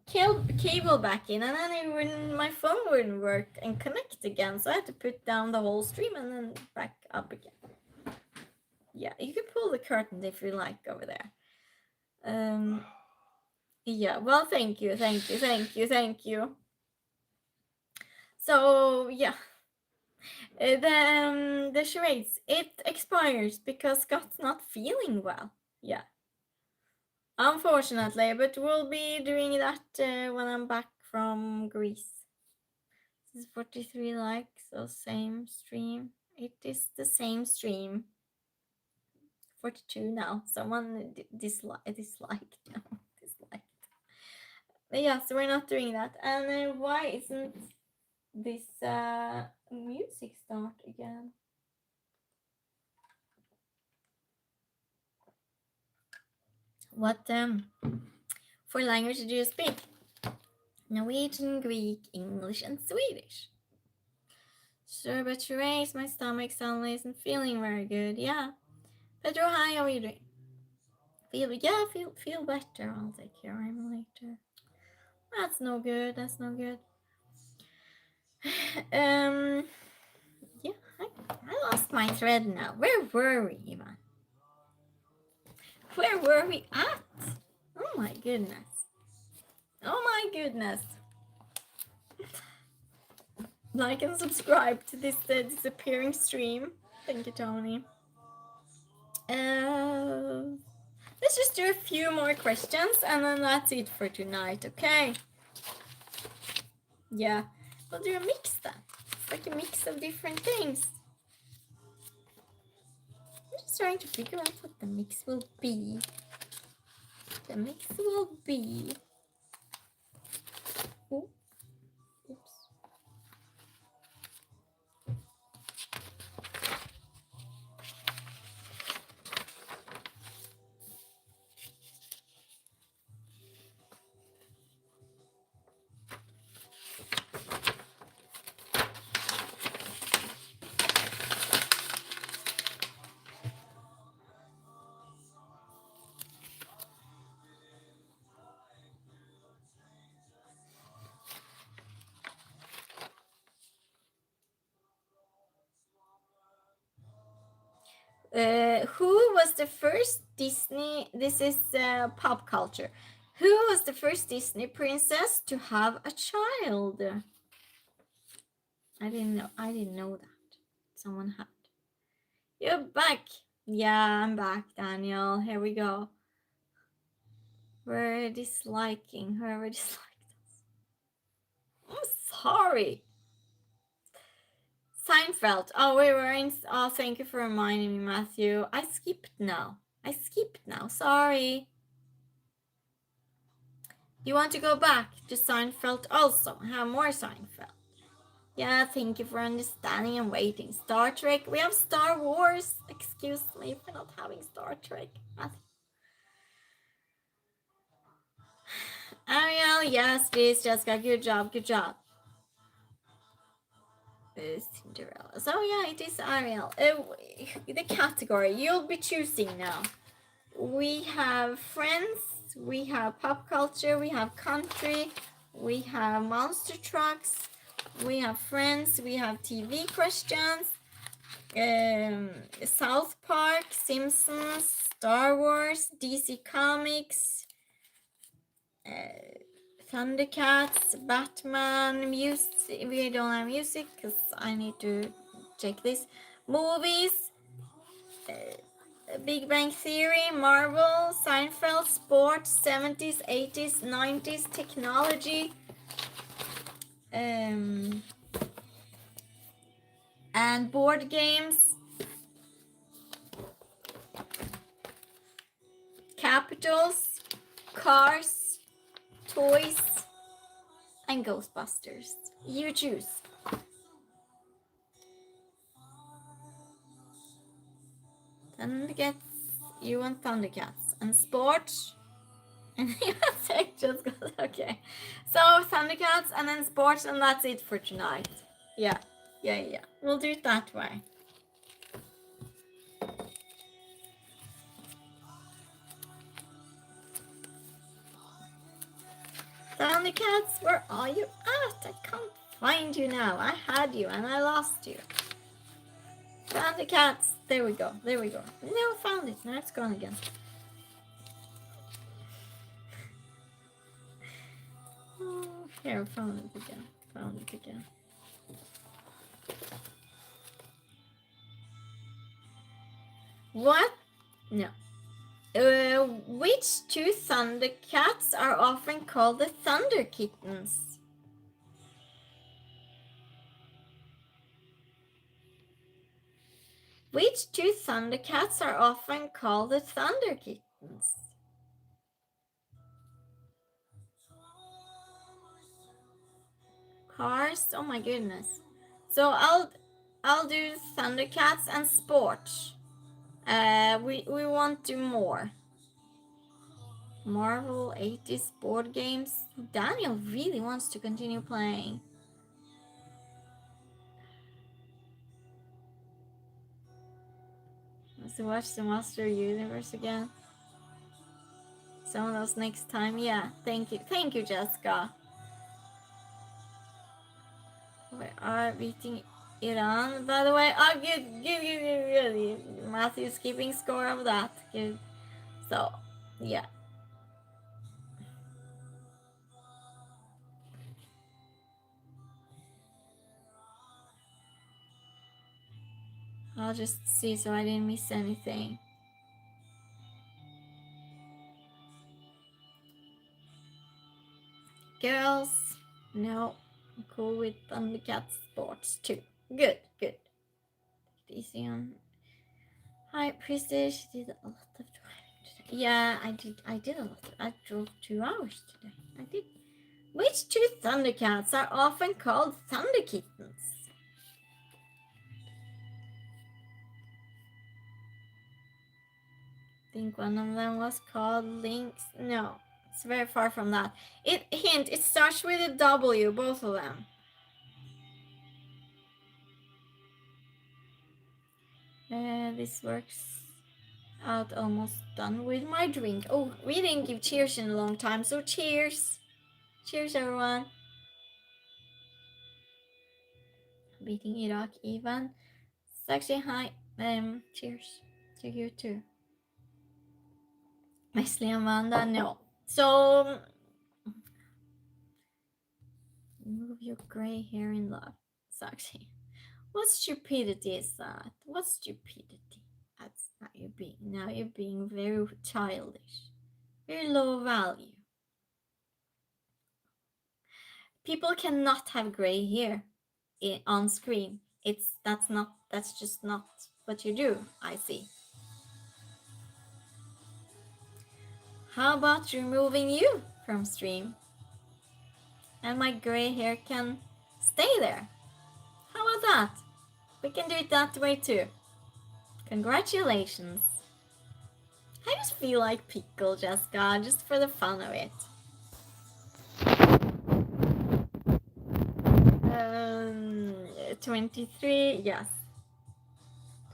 cable back in, and then my phone wouldn't work and connect again, so I had to put down the whole stream and then back up again. Yeah, you can pull the curtain if you like over there. Yeah, well, thank you. So yeah, The charades. It expires because Scott's not feeling well. Yeah. Unfortunately, but we'll be doing that when I'm back from Greece. This is 43 likes, so same stream. It is the same stream. 42 now. Someone disliked. Disliked. But yeah, so we're not doing that. And why isn't this music start again? What for language do you speak? Norwegian, Greek, English, and Swedish. Sure, but Therese, my stomach suddenly isn't feeling very good. Yeah. Pedro, hi, how are you doing? Feel better. I'll take care of him later. That's no good. That's no good. Yeah, I lost my thread now. Where were we, Ivan? Where were we at? Oh my goodness. Oh my goodness. Like and subscribe to this disappearing stream. Thank you, Tony. Let's just do a few more questions and then that's it for tonight, okay? Yeah, we'll do a mix then. It's like a mix of different things. I'm just trying to figure out what the mix will be. The mix will be... Ooh. Oops. Who was the first Disney? This is pop culture. Who was the first Disney princess to have a child? I didn't know that. Someone had. You're back. Yeah, I'm back, Daniel. Here we go. We're disliking whoever disliked us. I'm sorry. Seinfeld. Oh, we were in. Oh, thank you for reminding me, Matthew. I skipped now. Sorry. You want to go back to Seinfeld also? Have more Seinfeld. Yeah, thank you for understanding and waiting. Star Trek. We have Star Wars. Excuse me for not having Star Trek. Matthew. Ariel, yes, please, Jessica. Good job. Cinderella. So yeah, it is Ariel. The category you'll be choosing now. We have Friends, we have pop culture, we have country, we have monster trucks, we have Friends, we have TV questions, South Park, Simpsons, Star Wars, DC Comics, Thundercats, Batman, music. We don't have music because I need to check this. Movies, Big Bang Theory, Marvel, Seinfeld, sports, 70s, 80s, 90s, technology, and board games, capitals, cars, toys, and Ghostbusters. You choose. Thundercats. You want Thundercats. And sports. And you take just okay. So Thundercats and then sports, and that's it for tonight. Yeah. We'll do it that way. Thundercats, where are you at? I can't find you now. I had you and I lost you. Thundercats. There we go. No, found it. Now it's gone again. Oh, here, found it again. What? No. Which two Thundercats are often called the Thunder Kittens? Which two Thundercats are often called the Thunder Kittens? Cars? Oh my goodness. So I'll do Thundercats and Sports. We want to do more. Marvel 80s board games. Daniel really wants to continue playing. Let's watch the Master Universe again. Some of those next time. Yeah, thank you, Jessica. We are beating Iran, by the way. Oh, good. Matthew's keeping score of that. Good. So, yeah. I'll just see so I didn't miss anything. Girls, no. I'm cool with Thundercat Sports too. Good. Easy on. Hi, Prestige. Did a lot of driving today. Yeah, I did a lot. I drove 2 hours today. I did. Which two Thundercats are often called Thunder Kittens? I think one of them was called Lynx. No, it's very far from that. It starts with a W, both of them. This works out almost done with my drink. Oh, we didn't give cheers in a long time, so cheers. Cheers, everyone. Beating Iraq even. Sexy hi. Cheers to you too. Leslie Amanda, no. So move your gray hair in love. Sexy. What stupidity is that? What stupidity? That's not you being. Now you're being very childish. Very low value. People cannot have gray hair on screen. That's just not what you do, I see. How about removing you from stream? And my gray hair can stay there. How about that? We can do it that way too. Congratulations. I just feel like pickle, Jessica, just for the fun of it. 23, yes.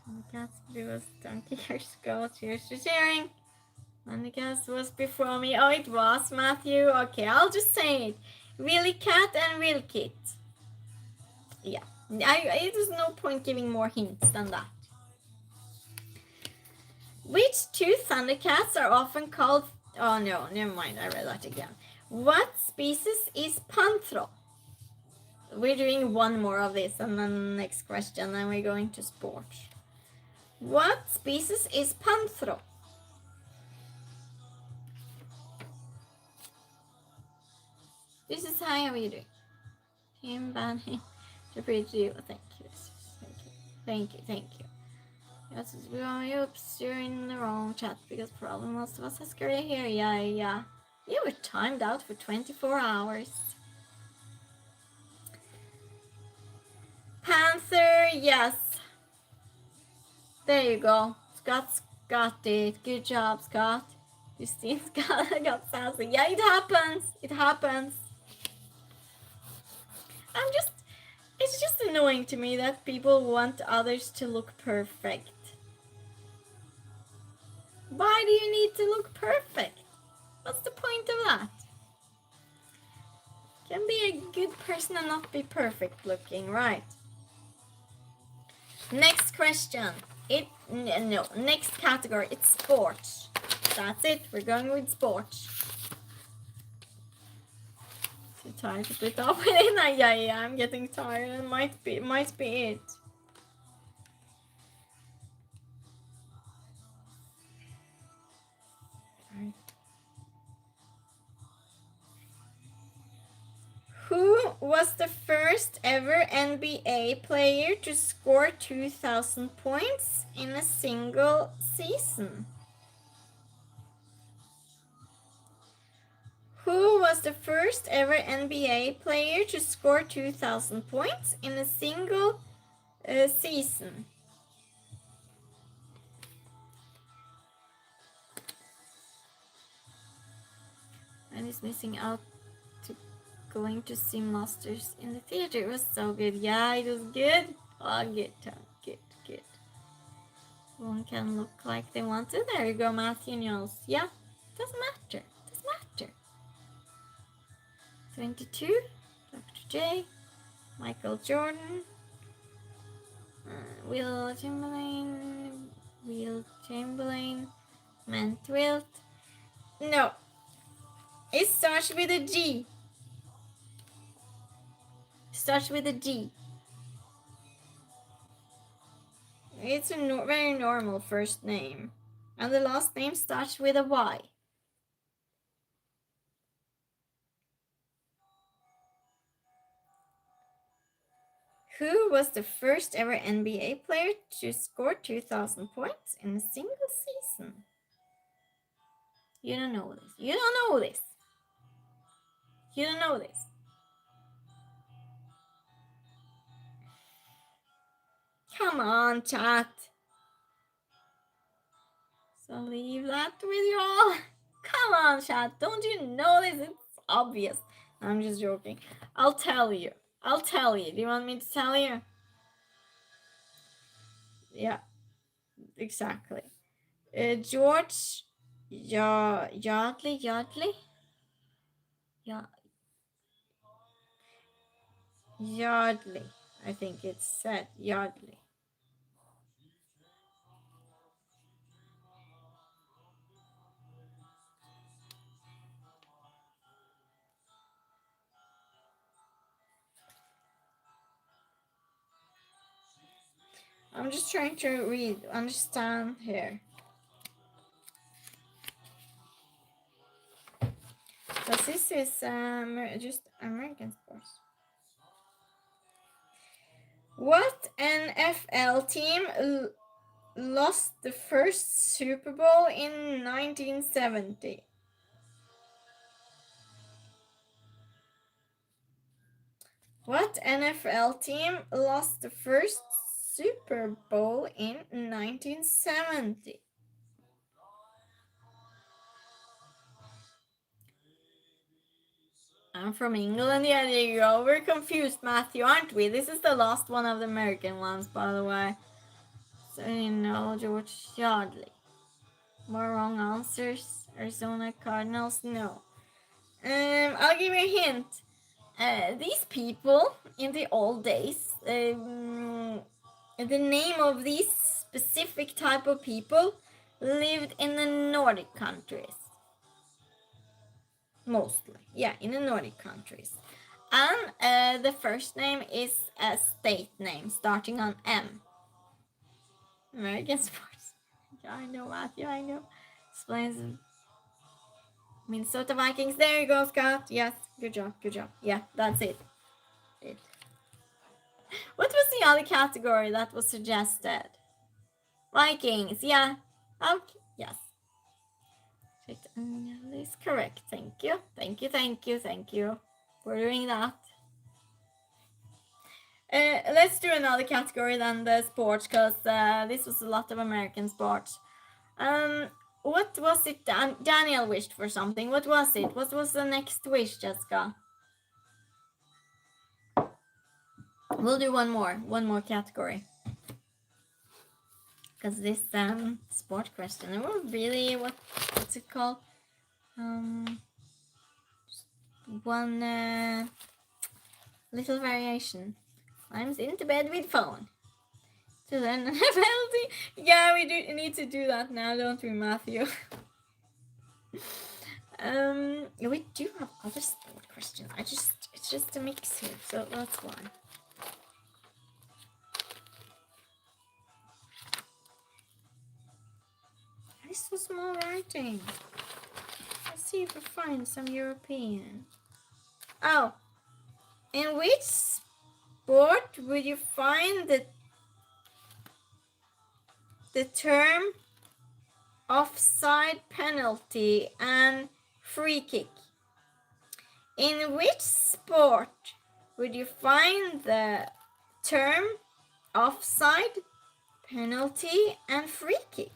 Thundercats was 20 years ago. Cheers to sharing. Thundercats was before me. Oh, it was, Matthew. Okay, I'll just say it. Willy Cat and Will Kit. Yeah, there's no point giving more hints than that. Which two Thundercats are often called... Oh no, never mind, I read that again. What species is Panthro? We're doing one more of this and then next question, then we're going to sports. What species is Panthro? This is how we do. Team Banning to bridge you. Thank you. Yes, oops, you're in the wrong chat because probably most of us has gray hair. Yeah. You were timed out for 24 hours. Panther, yes. There you go. Scott's got it. Good job, Scott. Justine's got sassy. Yeah, it happens. It's just annoying to me that people want others to look perfect. Why do you need to look perfect? What's the point of that? You can be a good person and not be perfect looking, right? Next question. Next category. It's sports. That's it. We're going with sports. Too tired to put up with it. Yeah. I'm getting tired. It might be it. was the first ever NBA player to score 2,000 points in a single season? Who was the first ever NBA player to score 2,000 points in a single season? And he's missing out to going to see Masters in the theater. It was so good. Yeah, it was good. Oh, good. One can look like they want to. There you go, Matthew Knowles. Yeah, doesn't matter. 22, Dr. J, Michael Jordan, Will Chamberlain, Mantwilt. No, it starts with a G. Starts with a G. It's a very normal first name. And the last name starts with a Y. Who was the first ever NBA player to score 2,000 points in a single season? You don't know this. You don't know this. You don't know this. Come on, chat. So leave that with y'all. Come on, chat. Don't you know this? It's obvious. I'm just joking. I'll tell you. Do you want me to tell you? Yeah, exactly. George Yardley? Yardley. I think it's said Yardley. I'm just trying to understand here. Because this is just American sports. What NFL team lost the first Super Bowl in 1970? What NFL team lost the first Super Bowl in 1970? I'm from England. Yeah, there you go. We're confused, Matthew, aren't we? This is the last one of the American ones, by the way. So you know, George Yardley. More wrong answers. Arizona Cardinals, no. I'll give you a hint. These people in the old days, the name of these specific type of people lived in the Nordic countries. Mostly, yeah, in the Nordic countries. And the first name is a state name starting on M. American sports. Yeah, I know, Matthew, I know. Explains Minnesota Vikings. There you go, Scott. Yes, good job. Yeah, that's it. What was the other category that was suggested? Vikings, yeah. Okay, yes. Is correct. Thank you for doing that. Let's do another category than the sports, because this was a lot of American sports. What was it? Daniel wished for something. What was it? What was the next wish, Jessica? We'll do one more category. Because this sport question, or really, what's it called? One little variation. Climbs into bed with phone. To learn penalty. Yeah, we do need to do that now, don't we, Matthew? We do have other sport questions. It's just a mix here, so that's why. This was more writing. Let's see if we find some European. Oh, In which sport would you find the term offside, penalty, and free kick? In which sport would you find the term offside, penalty, and free kick?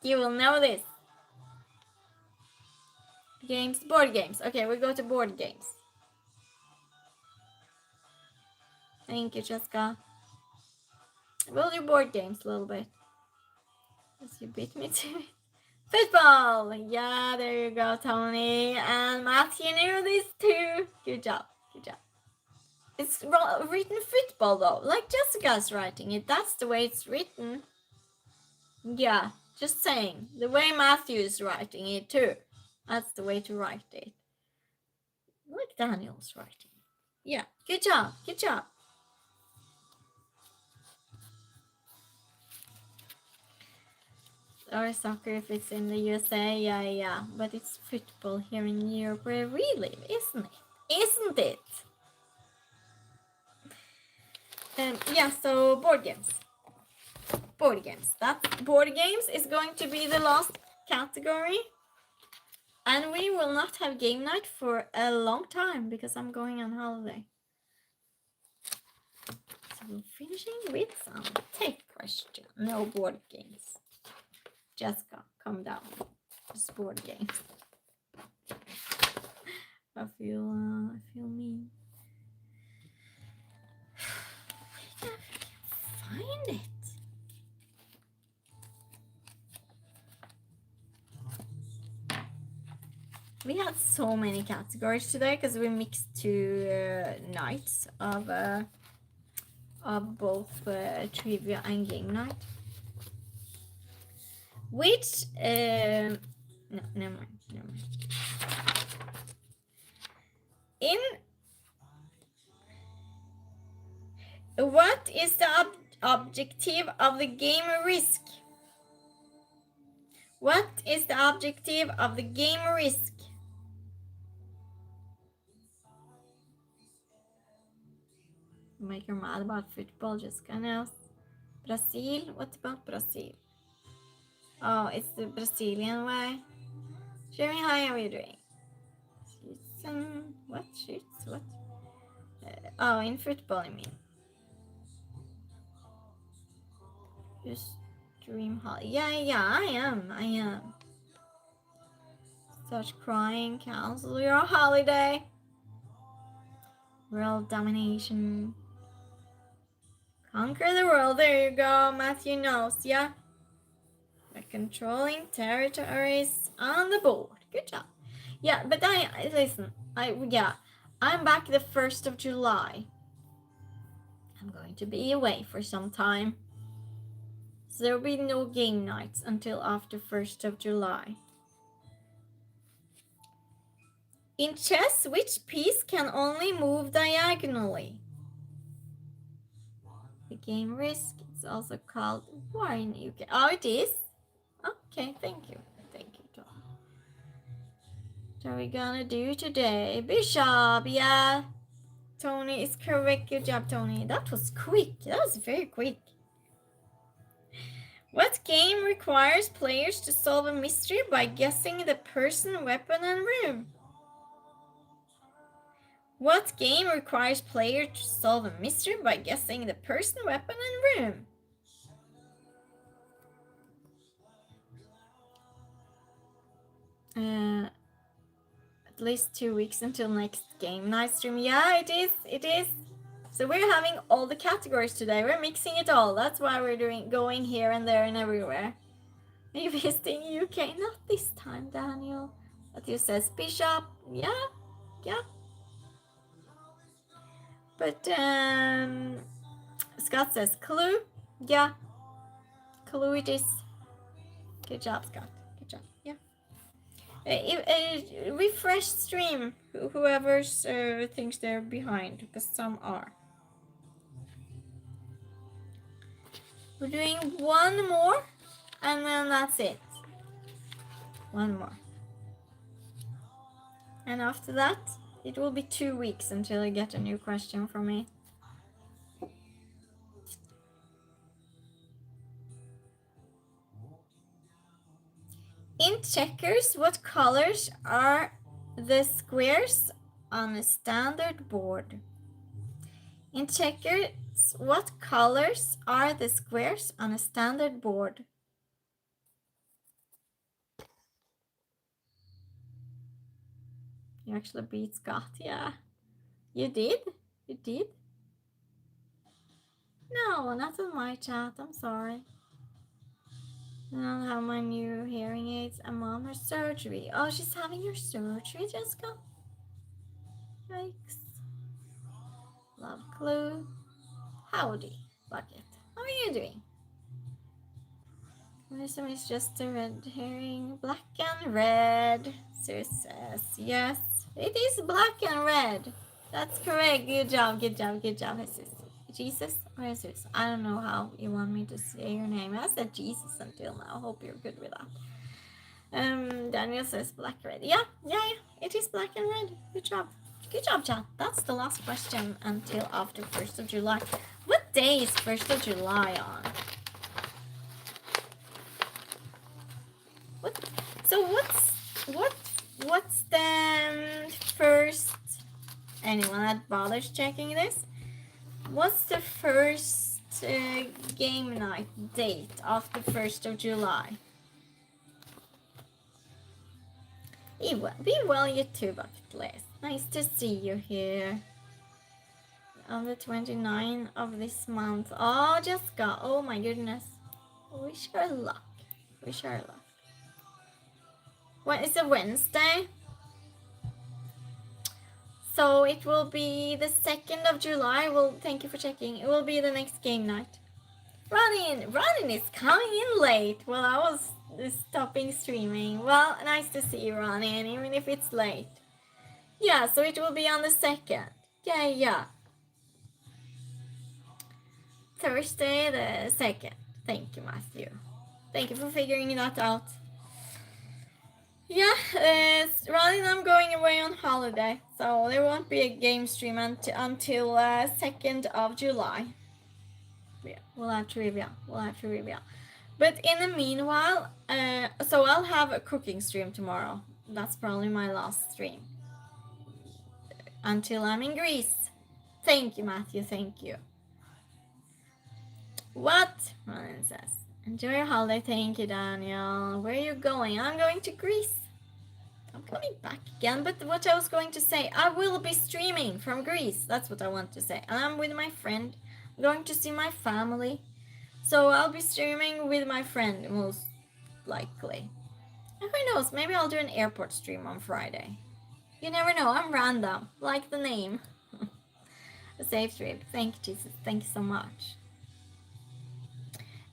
You will know this. Games, board games. Okay, we go to board games. Thank you, Jessica. We'll do board games a little bit. As you beat me to it. Football! Yeah, there you go, Tony. And Matthew knew this too. Good job. Good job. It's written football though. Like Jessica's writing it. That's the way it's written. Yeah, just saying. The way Matthew is writing it too. That's the way to write it. Like Daniel's writing. Yeah, good job. Good job. Or soccer if it's in the USA, yeah. But it's football here in Europe where we live, isn't it? Isn't it? Yeah, so board games. Board games. Board games is going to be the last category. And we will not have game night for a long time because I'm going on holiday. So we're finishing with some tech question. No board games. Jessica, calm down. Just board games. I feel mean. I can't find it. We had so many categories today because we mixed two nights of both trivia and game night. Which no, never mind. What is the objective of the game Risk? What is the objective of the game Risk? Make her mad about football, Jessica knows. Brazil? What about Brazil? Oh, it's the Brazilian way. Jeremy, hi, how are you doing? What? Shoots? What? Oh, in football, I mean. Just dream holiday. Yeah, I am. Start crying, cancel your holiday. World domination. Conquer the world, there you go, Matthew knows, yeah? By controlling territories on the board. Good job. Yeah, but I'm back the 1st of July. I'm going to be away for some time. So there will be no game nights until after 1st of July. In chess, which piece can only move diagonally? The game Risk is also called War in UK. Oh, it is? Okay, thank you. Thank you, Tom. What are we gonna do today? Bishop, yeah. Tony is correct. Good job, Tony. That was quick. That was very quick. What game requires players to solve a mystery by guessing the person, weapon, and room? What game requires players to solve a mystery by guessing the person, weapon, and room? At least 2 weeks until next game night stream. Yeah, it is. So we're having all the categories today. We're mixing it all. That's why we're going here and there and everywhere. Are you visiting UK? Not this time, Daniel. Matthew says Bishop. Yeah. But Scott says Clue. Yeah. Clue it is. Good job, Scott. Good job. Yeah. Refresh stream. Whoever thinks they're behind, because some are. We're doing one more, and then that's it. One more. And after that, It will be 2 weeks until you get a new question from me. In checkers, what colors are the squares on a standard board? In checkers, what colors are the squares on a standard board? You actually beat Scott, yeah. You did? You did? No, not in my chat, I'm sorry. I don't have my new hearing aids. I'm on her surgery. Oh, she's having her surgery, Jessica? Yikes. Love Clue. Howdy, Bucket. How are you doing? Wisdom is just a red herring. Black and red. Sir says yes. It is black and red. That's correct. Good job, good job, good job, Jesus. Jesus or Jesus? I don't know how you want me to say your name. I said Jesus until now. Hope you're good with that. Daniel says black red. Yeah. It is black and red. Good job. Good job, chat. That's the last question until after 1st of July. What day is 1st of July on? What's the first, anyone that bothers checking this? What's the first game night date of the 1st of July? Be well, you too, Bucket List. Nice to see you here. On the 29th of this month. Oh, Jessica. Oh my goodness. Wish her luck. Wish her luck. What is a Wednesday? So it will be the 2nd of July. Well, thank you for checking. It will be the next game night. Ronin is coming in late. Well, I was stopping streaming. Well, nice to see you, Ronin, even if it's late. Yeah, so it will be on the 2nd. Yeah. Thursday the 2nd. Thank you, Matthew. Thank you for figuring that out. Yeah, Ronin, I'm going away on holiday, so there won't be a game stream until 2nd of July. Yeah, we'll have trivia. But in the meanwhile, so I'll have a cooking stream tomorrow. That's probably my last stream. Until I'm in Greece. Thank you, Matthew, thank you. What? Ronin says. Enjoy your holiday. Thank you, Daniel. Where are you going? I'm going to Greece. I'm coming back again, but what I was going to say, I will be streaming from Greece. That's what I want to say. And I'm with my friend. I'm going to see my family. So I'll be streaming with my friend, most likely. And who knows, maybe I'll do an airport stream on Friday. You never know, I'm random, like the name. A safe trip. Thank you, Jesus. Thank you so much.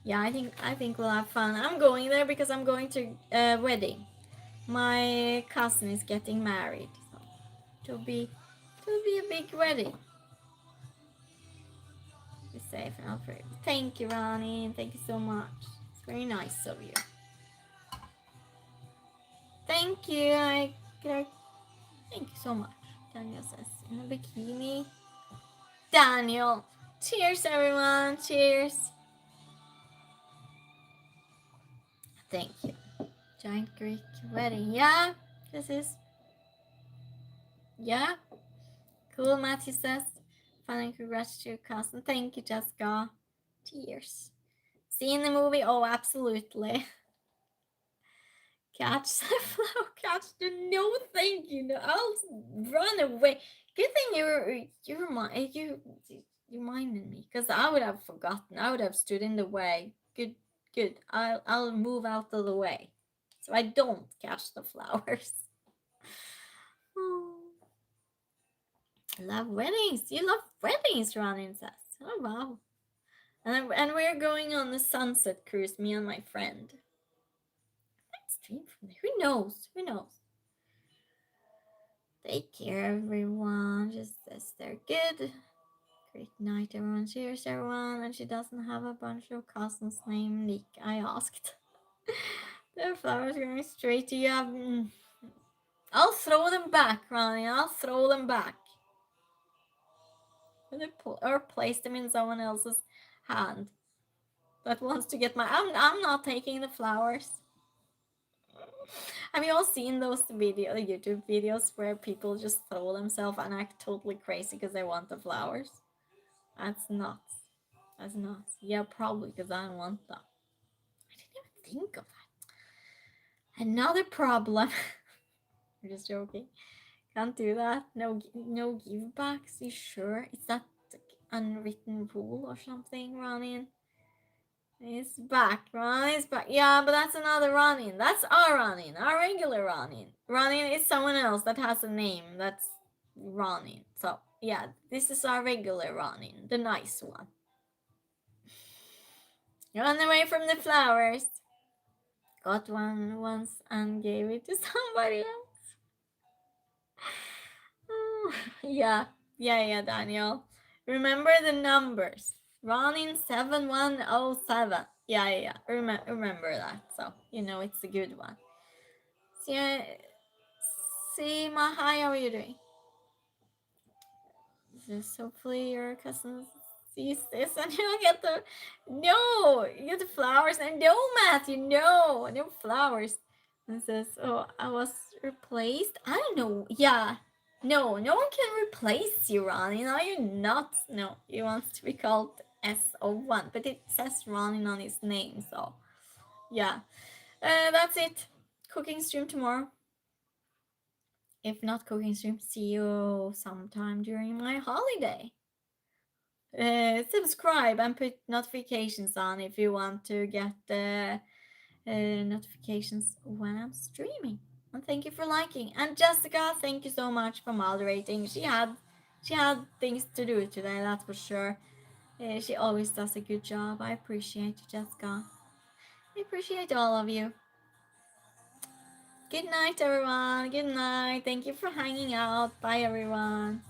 Yeah, I think we'll have fun. I'm going there because I'm going to a wedding. My cousin is getting married. So it'll be a big wedding. Be safe and I'll pray. Thank you, Ronnie. Thank you so much. It's very nice of you. Thank you. Thank you so much. Daniel says in a bikini. Daniel. Cheers, everyone. Cheers. Thank you. Giant Greek wedding. Yeah, this is. Yeah. Cool, Matthew says. Fun and congrats to your cousin. Thank you, Jessica. Cheers. See you in the movie? Oh, absolutely. Catch the flower. Catch the no, thank you. No, I'll run away. Good thing you reminded me, because I would have forgotten. I would have stood in the way. Good. I'll move out of the way, so I don't catch the flowers. Oh. I love weddings. You love weddings, Ronin says. Oh wow. And we're going on the sunset cruise, me and my friend. Stream from there. Who knows? Take care, everyone. Just as they're good. Great night, everyone. Cheers, everyone. And she doesn't have a bunch of cousins named Nick. I asked. The flowers going straight to you. I'll throw them back, Ronnie. I'll throw them back. Or place them in someone else's hand that wants to get my. I'm not taking the flowers. Have you all seen those YouTube videos where people just throw themselves and act totally crazy because they want the flowers? That's nuts. That's nuts. Yeah, probably because I don't want them. I didn't even think of that. Another problem. I'm just joking. Can't do that. No give backs. You sure? Is that unwritten rule or something, Ronin? He's back. Ronin's back. Yeah, but that's another Ronin. That's our Ronin. Our regular Ronin. Ronin is someone else that has a name that's Ronin. So, yeah, this is our regular Ronin. The nice one. Run away from the flowers. Got one once and gave it to somebody else. Yeah, Daniel. Remember the numbers. Ronin 7107. Yeah. Remember that. So, you know it's a good one. See, Mahai, how are you doing? Just hopefully your cousin sees this and you'll get you get the flowers. And no, Matthew, no flowers. And says, oh, I was replaced. I don't know. Yeah. No one can replace you, Ronnie. No, you're not. No, he wants to be called SO1, but it says Ronnie on his name, so yeah. That's it. Cooking stream tomorrow. If not cooking stream, see you sometime during my holiday. Subscribe and put notifications on if you want to get notifications when I'm streaming. And thank you for liking. And Jessica, thank you so much for moderating. She had things to do today, that's for sure. She always does a good job. I appreciate you, Jessica. I appreciate all of you. Good night, everyone. Good night. Thank you for hanging out. Bye, everyone.